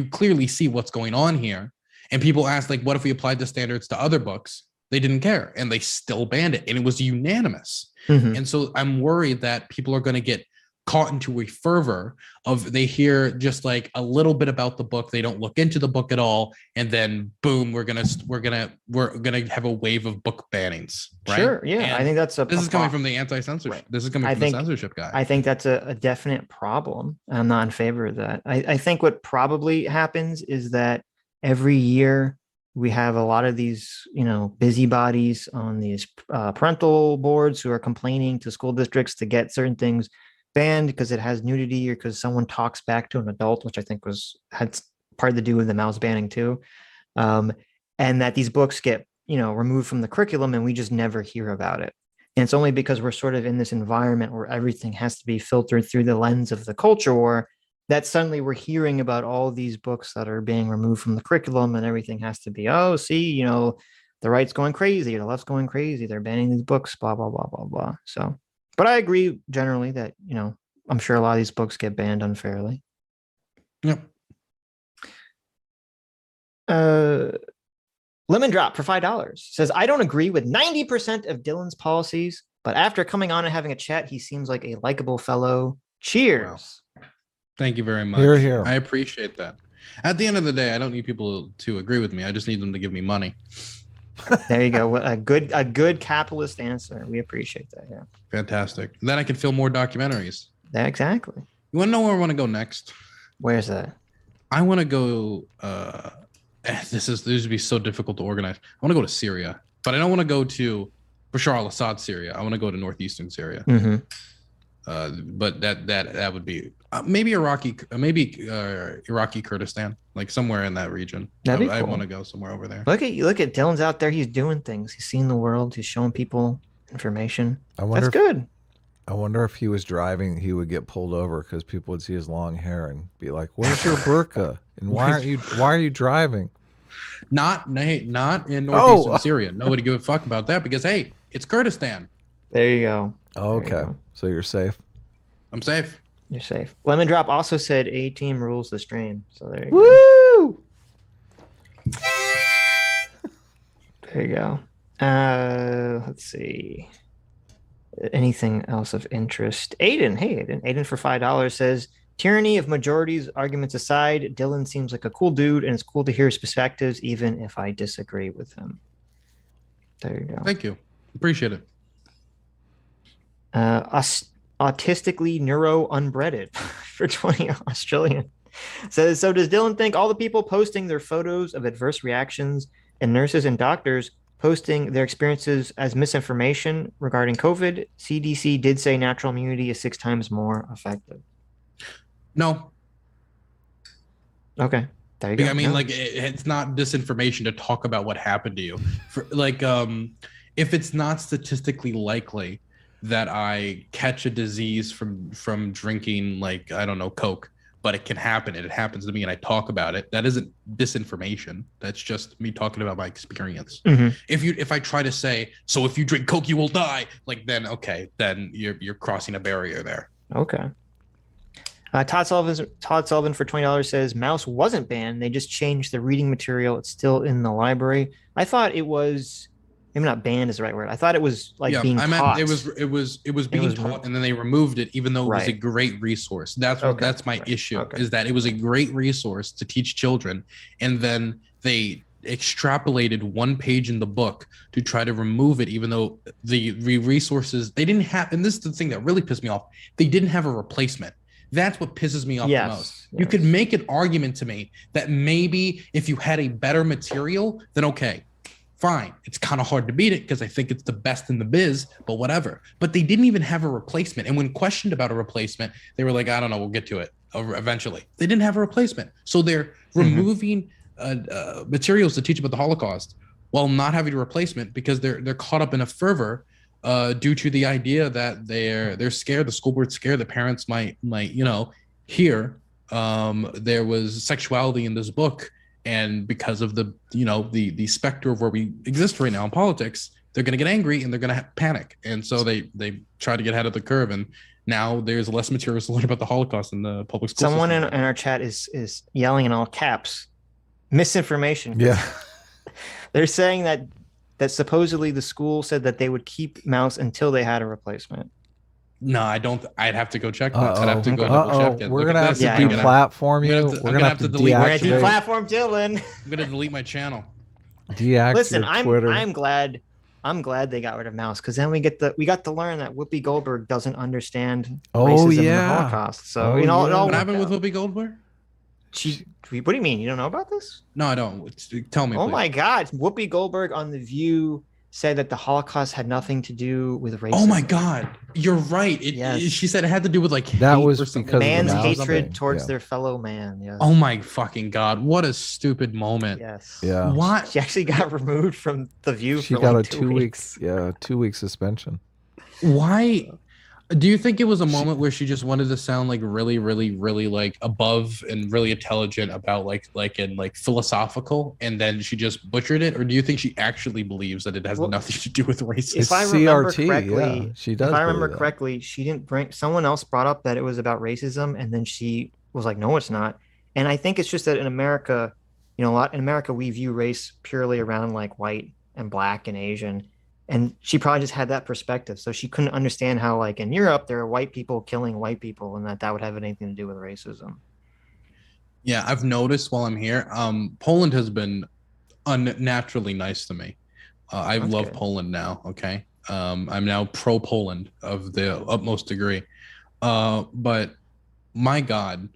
clearly see what's going on here. And people asked, like, what if we applied the standards to other books? They didn't care. And they still banned it. And it was unanimous. And so I'm worried that people are going to get caught into a fervor of, they hear just like a little bit about the book, they don't look into the book at all, and then boom, we're gonna have a wave of book bannings, right? Sure, yeah. And I think that's this is coming from the anti-censorship. This is coming from the censorship guy. I think that's a definite problem. I'm not in favor of that. I think what probably happens is that every year we have a lot of these, you know, busybodies on these parental boards who are complaining to school districts to get certain things banned because it has nudity or because someone talks back to an adult, which I think had part to do with the mouse banning too. And that these books get, you know, removed from the curriculum and we just never hear about it. And it's only because we're sort of in this environment where everything has to be filtered through the lens of the culture war that suddenly we're hearing about all these books that are being removed from the curriculum, and everything has to be, oh, see, you know, the right's going crazy, or the left's going crazy, they're banning these books, blah, blah, blah, blah, blah. So, but I agree generally that, you know, I'm sure a lot of these books get banned unfairly. Yep. Lemon Drop for $5 says, I don't agree with 90% of Dylan's policies, but after coming on and having a chat, he seems like a likable fellow. Cheers. Wow. Thank you very much. Hear, hear. I appreciate that. At the end of the day, I don't need people to agree with me. I just need them to give me money. There you go. A good capitalist answer. We appreciate that. Yeah. Fantastic. Then I can film more documentaries. Yeah, exactly. You want to know where I want to go next? Where's that? I want to go. This would be so difficult to organize. I want to go to Syria, but I don't want to go to Bashar al-Assad Syria. I want to go to northeastern Syria. But that would be maybe Iraqi Kurdistan, like somewhere in that region. That'd be cool. I want to go somewhere over there. Look at Dylan's out there. He's doing things. He's seeing the world. He's showing people information. That's good. I wonder if he was driving, he would get pulled over because people would see his long hair and be like, "Where's your burqa? And why are you driving?" Not in northeastern Syria. Nobody give a fuck about that because hey, it's Kurdistan. There you go. Oh, okay, so you're safe. I'm safe. You're safe. Lemon Drop also said A Team rules the stream. So there you go. There you go. Let's see. Anything else of interest? Aiden, hey Aiden. Aiden for $5 says, tyranny of majorities arguments aside, Dylan seems like a cool dude and it's cool to hear his perspectives, even if I disagree with him. There you go. Thank you. Appreciate it. Autistically neuro unbreaded for 20 Australian says, so does Dylan think all the people posting their photos of adverse reactions and nurses and doctors posting their experiences as misinformation regarding COVID? CDC did say natural immunity is 6 times more effective. No. Okay. There you go. I mean, like, it's not disinformation to talk about what happened to you. For, like, if it's not statistically likely that I catch a disease from drinking, like, I don't know, Coke, but it can happen and it happens to me and I talk about it, that isn't disinformation. That's just me talking about my experience. Mm-hmm. If I try to say, so if you drink Coke you will die, like, then okay, then you're crossing a barrier there. Okay. Todd Sullivan for $20 says, mouse wasn't banned, they just changed the reading material. It's still in the library. I thought it was, maybe not banned is the right word. I thought it was like being taught. It was being taught, and then they removed it, even though it was a great resource. That's my issue, is that it was a great resource to teach children, and then they extrapolated one page in the book to try to remove it, even though the resources they didn't have. And this is the thing that really pissed me off. They didn't have a replacement. That's what pisses me off the most. You could make an argument to me that maybe if you had a better material, then okay, fine. It's kind of hard to beat it because I think it's the best in the biz, but whatever. But they didn't even have a replacement. And when questioned about a replacement, they were like, I don't know, we'll get to it eventually. They didn't have a replacement. So they're removing materials to teach about the Holocaust while not having a replacement because they're caught up in a fervor due to the idea that they're scared, the school board's scared, the parents might hear there was sexuality in this book, and because of the specter of where we exist right now in politics, they're going to get angry and they're going to panic, and so they try to get ahead of the curve, and now there's less materials to learn about the Holocaust in the public school Someone system. in our chat is yelling in all caps, misinformation. Yeah. They're saying that supposedly the school said that they would keep mouse until they had a replacement. No, I don't. I'd have to go check that. I'd have to go double check it. We're gonna have to deplatform you. We're gonna have to deactivate. We're gonna deplatform Dylan. I'm gonna delete my channel. Deactivate. Listen, Twitter. I'm glad they got rid of mouse, because then we got to learn that Whoopi Goldberg doesn't understand racism and the Holocaust. So it all what happened with Whoopi Goldberg? What do you mean? You don't know about this? No, I don't. Tell me. Oh please. my God. Whoopi Goldberg on The View said that the Holocaust had nothing to do with racism. Oh my God. You're right. She said it had to do with like that was because man's hatred towards their fellow man. Yes. Oh my fucking God. What a stupid moment. Yes. Yeah. What? She actually got removed from The View. She got like a 2 weeks. Yeah, 2 week suspension. Why? Do you think it was a moment where she just wanted to sound like really, really, really like above and really intelligent about like philosophical, and then she just butchered it? Or do you think she actually believes that it has nothing to do with racism? If I remember CRT, correctly, she does. If I remember correctly, she didn't bring. Someone else brought up that it was about racism, and then she was like, "No, it's not." And I think it's just that in America, in America, we view race purely around like white and black and Asian. And she probably just had that perspective. So she couldn't understand how, like, in Europe, there are white people killing white people, and that would have anything to do with racism. Yeah, I've noticed while I'm here, Poland has been unnaturally nice to me. I love Poland now, okay? I'm now pro-Poland of the utmost degree. But my God,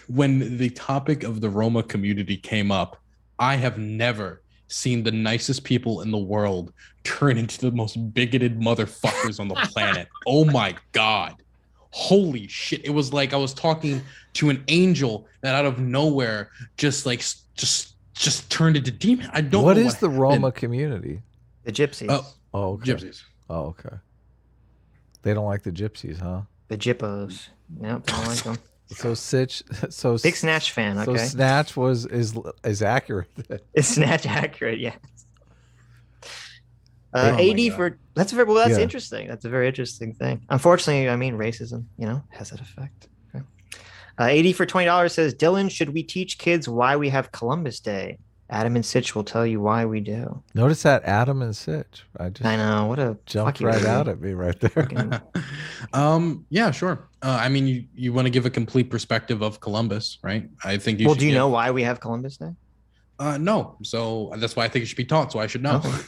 when the topic of the Roma community came up, I have never seen the nicest people in the world turn into the most bigoted motherfuckers on the planet. Oh my God. Holy shit. It was like I was talking to an angel that out of nowhere just turned into demon. I don't know what is the Roma community? The gypsies. Oh, okay. Gypsies. Oh, okay. They don't like the gypsies, huh? The Jippos. Nope, don't like them. So Sitch, big Snatch fan. Okay. So Snatch is accurate. Is Snatch accurate? Yes. AD for that's interesting. That's a very interesting thing. Unfortunately, I mean racism, has that effect. Okay. AD for $20 says, Dylan, should we teach kids why we have Columbus Day? Adam and Sitch will tell you why we do. Notice that Adam and Sitch. I know, what a jumped right out at me right there. Yeah, sure. I mean, you want to give a complete perspective of Columbus, right? I think you should. Do you know why we have Columbus Day? No. So that's why I think it should be taught. So I should know. Okay.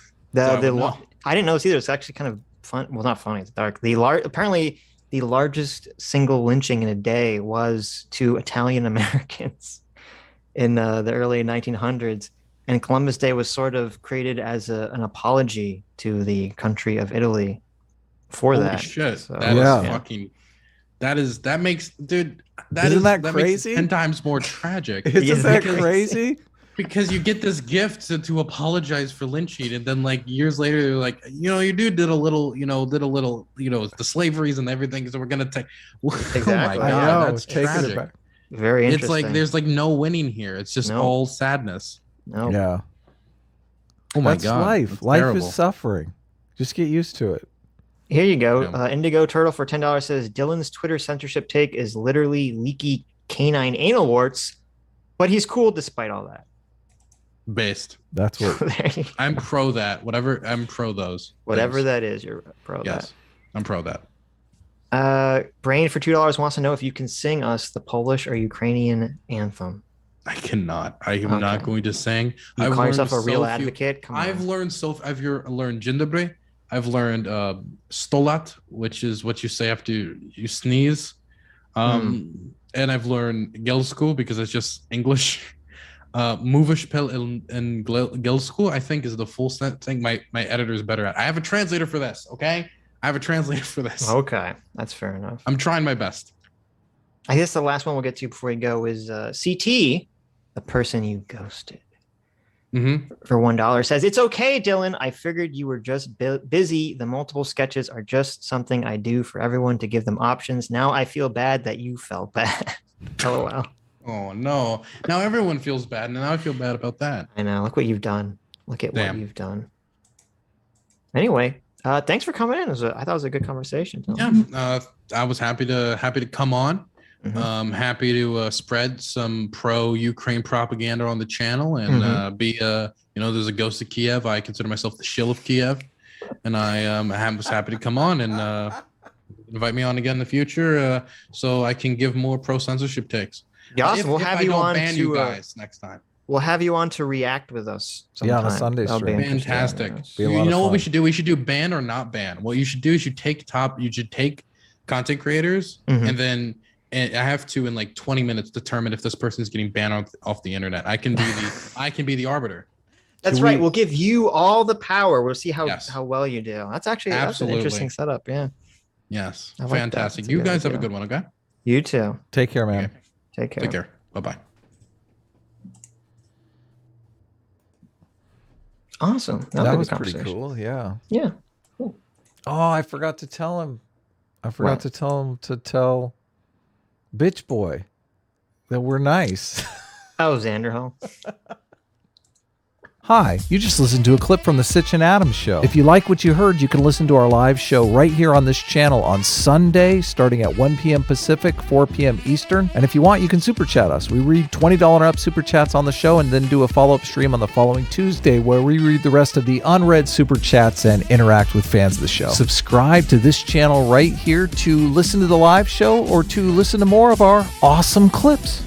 I didn't know this either. It's actually kind of fun. Well, not funny. It's dark. Apparently the largest single lynching in a day was to Italian Americans in the early 1900s. And Columbus Day was sort of created as an apology to the country of Italy for Holy that. Shit. So, that is fucking. That makes, dude. Isn't that crazy? Makes it 10 times more tragic. Isn't that crazy? Because you get this gift to apologize for lynching, and then like years later, they're like, your dude did a little, the slaveries and everything. So we're gonna take. Exactly. Oh my god, that's tragic. Very interesting. It's like there's like no winning here. It's just all sadness. No. Yeah. Oh my That's god. life. That's Life terrible. is suffering. Just get used to it. Here you go. Yeah. Indigo Turtle for $10 says Dylan's Twitter censorship take is literally leaky canine anal warts, but he's cool despite all that. Based. That's what I'm pro that. Whatever. I'm pro those. Whatever things. that is, you're pro Yes. I'm pro that. Brain for $2 wants to know if you can sing us the Polish or Ukrainian anthem. I cannot. I am not going to sing. You call yourself a real advocate? Come on. I've learned learned Dzień dobry. I've learned stolat, which is what you say after you sneeze. And I've learned Gelsku because it's just English. Movishpel and Gelsku, I think, is the full thing. My editor is better at. I have a translator for this, okay? I have a translator for this. Okay, that's fair enough. I'm trying my best. I guess the last one we'll get to before we go is CT, the person you ghosted. For $1 says, it's okay, Dylan. I figured you were just busy. The multiple sketches are just something I do for everyone to give them options. Now I feel bad that you felt bad. LOL. Oh no. Now everyone feels bad, and now I feel bad about that. I know. Look what you've done. Look at what you've done. Anyway, thanks for coming in. I thought it was a good conversation. Yeah. I was happy to come on. Happy to spread some pro-Ukraine propaganda on the channel and be there's a ghost of Kiev. I consider myself the shill of Kiev, and I was happy to come on and invite me on again in the future so I can give more pro-censorship takes. Yes, we'll have you on ban you guys next time. We'll have you on to react with us sometime. Yeah, on a Sunday stream. Fantastic. You know what we should do? We should do ban or not ban. What you should do is you should take content creators and then I have to in like 20 minutes determine if this person is getting banned off the internet. I can be the arbiter. That's right. We'll give you all the power. We'll see how well you do. That's actually that's an interesting setup. Yeah. Yes. Like fantastic. You guys have a good one. Okay. You too. Take care, man. Okay. Take care. Take care. Bye-bye. Awesome. That was pretty cool. Yeah. Yeah. Cool. Oh, I forgot to tell him. To tell Bitch Boy that we're nice. Oh, Xanderho. Hi, you just listened to a clip from the Sitch and Adams show. If you like what you heard, you can listen to our live show right here on this channel on Sunday, starting at 1 p.m. Pacific, 4 p.m. Eastern. And if you want, you can super chat us. We read $20 and up super chats on the show and then do a follow-up stream on the following Tuesday where we read the rest of the unread super chats and interact with fans of the show. Subscribe to this channel right here to listen to the live show or to listen to more of our awesome clips.